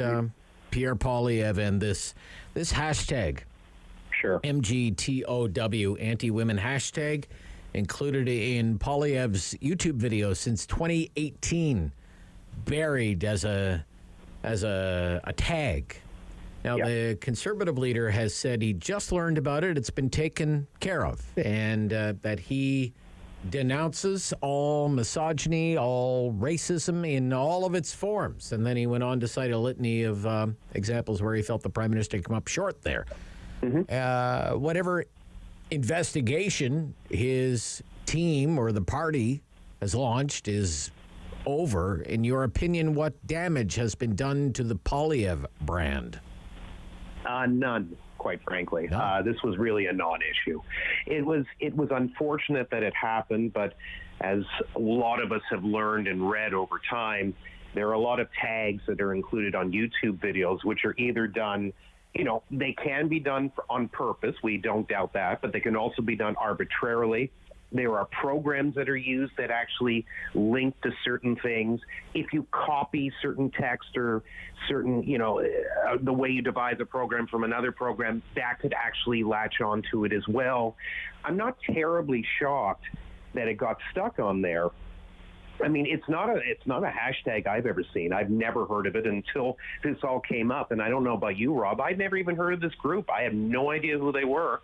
Pierre Poilievre and this hashtag. Sure. MGTOW, anti-women hashtag, included in Poilievre's YouTube video since 2018, buried as a tag. Now, the Conservative leader has said he just learned about it. It's been taken care of, and that he denounces all misogyny, all racism in all of its forms. And then he went on to cite a litany of examples where he felt the Prime Minister came up short there. Whatever investigation his team or the party has launched is over. In your opinion, what damage has been done to the Poilievre brand? None, quite frankly. This was really a non-issue. It was unfortunate that it happened, but as a lot of us have learned and read over time, there are a lot of tags that are included on YouTube videos, which are either done, they can be done on purpose. We don't doubt that, but they can also be done arbitrarily. There are programs that are used that actually link to certain things. If you copy certain text or certain, the way you devise a program from another program, that could actually latch onto it as well. I'm not terribly shocked that it got stuck on there. I mean, it's not a hashtag I've ever seen. I've never heard of it until this all came up. And I don't know about you, Rob. I'd never even heard of this group. I have no idea who they were.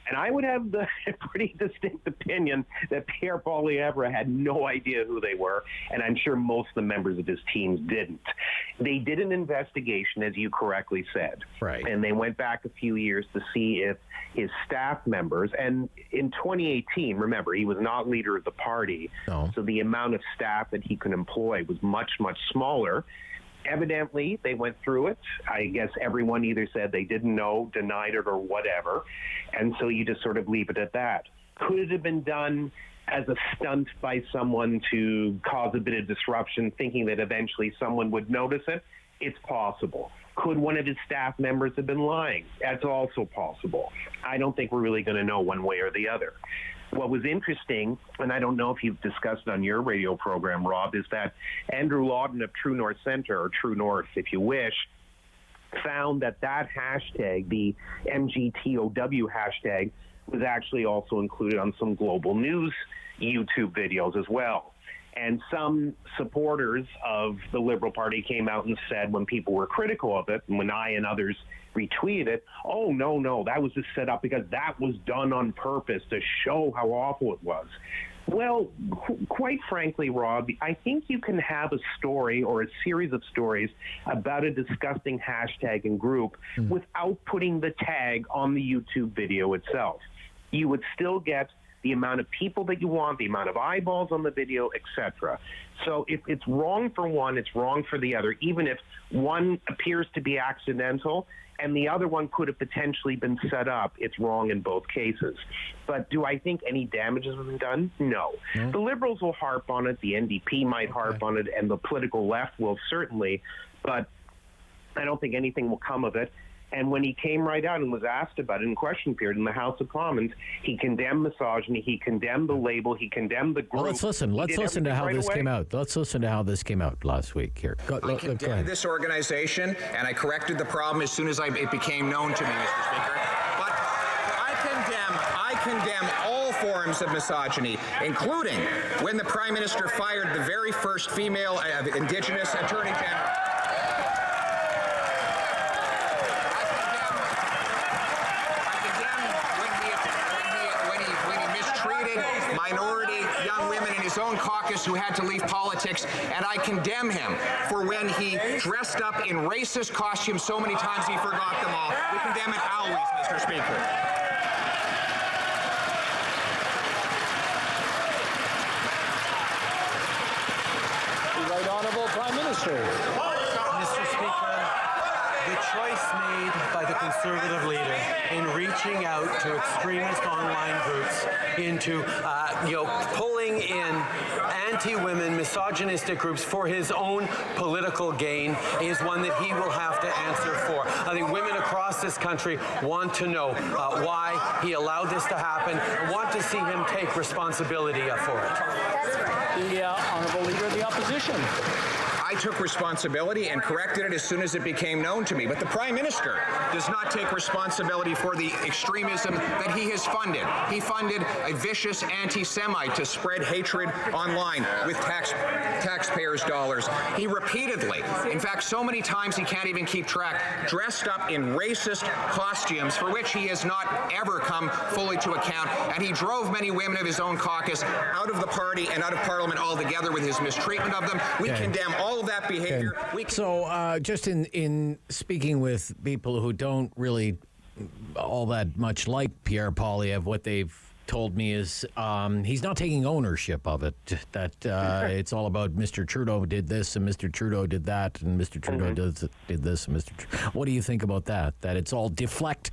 And I would have the pretty distinct opinion that Pierre Poilievre had no idea who they were, and I'm sure most of the members of his teams didn't. They did an investigation, as you correctly said. Right. And they went back a few years to see if his staff members, and in 2018, remember, he was not leader of the party, so the amount of staff that he could employ was much, much smaller. Evidently, they went through it. I guess everyone either said they didn't know, denied it, or whatever. And so you just sort of leave it at that. Could it have been done as a stunt by someone to cause a bit of disruption, thinking that eventually someone would notice it? It's possible. Could one of his staff members have been lying? That's also possible. I don't think we're really going to know one way or the other. What was interesting, and I don't know if you've discussed it on your radio program, Rob, is that Andrew Lawton of True North Center, or True North, if you wish, found that hashtag, the MGTOW hashtag, was actually also included on some Global News YouTube videos as well. And some supporters of the Liberal Party came out and said, when people were critical of it, and when I and others retweeted it, oh, no, that was just set up because that was done on purpose to show how awful it was. Well, quite frankly, Rob, I think you can have a story or a series of stories about a disgusting hashtag and group without putting the tag on the YouTube video itself. You would still get the amount of people that you want, the amount of eyeballs on the video, etc. So if it's wrong for one, it's wrong for the other, even if one appears to be accidental and the other one could have potentially been set up. It's wrong in both cases. But do I think any damage has been done? No. The Liberals will harp on it, the NDP might harp on it, and the political left will certainly, but I don't think anything will come of it. And when he came right out and was asked about it in question period in the House of Commons, he condemned misogyny, he condemned the label, he condemned the group. Well, let's listen. Let's listen to how this came out. Let's listen to how this came out last week here. Go ahead. This organization, and I corrected the problem as soon as it became known to me, Mr. Speaker. But I condemn all forms of misogyny, including when the Prime Minister fired the very first female Indigenous Attorney General. Minority young women in his own caucus who had to leave politics, and I condemn him for when he dressed up in racist costumes so many times he forgot them all. We condemn it always, Mr. Speaker. answers. Mr. Speaker, the choice made by the Conservative leader in reaching out to extremist online groups into, pulling in anti-women, misogynistic groups for his own political gain is one that he will have to answer for. I think women across this country want to know why he allowed this to happen and want to see him take responsibility for it. The Honourable Leader of the Opposition. I took responsibility and corrected it as soon as it became known to me. But the Prime Minister does not take responsibility for the extremism that he has funded. He funded a vicious anti-Semite to spread hatred online with taxpayers' dollars. He repeatedly, in fact, so many times he can't even keep track, dressed up in racist costumes for which he has not ever come fully to account. And he drove many women of his own caucus out of the party and out of Parliament altogether with his mistreatment of them. We condemn all of that behavior. So just in speaking with people who don't really all that much like Pierre Poilievre, what they've told me is he's not taking ownership of it, that it's all about Mr. Trudeau did this and Mr. Trudeau did that and Mr. Trudeau did this and Mr. What do you think about that? That it's all deflect.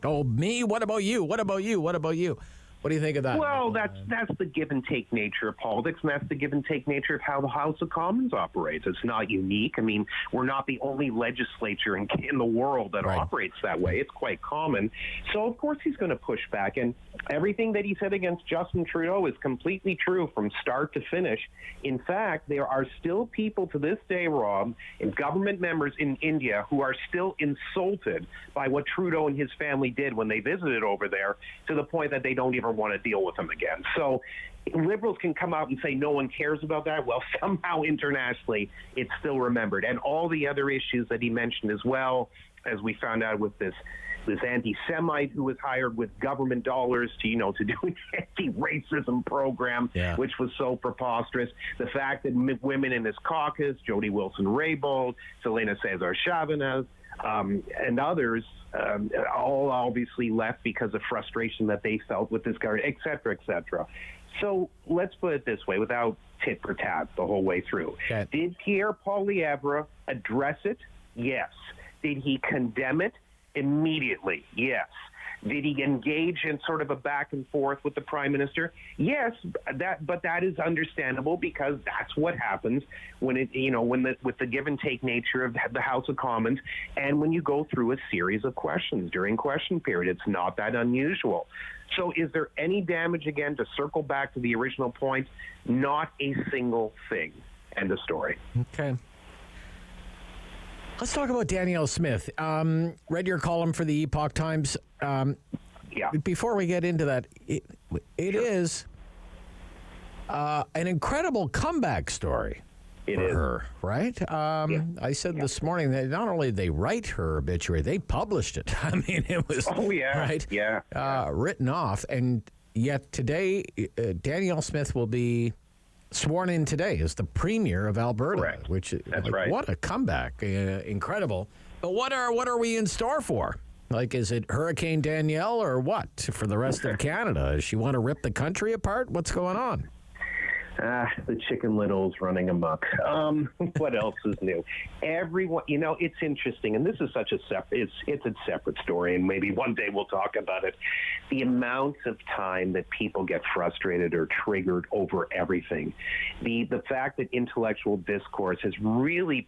Oh, me? What about you? What about you? What about you? What do you think of that? Well, that's the give and take nature of politics, and that's the give and take nature of how the House of Commons operates. It's not unique. I mean, we're not the only legislature in the world that operates that way. It's quite common. So, of course, he's going to push back. And everything that he said against Justin Trudeau is completely true from start to finish. In fact, there are still people to this day, Rob, and government members in India who are still insulted by what Trudeau and his family did when they visited over there, to the point that they don't even want to deal with them again. So Liberals can come out and say no one cares about that. Well, somehow internationally it's still remembered. And all the other issues that he mentioned as well, as we found out with this anti-Semite who was hired with government dollars to do an anti-racism program, which was so preposterous. The fact that women in his caucus, Jody Wilson-Raybould, Selena Cesar-Chavez, and others, all obviously left because of frustration that they felt with this guy, et cetera, et cetera. So let's put it this way, without tit for tat the whole way through. Okay. Did Pierre Poilievre address it? Yes. Did he condemn it? Immediately, yes. Did he engage in sort of a back and forth with the Prime Minister? Yes, but that is understandable, because that's what happens when with the give and take nature of the House of Commons, and when you go through a series of questions during question period. It's not that unusual. So is there any damage, again, to circle back to the original point? Not a single thing. End of story. Okay. Let's talk about Danielle Smith. Read your column for the Epoch Times. Before we get into that, it is an incredible comeback story for her, right? I said this morning that not only did they write her obituary, they published it. I mean, it was written off. And yet today, Danielle Smith will be sworn in today as the Premier of Alberta. Correct. Which right. What a comeback. Incredible. But what are we in store for? Like, is it Hurricane Danielle or what for the rest of Canada? Does she want to rip the country apart? What's going on? The Chicken Little's running amok. What else is new? Everyone, it's interesting, and this is such a it's a separate story, and maybe one day we'll talk about it. The amount of time that people get frustrated or triggered over everything. The fact that intellectual discourse has really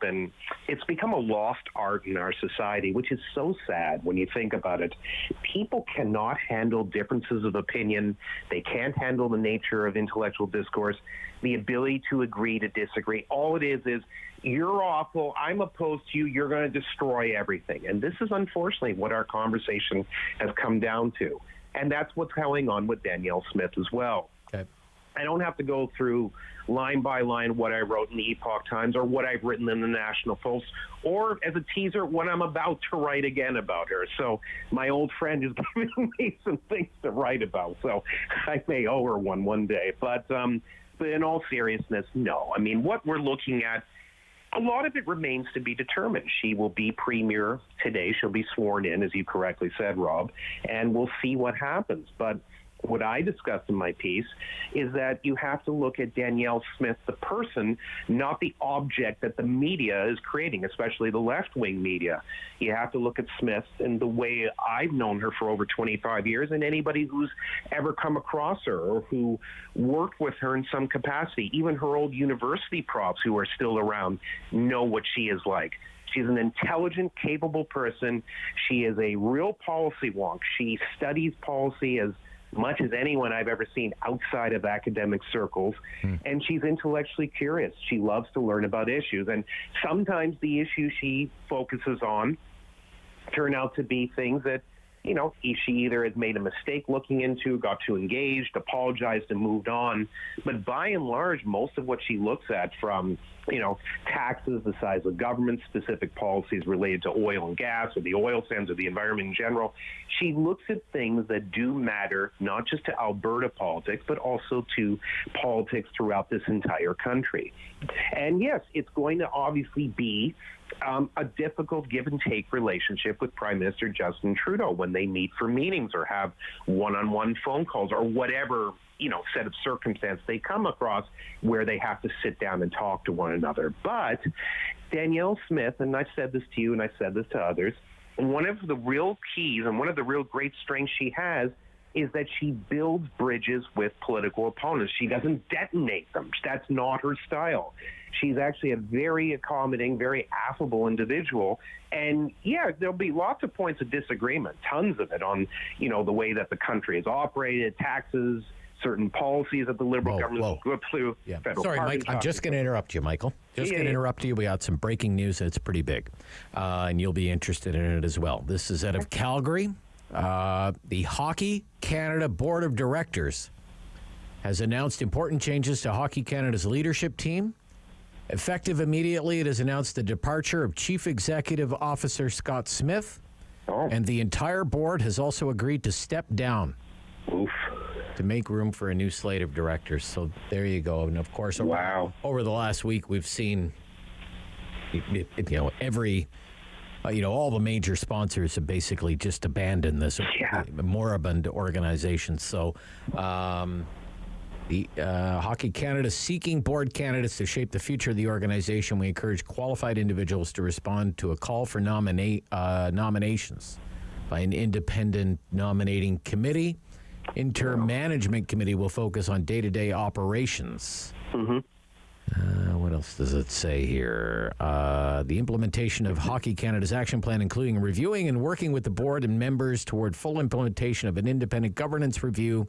it's become a lost art in our society, which is so sad when you think about it. People cannot handle differences of opinion. They can't handle the nature of intellectual discourse. The ability to agree to disagree. All it is you're awful, I'm opposed to you, you're going to destroy everything. And this is unfortunately what our conversation has come down to. And that's what's going on with Danielle Smith as well. Okay. I don't have to go through line by line what I wrote in the Epoch Times or what I've written in the National Post, or as a teaser, what I'm about to write again about her. So my old friend is giving me some things to write about. So I may owe her one day. But in all seriousness, no. I mean, what we're looking at, a lot of it remains to be determined. She will be Premier today. She'll be sworn in, as you correctly said, Rob, and we'll see what happens. But What I discussed in my piece is that you have to look at Danielle Smith, the person, not the object that the media is creating, especially the left-wing media. You have to look at Smith in the way I've known her for over 25 years, and anybody who's ever come across her or who worked with her in some capacity, even her old university profs who are still around, know what she is like. She's an intelligent, capable person. She is a real policy wonk. She studies policy as much as anyone I've ever seen outside of academic circles, and she's intellectually curious. She loves to learn about issues, and sometimes the issues she focuses on turn out to be things that, you know, she either has made a mistake looking into, got too engaged, apologized, and moved on. But by and large, most of what she looks at, from, you know, taxes, the size of government, specific policies related to oil and gas or the oil sands or the environment in general, she looks at things that do matter, not just to Alberta politics, but also to politics throughout this entire country. And yes, it's going to obviously be a difficult give-and-take relationship with Prime Minister Justin Trudeau when they meet for meetings or have one-on-one phone calls or whatever, you know, set of circumstance they come across where they have to sit down and talk to one another. But Danielle Smith, and I've said this to you and I've said this to others, one of the real keys and one of the real great strengths she has is that she builds bridges with political opponents. She doesn't detonate them. That's not her style. She's actually a very accommodating, very affable individual. And yeah, there'll be lots of points of disagreement, tons of it, on, you know, the way that the country is operated, taxes, certain policies that the Liberal government go through. Yeah. Federal Sorry, carbon Mike, I'm just going to interrupt you, Michael. Just going to interrupt you. We got some breaking news that's pretty big, and you'll be interested in it as well. This is out of Calgary. The Hockey Canada Board of Directors has announced important changes to Hockey Canada's leadership team. Effective immediately, it has announced the departure of Chief Executive Officer Scott Smith, and the entire board has also agreed to step down to make room for a new slate of directors. So there you go. And of course, over the last week, we've seen, you know, every... all the major sponsors have basically just abandoned this moribund organization. So the Hockey Canada seeking board candidates to shape the future of the organization. We encourage qualified individuals to respond to a call for nominations by an independent nominating committee. Interim management committee will focus on day-to-day operations. What else does it say here? The implementation of Hockey Canada's action plan, including reviewing and working with the board and members toward full implementation of an independent governance review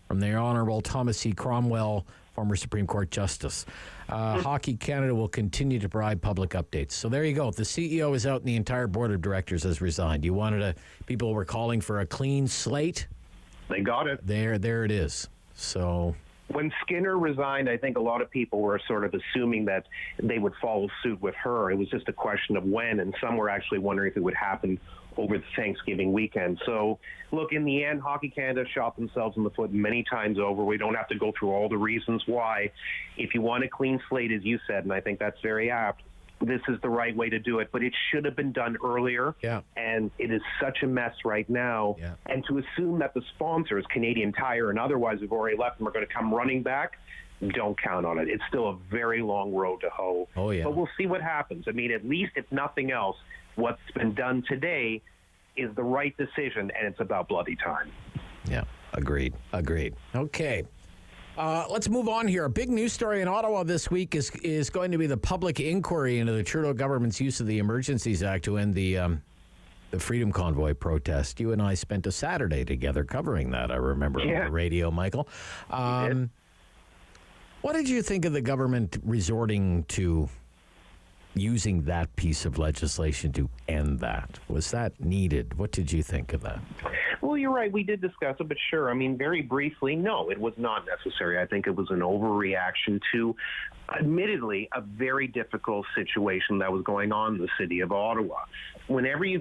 from the Honourable Thomas C. Cromwell, former Supreme Court Justice. Hockey Canada will continue to provide public updates. So there you go. The CEO is out and the entire board of directors has resigned. You wanted people were calling for a clean slate. They got it. There it is. So... When Skinner resigned, I think a lot of people were sort of assuming that they would follow suit with her. It was just a question of when, and some were actually wondering if it would happen over the Thanksgiving weekend. So, look, in the end, Hockey Canada shot themselves in the foot many times over. We don't have to go through all the reasons why. If you want a clean slate, as you said, and I think that's very apt, this is the right way to do it, but it should have been done earlier. And it is such a mess right now. And to assume that the sponsors, Canadian Tire and otherwise, who've already left them, are going to come running back, don't count on it. It's still a very long road to hoe. But we'll see what happens. I mean, at least if nothing else, what's been done today is the right decision, and it's about bloody time. Yeah, agreed. Okay. Let's move on here. A big news story in Ottawa this week is going to be the public inquiry into the Trudeau government's use of the Emergencies Act to end the Freedom Convoy protest. You and I spent a Saturday together covering that, I remember, on the radio, Michael. What did you think of the government resorting to using that piece of legislation to end that? Was that needed? What did you think of that? Well, you're right. We did discuss it, but sure. I mean, very briefly, no, it was not necessary. I think it was an overreaction to, admittedly, a very difficult situation that was going on in the city of Ottawa. Whenever you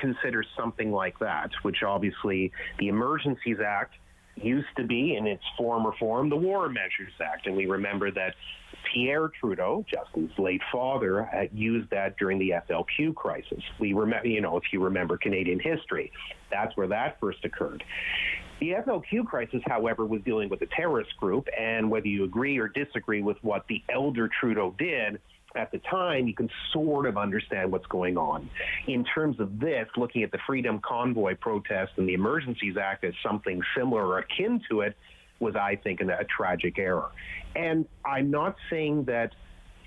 consider something like that, which obviously the Emergencies Act used to be, in its former form, the War Measures Act. And we remember that Pierre Trudeau, Justin's late father, had used that during the FLQ crisis. We remember, if you remember Canadian history, that's where that first occurred. The FLQ crisis, however, was dealing with a terrorist group, and whether you agree or disagree with what the elder Trudeau did at the time, you can sort of understand what's going on. In terms of this, looking at the Freedom Convoy protest and the Emergencies Act as something similar or akin to it was, I think, a tragic error. And I'm not saying that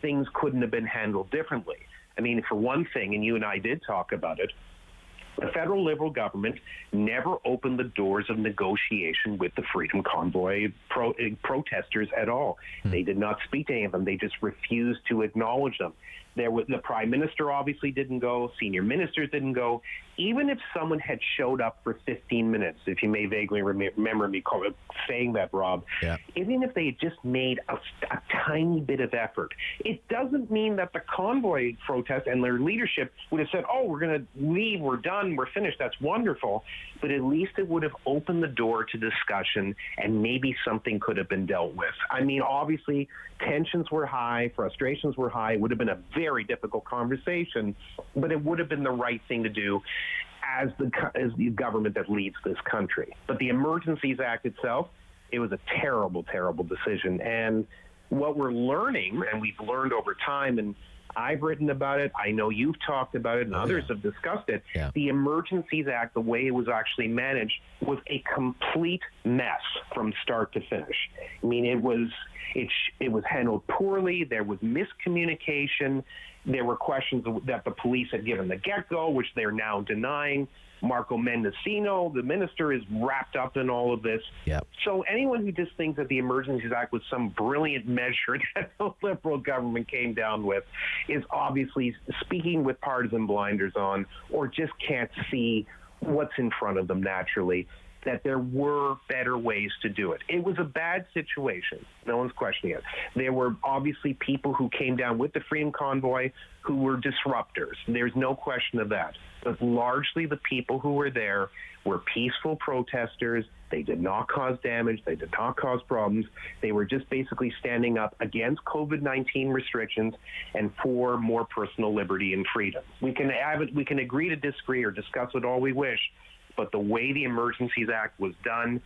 things couldn't have been handled differently. I mean, for one thing, and you and I did talk about it, the federal Liberal government never opened the doors of negotiation with the Freedom Convoy protesters at all. They did not speak to any of them. They just refused to acknowledge them. The Prime Minister obviously didn't go. Senior ministers didn't go. Even if someone had showed up for 15 minutes, if you may vaguely remember me saying that, Rob, even if they had just made a tiny bit of effort, it doesn't mean that the convoy protest and their leadership would have said, oh, we're going to leave, we're done, we're finished, that's wonderful. But at least it would have opened the door to discussion and maybe something could have been dealt with. I mean, obviously, tensions were high, frustrations were high. It would have been a very difficult conversation, but it would have been the right thing to do as the government that leads this country. But the Emergencies Act itself, it was a terrible, terrible decision. And what we're learning, and we've learned over time, and I've written about it, I know you've talked about it, and others have discussed it, the Emergencies Act, the way it was actually managed, was a complete mess from start to finish. I mean, it was handled poorly. There was miscommunication. There were questions that the police had given the get-go, which they're now denying. Marco Mendocino, the minister, is wrapped up in all of this. So anyone who just thinks that the Emergencies Act was some brilliant measure that the Liberal government came down with is obviously speaking with partisan blinders on, or just can't see what's in front of them naturally, that there were better ways to do it. It was a bad situation. No one's questioning it. There were obviously people who came down with the Freedom Convoy who were disruptors. There's no question of that. But largely the people who were there were peaceful protesters. They did not cause damage. They did not cause problems. They were just basically standing up against COVID-19 restrictions and for more personal liberty and freedom. We can agree to disagree or discuss it all we wish, but the way the Emergencies Act was done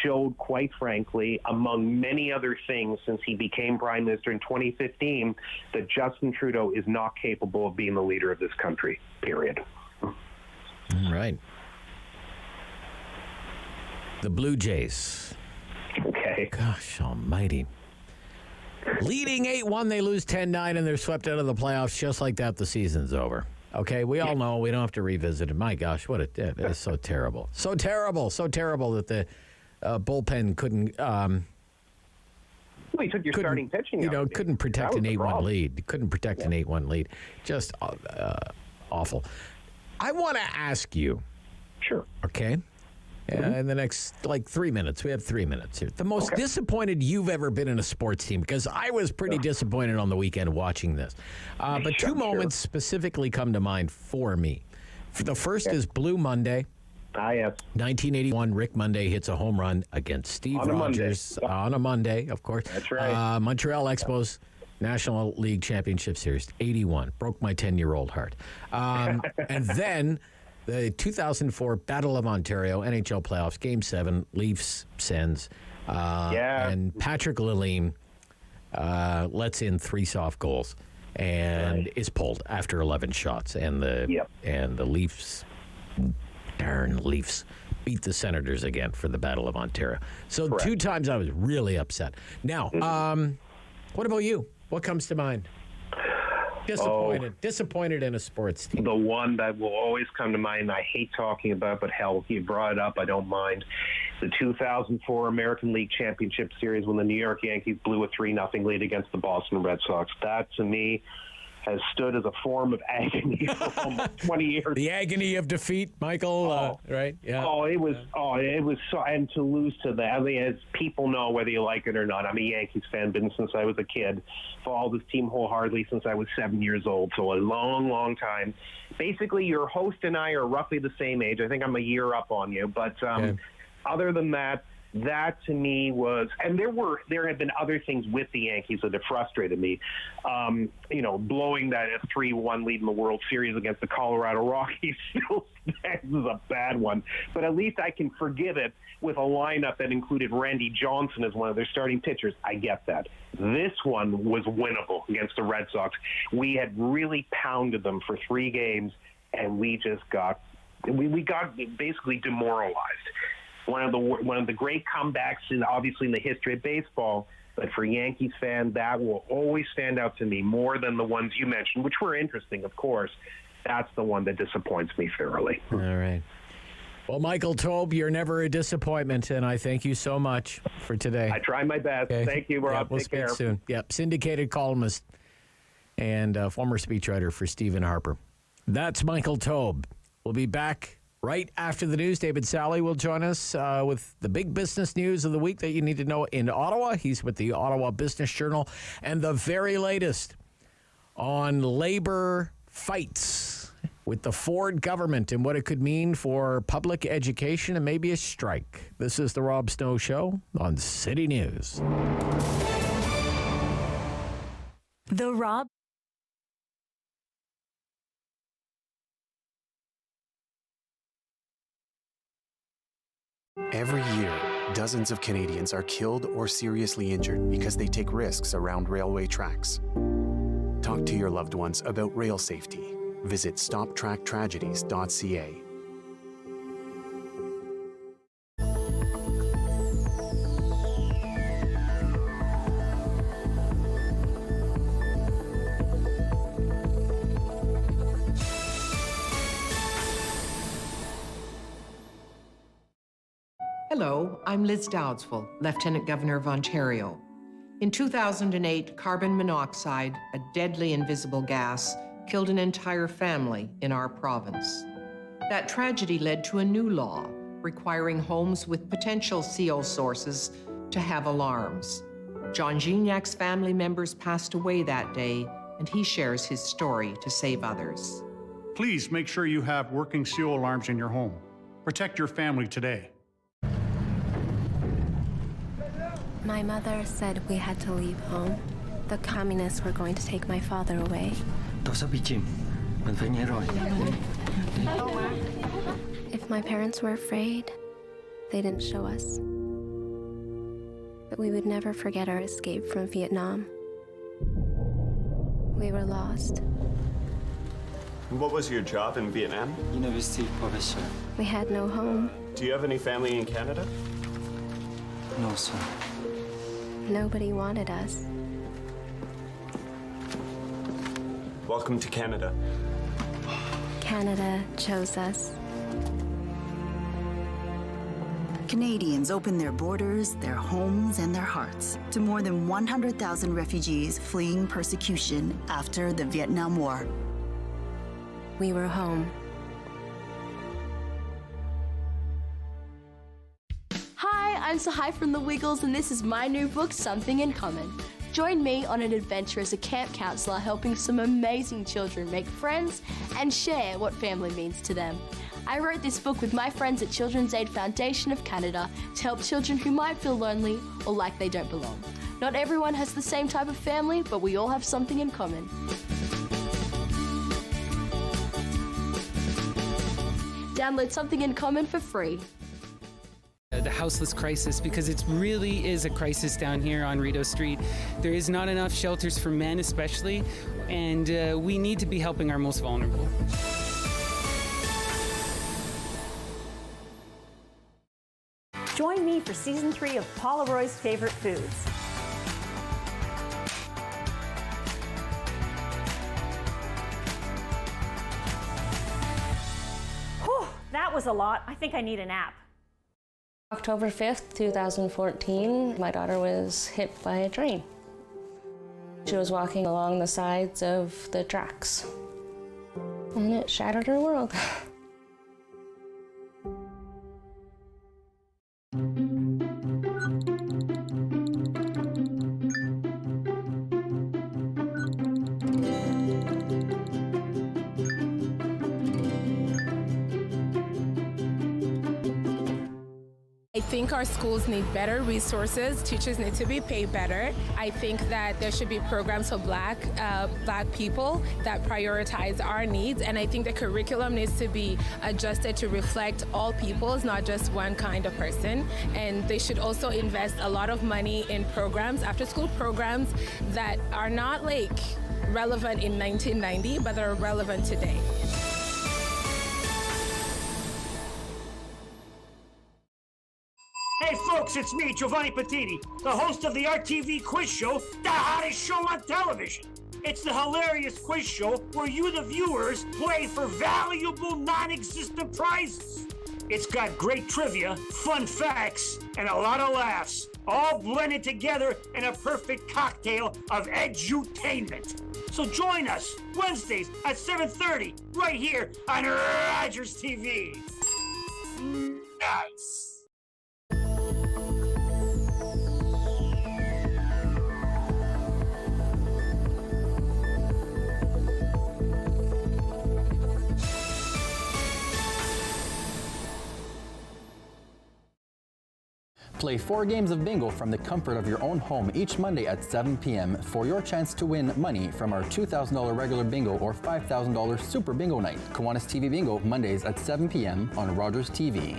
showed, quite frankly, among many other things since he became Prime Minister in 2015, that Justin Trudeau is not capable of being the leader of this country, period. All right. The Blue Jays. Okay. Gosh almighty. Leading 8-1, they lose 10-9, and they're swept out of the playoffs. Just like that, the season's over. Okay, we all know. We don't have to revisit it. My gosh, what it is so terrible. So terrible that the bullpen couldn't... he took your starting pitching out. Couldn't protect an 8-1 lead. Couldn't protect an 8-1 lead. Just awful. I want to ask you. Sure. Okay. In the next 3 minutes, we have 3 minutes here. The most disappointed you've ever been in a sports team, because I was pretty disappointed on the weekend watching this. But two moments specifically come to mind for me. The first is Blue Monday. Yes. 1981, Rick Monday hits a home run against Steve Rogers on a Monday, of course. That's right. Montreal Expos National League Championship Series, 81. Broke my 10-year-old heart. And then the 2004 Battle of Ontario NHL playoffs, Game 7, Leafs, Sens. And Patrick Lalime lets in 3 soft goals and is pulled after 11 shots. And the Leafs, darn Leafs, beat the Senators again for the Battle of Ontario. So 2 times I was really upset. Now, what about you? What comes to mind? Disappointed in a sports team. The one that will always come to mind, I hate talking about, but hell, you brought it up, I don't mind. The 2004 American League Championship Series when the New York Yankees blew a 3-0 lead against the Boston Red Sox. That, to me, has stood as a form of agony for almost 20 years. The agony of defeat, Michael, right? Yeah. It was so, and to lose to that, I mean, as people know, whether you like it or not, I'm a Yankees fan, been since I was a kid, followed this team wholeheartedly since I was 7 years old, so a long, long time. Basically, your host and I are roughly the same age. I think I'm a year up on you, but other than that, That to me was, and there have been other things with the Yankees that have frustrated me. Blowing that 3-1 lead in the World Series against the Colorado Rockies still stands as a bad one. But at least I can forgive it with a lineup that included Randy Johnson as one of their starting pitchers. I get that. This one was winnable against the Red Sox. We had really pounded them for 3 games, and we just got basically demoralized. One of the great comebacks obviously in the history of baseball, but for Yankees fan, that will always stand out to me more than the ones you mentioned, which were interesting, of course. That's the one that disappoints me thoroughly. All right. Well, Michael Taube, you're never a disappointment, and I thank you so much for today. I try my best. Okay. Thank you, Rob. Yeah, we'll Take care. Soon. Yep, syndicated columnist and former speechwriter for Stephen Harper. That's Michael Taube. We'll be back right after the news. David Sally will join us with the big business news of the week that you need to know in Ottawa. He's with the Ottawa Business Journal, and the very latest on labor fights with the Ford government and what it could mean for public education and maybe a strike. This is the Rob Snow Show on City News. The Rob Every year, dozens of Canadians are killed or seriously injured because they take risks around railway tracks. Talk to your loved ones about rail safety. Visit stoptracktragedies.ca. Hello, I'm Liz Dowdsville, Lieutenant Governor of Ontario. In 2008, carbon monoxide, a deadly invisible gas, killed an entire family in our province. That tragedy led to a new law requiring homes with potential CO sources to have alarms. John Gignac's family members passed away that day, and he shares his story to save others. Please make sure you have working CO alarms in your home. Protect your family today. My mother said we had to leave home. The communists were going to take my father away. If my parents were afraid, they didn't show us. But we would never forget our escape from Vietnam. We were lost. What was your job in Vietnam? University professor. We had no home. Do you have any family in Canada? No, sir. Nobody wanted us. Welcome to Canada. Canada chose us. Canadians opened their borders, their homes, and their hearts to more than 100,000 refugees fleeing persecution after the Vietnam War. We were home. Hi, I'm Sahai from The Wiggles, and this is my new book, Something in Common. Join me on an adventure as a camp counselor helping some amazing children make friends and share what family means to them. I wrote this book with my friends at Children's Aid Foundation of Canada to help children who might feel lonely or like they don't belong. Not everyone has the same type of family, but we all have something in common. Download Something in Common for free. The Houseless Crisis, because it really is a crisis down here on Rideau Street. There is not enough shelters for men especially, and we need to be helping our most vulnerable. Join me for Season 3 of Paula Roy's Favorite Foods. Whew, that was a lot. I think I need a nap. October 5th, 2014, my daughter was hit by a train. She was walking along the sides of the tracks, and it shattered her world. I think our schools need better resources. Teachers need to be paid better. I think that there should be programs for Black people that prioritize our needs. And I think the curriculum needs to be adjusted to reflect all peoples, not just one kind of person. And they should also invest a lot of money in programs, after-school programs that are not like relevant in 1990, but are relevant today. Hey folks, it's me, Giovanni Patini, the host of the RTV quiz show, the hottest show on television. It's the hilarious quiz show where you, the viewers, play for valuable non-existent prizes. It's got great trivia, fun facts, and a lot of laughs, all blended together in a perfect cocktail of edutainment. So join us Wednesdays at 7:30 right here on Rogers TV. Nice. Play 4 games of bingo from the comfort of your own home each Monday at 7 p.m. for your chance to win money from our $2,000 regular bingo or $5,000 super bingo night. Kiwanis TV Bingo, Mondays at 7 p.m. on Rogers TV.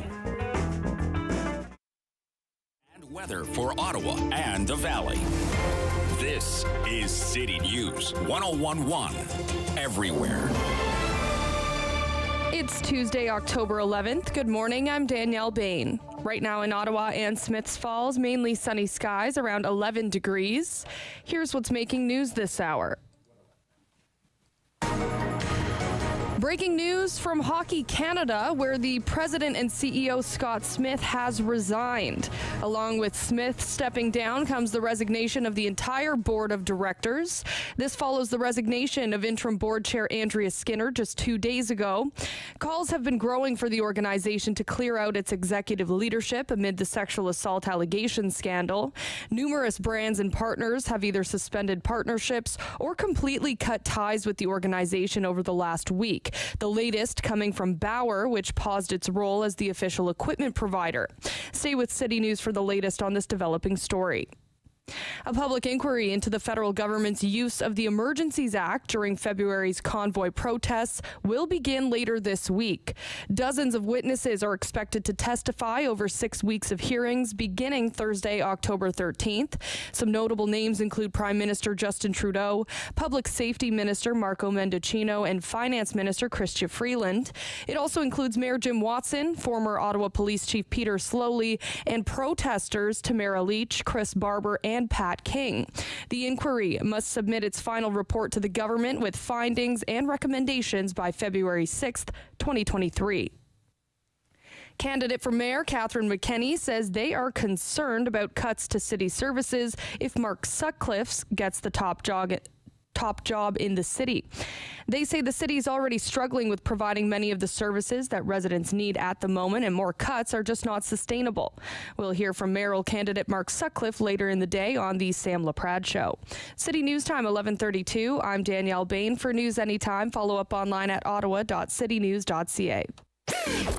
And weather for Ottawa and the Valley. This is City News 1011 everywhere. It's Tuesday, October 11th. Good morning, I'm Danielle Bain. Right now in Ottawa and Smiths Falls, mainly sunny skies, around 11 degrees. Here's what's making news this hour. Breaking news from Hockey Canada, where the president and CEO Scott Smith has resigned. Along with Smith stepping down comes the resignation of the entire board of directors. This follows the resignation of interim board chair Andrea Skinner just 2 days ago. Calls have been growing for the organization to clear out its executive leadership amid the sexual assault allegation scandal. Numerous brands and partners have either suspended partnerships or completely cut ties with the organization over the last week. The latest coming from Bauer, which paused its role as the official equipment provider. Stay with City News for the latest on this developing story. A public inquiry into the federal government's use of the Emergencies Act during February's convoy protests will begin later this week. Dozens of witnesses are expected to testify over 6 weeks of hearings beginning Thursday, October 13th. Some notable names include Prime Minister Justin Trudeau, Public Safety Minister Marco Mendocino, and Finance Minister Chrystia Freeland. It also includes Mayor Jim Watson, former Ottawa Police Chief Peter Slowly, and protesters Tamara Leach, Chris Barber, and Pat King. The inquiry must submit its final report to the government with findings and recommendations by February 6th, 2023. Candidate for mayor Catherine McKenney says they are concerned about cuts to city services if Mark Sutcliffe gets the top job in the city. They say the city is already struggling with providing many of the services that residents need at the moment, and more cuts are just not sustainable. We'll hear from mayoral candidate Mark Sutcliffe later in the day on the Sam LaPrade Show. City News Time, 11:32. I'm Danielle Bain. For News Anytime, follow up online at ottawa.citynews.ca.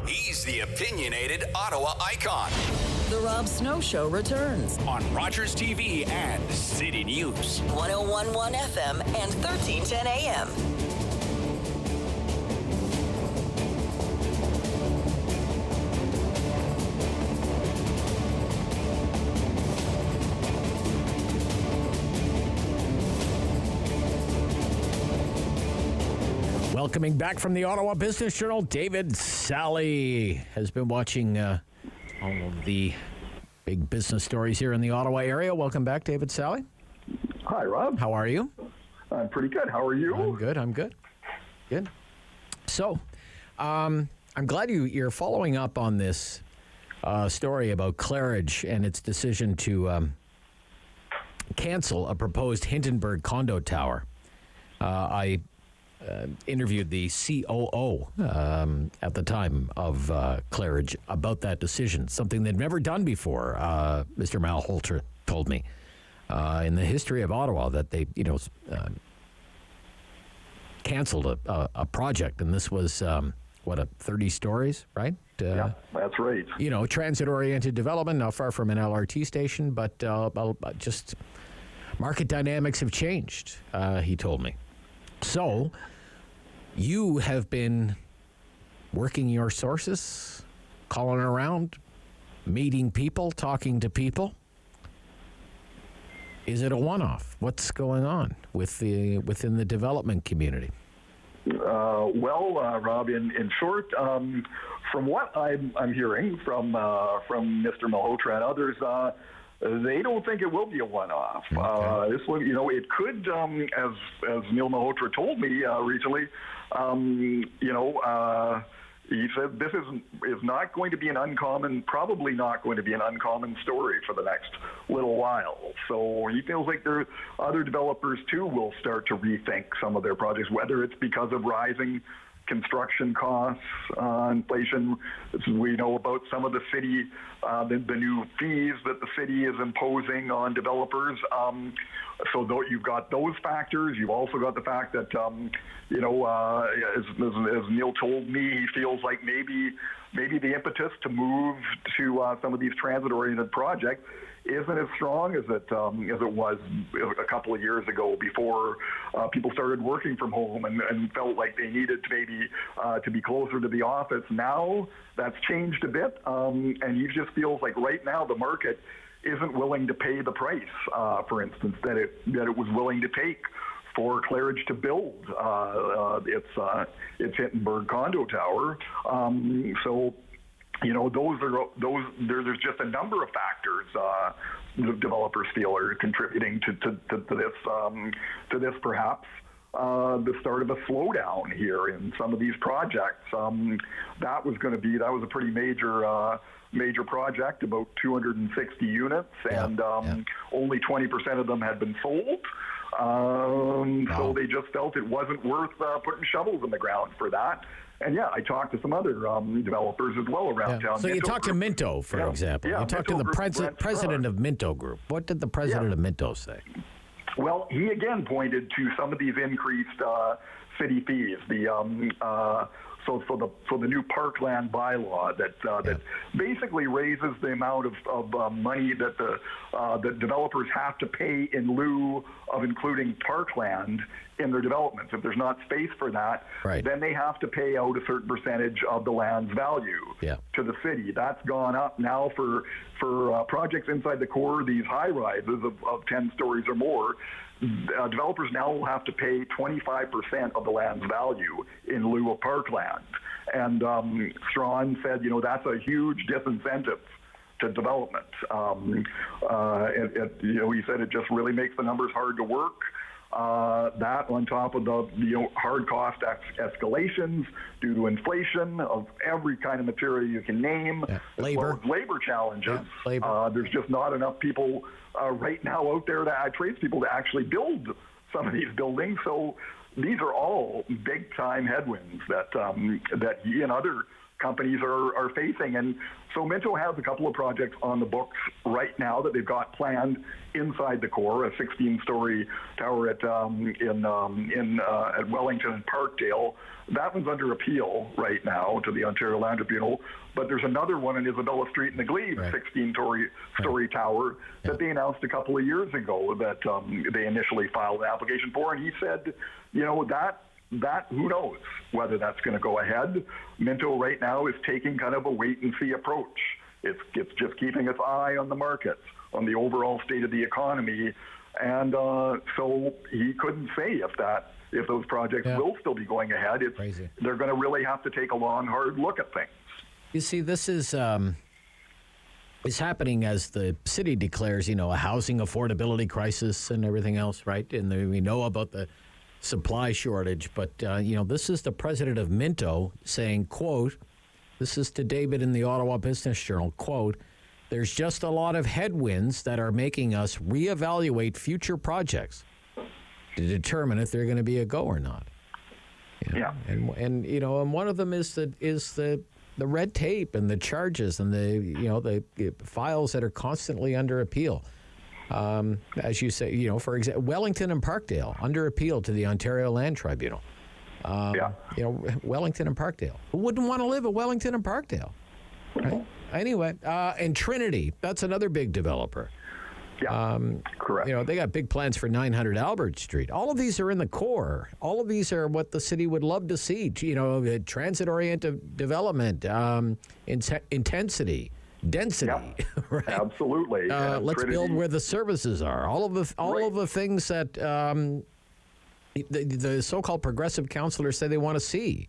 He's the opinionated Ottawa icon. The Rob Snow Show returns on Rogers TV and City News 1011 FM and 1310 AM. Welcoming back from the Ottawa Business Journal, David Sally has been watching all of the big business stories here in the Ottawa area. Welcome back, David Sally. Hi, Rob. How are you? I'm pretty good. How are you? I'm good. Good. So, I'm glad you're following up on this story about Claridge and its decision to cancel a proposed Hindenburg condo tower. I interviewed the COO at the time of Claridge about that decision, something they'd never done before. Mr. Malholter told me in the history of Ottawa that they, canceled a project, and this was 30 stories, right? that's right. Transit-oriented development, not far from an LRT station, but just market dynamics have changed, he told me. So you have been working your sources, calling around, meeting people, talking to people. Is it a one-off? What's going on within the development community? Rob, in short, from what I'm hearing from Mr. Malhotra and others, they don't think it will be a one-off. Okay. This one, it could, as Neil Malhotra told me recently, he said this is not going to be probably not going to be an uncommon story for the next little while. So he feels like other developers too will start to rethink some of their projects, whether it's because of rising construction costs, inflation. We know about some of the city, the new fees that the city is imposing on developers. So you've got those factors. You've also got the fact that, as Neil told me, he feels like maybe the impetus to move to some of these transit-oriented projects isn't as strong as it was a couple of years ago before people started working from home and felt like they needed to maybe to be closer to the office. Now that's changed a bit, and he just feels like right now the market isn't willing to pay the price, for instance, that it was willing to take for Claridge to build its Hittenberg condo tower. There's just a number of factors the developers feel are contributing to this perhaps. The start of a slowdown here in some of these projects. That was a pretty major project, about 260 units, and only 20% of them had been sold. So they just felt it wasn't worth putting shovels in the ground for that. And I talked to some other developers as well around town. So you talked to Minto, for example. You talked to the president of Minto Group. What did the president of Minto say? Well, he again pointed to some of these increased city fees. So the new parkland bylaw that basically raises the amount of money that the developers have to pay in lieu of including parkland in their developments. If there's not space for that, then they have to pay out a certain percentage of the land's value to the city. That's gone up now for projects inside the core, these high rises of 10 stories or more. Developers now will have to pay 25% of the land's value in lieu of parkland. And Strawn said, that's a huge disincentive to development. He said it just really makes the numbers hard to work. That on top of the hard cost escalations due to inflation of every kind of material you can name, labor, as well as labor challenges. There's just not enough people right now out there, tradespeople, to actually build some of these buildings. So these are all big time headwinds that he and other companies are facing. And so Minto has a couple of projects on the books right now that they've got planned inside the core, a 16-story tower at Wellington and Parkdale. That one's under appeal right now to the Ontario Land Tribunal. But there's another one in Isabella Street in the Glebe, 16-story tower that they announced a couple of years ago that they initially filed an application for. And he said, that who knows whether that's going to go ahead. Minto right now is taking kind of a wait-and-see approach. It's just keeping its eye on the markets, on the overall state of the economy, and so he couldn't say if those projects will still be going ahead. They're going to really have to take a long, hard look at things. You see, this is happening as the city declares, a housing affordability crisis and everything else, right? And we know about the supply shortage, but this is the president of Minto saying, quote, this is to David in the Ottawa Business Journal, quote, there's just a lot of headwinds that are making us reevaluate future projects to determine if they're going to be a go or not. And one of them is the red tape and the charges and the files that are constantly under appeal. As you say, for example, Wellington and Parkdale under appeal to the Ontario Land Tribunal. Wellington and Parkdale. Who wouldn't want to live at Wellington and Parkdale? Right. Anyway, and Trinity, that's another big developer. Yeah, correct. You know, they got big plans for 900 Albert Street. All of these are in the core. All of these are what the city would love to see. You know, transit-oriented development, intensity, density. Yep. Right? Absolutely. Let's build where the services are. All of the things that the so-called progressive councillors say they want to see,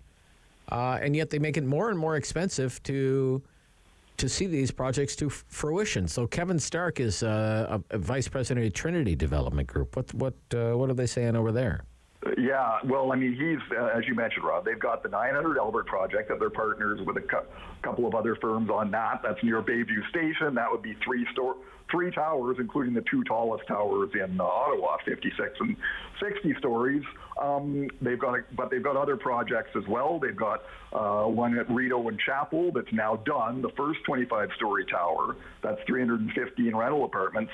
and yet they make it more and more expensive to see these projects to fruition. So Kevin Stark is a vice president of Trinity Development Group. What are they saying over there? Yeah, well, I mean, he's, as you mentioned, Rob, they've got the 900 Albert project that they're partners with a couple of other firms on that. That's near Bayview Station. That would be three towers, including the two tallest towers in Ottawa, 56 and 60 stories. They've got other projects as well. They've got one at Rideau and Chapel that's now done, the first 25-story tower. That's 315 rental apartments.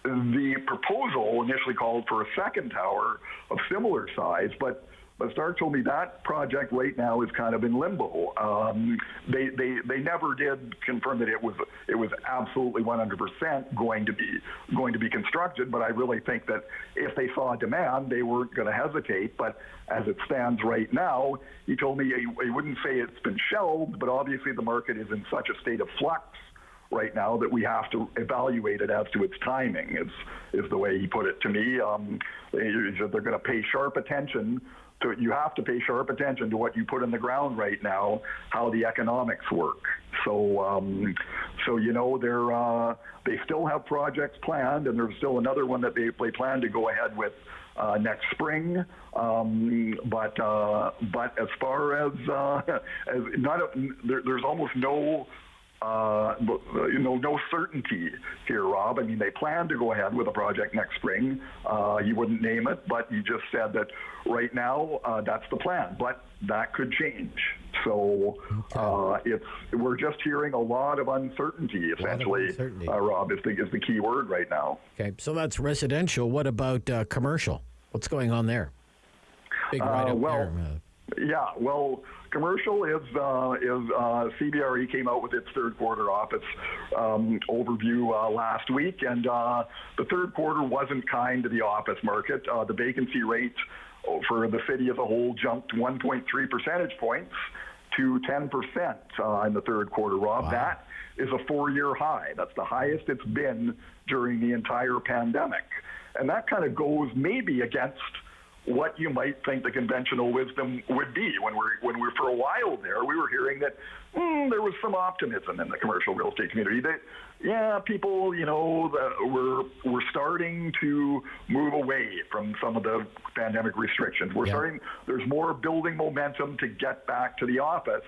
The proposal initially called for a second tower of similar size, but Stark told me that project right now is kind of in limbo. They never did confirm that it was absolutely 100% going to be constructed. But I really think that if they saw demand, they weren't going to hesitate. But as it stands right now, he told me he wouldn't say it's been shelved, but obviously the market is in such a state of flux right now that we have to evaluate it as to its timing, is the way he put it to me. He said they're going to pay sharp attention to, you have to pay sharp attention to what you put in the ground right now, how the economics work. So you know, they still have projects planned, and there's still another one that they plan to go ahead with next spring. But as far as there's almost no certainty here, Rob. I mean, they plan to go ahead with a project next spring. You wouldn't name it, but you just said that right now that's the plan, but that could change. So we're just hearing a lot of uncertainty, essentially. Rob, is the key word right now. Okay, so that's residential. What about commercial? What's going on there? Big write-up there. Yeah, well, commercial is CBRE came out with its third quarter office overview last week, and the third quarter wasn't kind to the office market. The vacancy rate for the city as a whole jumped 1.3 percentage points to 10% in the third quarter, Rob. Wow. That is a 4-year high. That's the highest it's been during the entire pandemic. And that kind of goes maybe against what you might think the conventional wisdom would be. When we're for a while there, we were hearing that there was some optimism in the commercial real estate community. That people, you know, were starting to move away from some of the pandemic restrictions. There's more building momentum to get back to the office.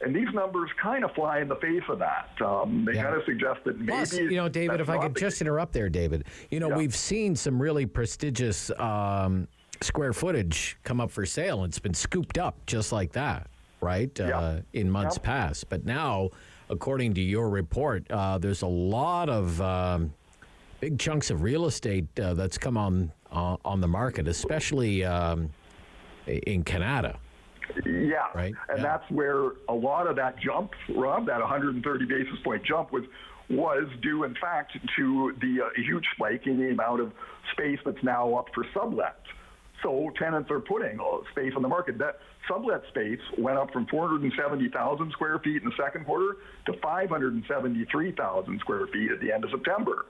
And these numbers kind of fly in the face of that. They kind of suggest that maybe... Plus, you know, David, if I could just interrupt there, David. You know, we've seen some really prestigious square footage come up for sale, and it's been scooped up just like that, right? In months past. But now, according to your report, there's a lot of big chunks of real estate that's come on the market, especially in Canada. Yeah, right. And that's where a lot of that jump, Rob, that 130 basis point jump was due, in fact, to the huge spike in the amount of space that's now up for sublet. So tenants are putting space on the market. That sublet space went up from 470,000 square feet in the second quarter to 573,000 square feet at the end of September.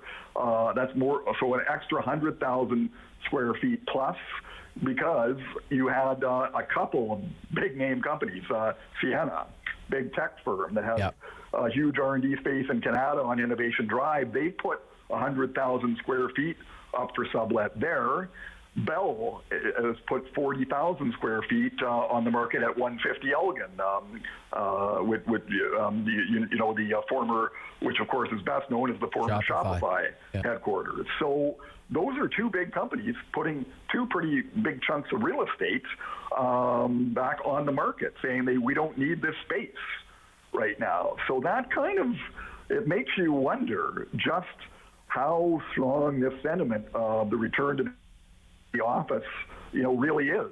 That's more, so an extra 100,000 square feet plus, because you had a couple of big name companies, Sienna, big tech firm that has a huge R&D space in Canada on Innovation Drive. They put 100,000 square feet up for sublet there. Bell has put 40,000 square feet on the market at 150 Elgin, with the former, which of course is best known as the former Shopify headquarters. So those are two big companies putting two pretty big chunks of real estate back on the market, saying we don't need this space right now. So that kind of, it makes you wonder just how strong this sentiment of the return to the office, really is.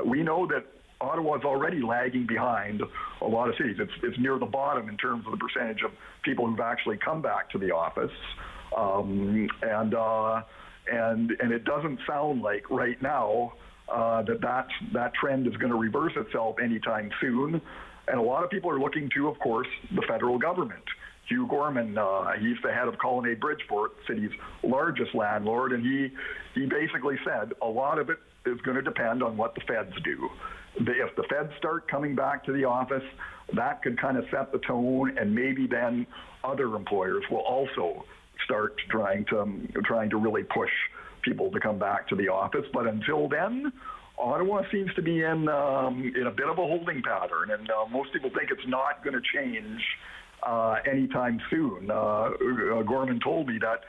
We know that Ottawa is already lagging behind a lot of cities. It's near the bottom in terms of the percentage of people who've actually come back to the office, and it doesn't sound like right now that trend is going to reverse itself anytime soon. And a lot of people are looking to, of course, the federal government. Hugh Gorman, he's the head of Colonnade Bridgeport, the city's largest landlord, and he basically said a lot of it is going to depend on what the feds do. If the feds start coming back to the office, that could kind of set the tone, and maybe then other employers will also start trying to really push people to come back to the office. But until then, Ottawa seems to be in a bit of a holding pattern, and most people think it's not going to change anytime soon. Gorman told me that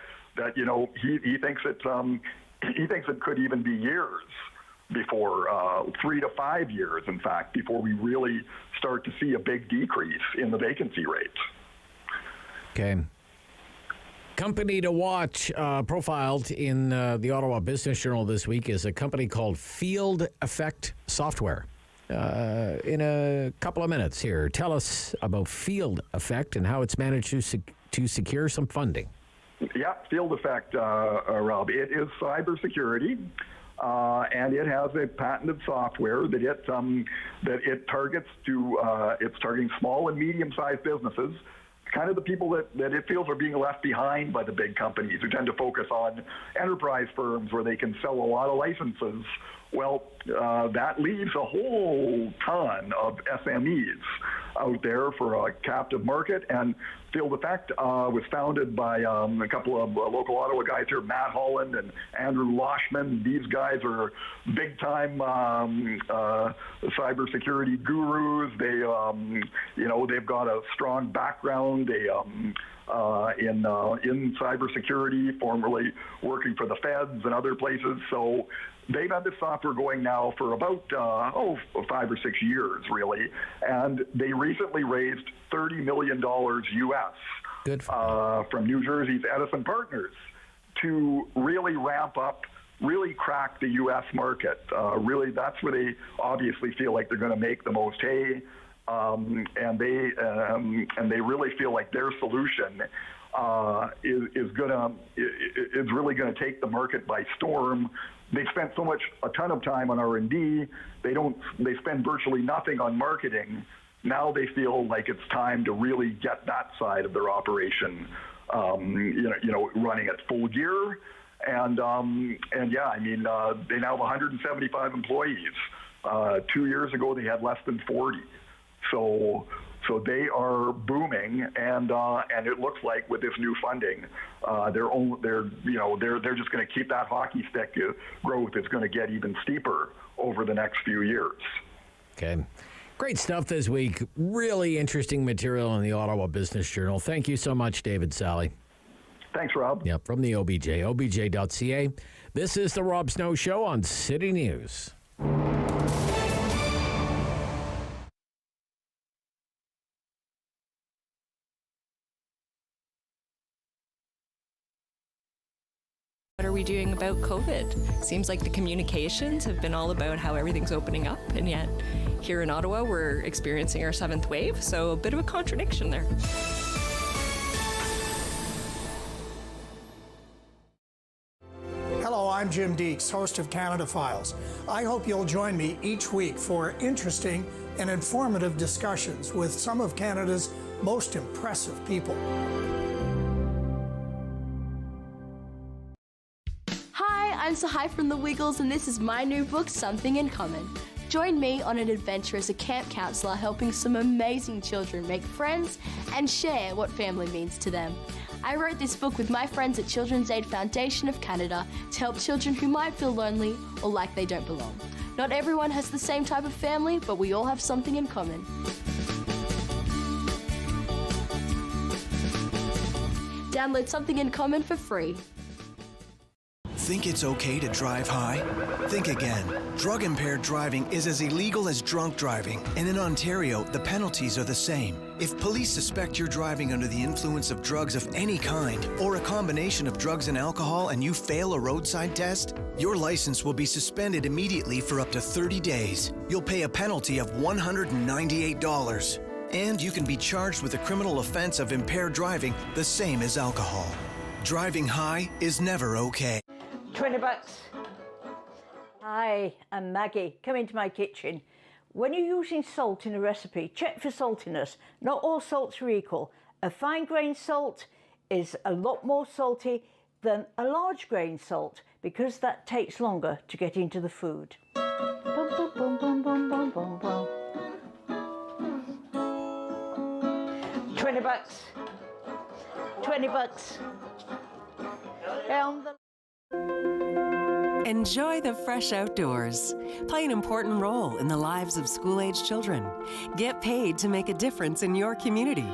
he thinks it could even be years before 3 to 5 years, in fact, before we really start to see a big decrease in the vacancy rates. Okay. Company to watch, profiled in the Ottawa Business Journal this week, is a company called Field Effect Software. In a couple of minutes here, tell us about Field Effect and how it's managed to secure some funding. Yeah, Field Effect, Rob. It is cybersecurity, and it has a patented software that it targets to. It's targeting small and medium-sized businesses, kind of the people that it feels are being left behind by the big companies who tend to focus on enterprise firms where they can sell a lot of licenses. Well, that leaves a whole ton of SMEs out there for a captive market. And Field Effect was founded by a couple of local Ottawa guys here, Matt Holland and Andrew Loshman. These guys are big-time cybersecurity gurus. They've got a strong background. In cybersecurity, formerly working for the feds and other places. So they've had this software going now for about 5 or 6 years, really, and they recently raised $30 million US from New Jersey's Edison Partners to really ramp up, really crack the U.S. market. Really, that's where they obviously feel like they're going to make the most hay. And they really feel like their solution is really going to take the market by storm. They spent a ton of time on R&D. They spend virtually nothing on marketing. Now they feel like it's time to really get that side of their operation, running at full gear. And yeah, I mean, they now have 175 employees. 2 years ago, they had less than 40. So they are booming, and it looks like with this new funding, they're just going to keep that hockey stick growth. It's going to get even steeper over the next few years. Okay. Great stuff this week. Really interesting material in the Ottawa Business Journal. Thank you so much, David Sally. Thanks, Rob. Yep, from the OBJ, obj.ca. This is the Rob Snow Show on City News. What are we doing about COVID? Seems like the communications have been all about how everything's opening up, and yet here in Ottawa we're experiencing our 7th wave, so a bit of a contradiction there. Hello, I'm Jim Deeks, host of Canada Files. I hope you'll join me each week for interesting and informative discussions with some of Canada's most impressive people. I'm Sahai from The Wiggles, and this is my new book, Something in Common. Join me on an adventure as a camp counsellor helping some amazing children make friends and share what family means to them. I wrote this book with my friends at Children's Aid Foundation of Canada to help children who might feel lonely or like they don't belong. Not everyone has the same type of family, but we all have something in common. Download Something in Common for free. Think it's okay to drive high? Think again. Drug-impaired driving is as illegal as drunk driving, and in Ontario, the penalties are the same. If police suspect you're driving under the influence of drugs of any kind, or a combination of drugs and alcohol, and you fail a roadside test, your license will be suspended immediately for up to 30 days. You'll pay a penalty of $198. And you can be charged with a criminal offense of impaired driving, the same as alcohol. Driving high is never okay. $20. Hi, I'm Maggie. Come into my kitchen. When you're using salt in a recipe, check for saltiness. Not all salts are equal. A fine grain salt is a lot more salty than a large grain salt because that takes longer to get into the food. Bum, bum, bum, bum, bum, bum, bum, bum. $20. $20. Enjoy the fresh outdoors. Play an important role in the lives of school-age children. Get paid to make a difference in your community.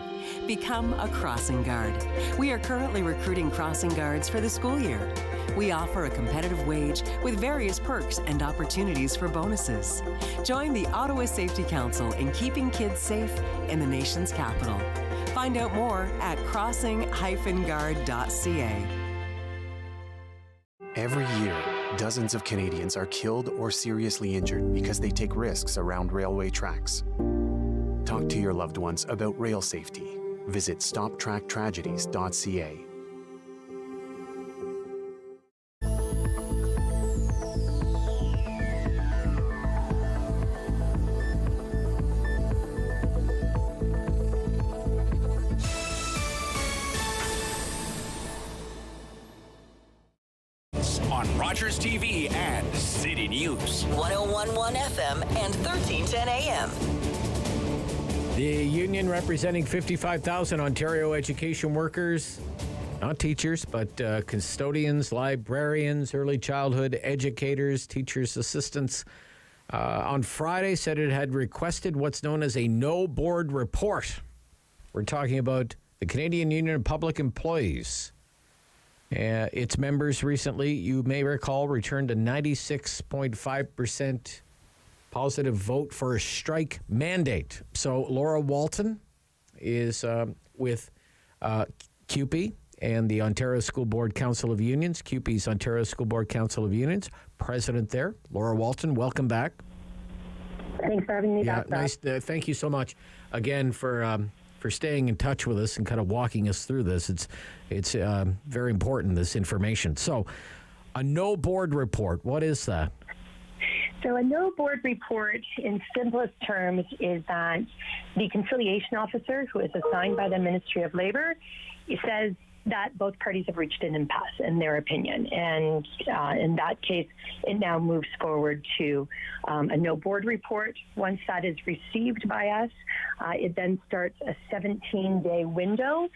Become a crossing guard. We are currently recruiting crossing guards for the school year. We offer a competitive wage with various perks and opportunities for bonuses. Join the Ottawa Safety Council in keeping kids safe in the nation's capital. Find out more at crossing-guard.ca. Every year, dozens of Canadians are killed or seriously injured because they take risks around railway tracks. Talk to your loved ones about rail safety. Visit stoptracktragedies.ca. On Rogers TV and City News. 101.1 FM and 1310 AM. The union representing 55,000 Ontario education workers, not teachers, but custodians, librarians, early childhood educators, teachers' assistants, on Friday said it had requested what's known as a no-board report. We're talking about the Canadian Union of Public Employees. Its members recently, you may recall, returned a 96.5% positive vote for a strike mandate. So Laura Walton is with CUPE and the Ontario School Board Council of Unions. CUPE's Ontario School Board Council of Unions, president there. Laura Walton, welcome back. Thanks for having me back. Nice. Thank you so much again for staying in touch with us and kind of walking us through this. It's very important, this information. So a no board report, what is that? So a no board report in simplest terms is that the conciliation officer, who is assigned by the Ministry of Labour, says that both parties have reached an impasse in their opinion. And in that case, it now moves forward to a no board report. Once that is received by us, it then starts a 17-day window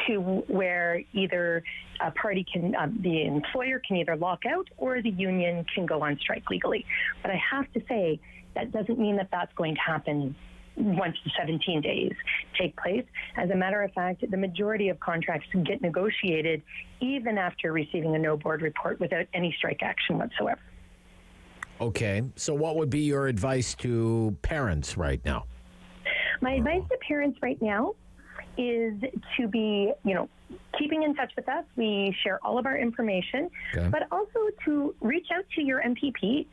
to where either a party can, the employer can either lock out or the union can go on strike legally. But I have to say, that doesn't mean that that's going to happen once the 17 days take place. As a matter of fact, the majority of contracts get negotiated even after receiving a no board report without any strike action whatsoever. Okay, so what would be your advice to parents right now? My advice to parents right now is to be, keeping in touch with us. We share all of our information, but also to reach out to your MPPs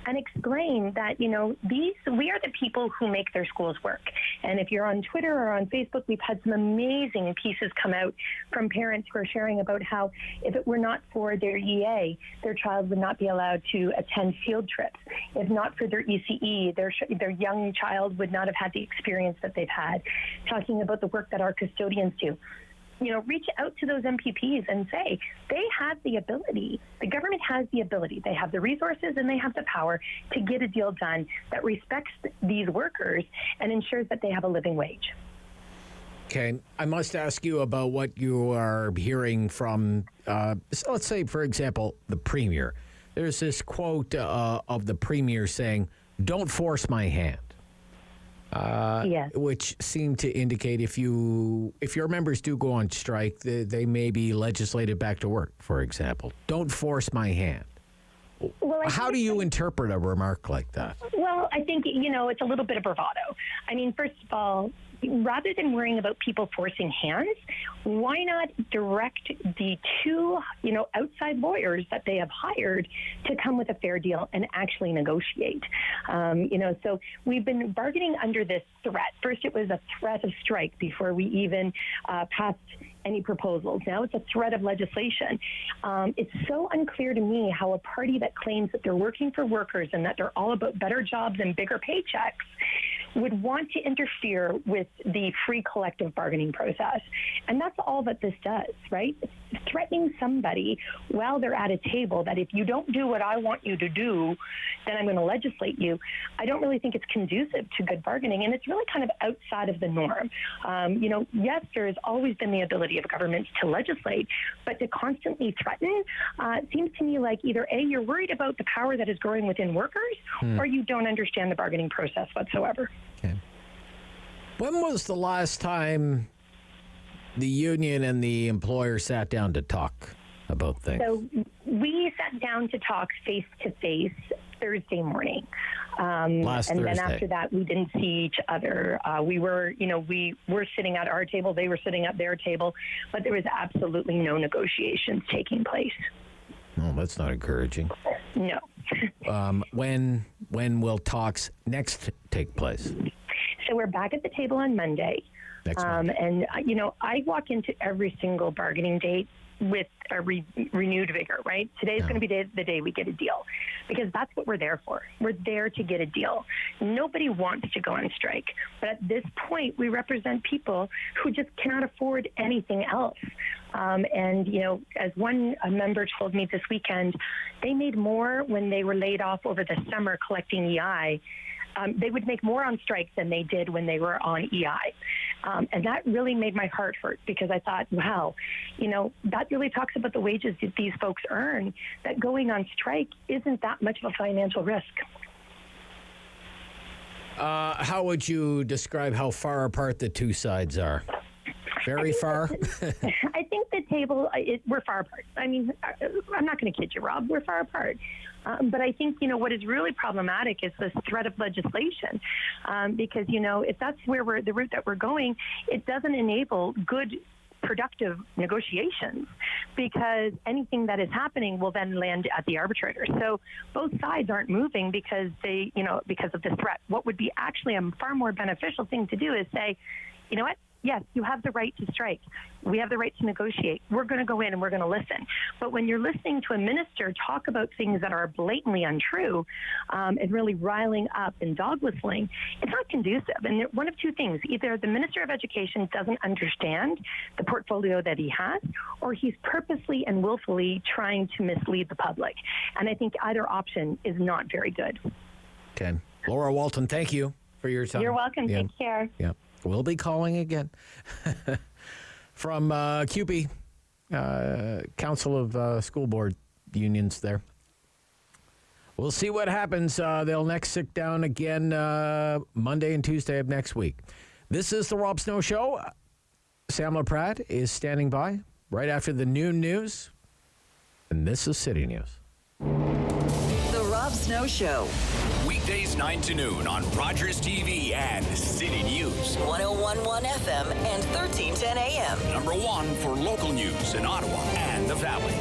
and explain that, we are the people who make their schools work. And if you're on Twitter or on Facebook, we've had some amazing pieces come out from parents who are sharing about how if it were not for their EA, their child would not be allowed to attend field trips. If not for their ECE, their young child would not have had the experience that they've had. Talking about the work that our custodians do. Reach out to those MPPs and say they have the ability. The government has the ability. They have the resources and they have the power to get a deal done that respects these workers and ensures that they have a living wage. Okay. I must ask you about what you are hearing from, let's say, for example, the Premier. There's this quote of the Premier saying, "Don't force my hand." which seem to indicate if your members do go on strike, they may be legislated back to work, for example. Don't force my hand. Well, how do you interpret a remark like that? Well, I think, it's a little bit of bravado. I mean, first of all, rather than worrying about people forcing hands, why not direct the two, outside lawyers that they have hired to come with a fair deal and actually negotiate? So we've been bargaining under this threat. First, it was a threat of strike before we even passed any proposals. Now it's a threat of legislation. It's so unclear to me how a party that claims that they're working for workers and that they're all about better jobs and bigger paychecks would want to interfere with the free collective bargaining process. And that's all that this does, right? It's threatening somebody while they're at a table that if you don't do what I want you to do, then I'm going to legislate you. I don't really think it's conducive to good bargaining, and it's really kind of outside of the norm. Yes, there has always been the ability of governments to legislate, but to constantly threaten seems to me like either A, you're worried about the power that is growing within workers, or you don't understand the bargaining process whatsoever. Okay. When was the last time the union and the employer sat down to talk about things? So we sat down to talk face-to-face Thursday morning. And then after that, we didn't see each other. We were sitting at our table. They were sitting at their table. But there was absolutely no negotiations taking place. Oh, that's not encouraging. No. When will talks next take place? So we're back at the table on Monday. Next Monday. And, I walk into every single bargaining date with a renewed vigor, right? Today's going to be the day we get a deal, because that's what we're there for. We're there to get a deal. Nobody wants to go on strike. But at this point, we represent people who just cannot afford anything else. As one member told me this weekend, they made more when they were laid off over the summer collecting EI. They would make more on strike than they did when they were on EI. And that really made my heart hurt, because I thought, wow, that really talks about the wages that these folks earn, that going on strike isn't that much of a financial risk. How would you describe how far apart the two sides are? Very far? I think the table, we're far apart. I mean, I'm not going to kid you, Rob. We're far apart. But I think, what is really problematic is this threat of legislation. Because, if that's where the route that we're going, it doesn't enable good, productive negotiations, because anything that is happening will then land at the arbitrator. So both sides aren't moving because because of the threat. What would be actually a far more beneficial thing to do is say, you know what? Yes, you have the right to strike. We have the right to negotiate. We're going to go in and we're going to listen. But when you're listening to a minister talk about things that are blatantly untrue and really riling up and dog whistling, it's not conducive. And one of two things: either the Minister of Education doesn't understand the portfolio that he has, or he's purposely and willfully trying to mislead the public. And I think either option is not very good. Okay. Laura Walton, thank you for your time. You're welcome. Yeah. Take care. Yeah. We'll be calling again. From CUPE, Council of School Board Unions there. We'll see what happens. They'll next sit down again Monday and Tuesday of next week. This is the Rob Snow Show. Sam LaPrade is standing by right after the noon news. And this is City News. The Rob Snow Show. Weekdays 9 to noon on Rogers TV and City News. 101.1 FM and 1310 AM. #1 for local news in Ottawa and the Valley.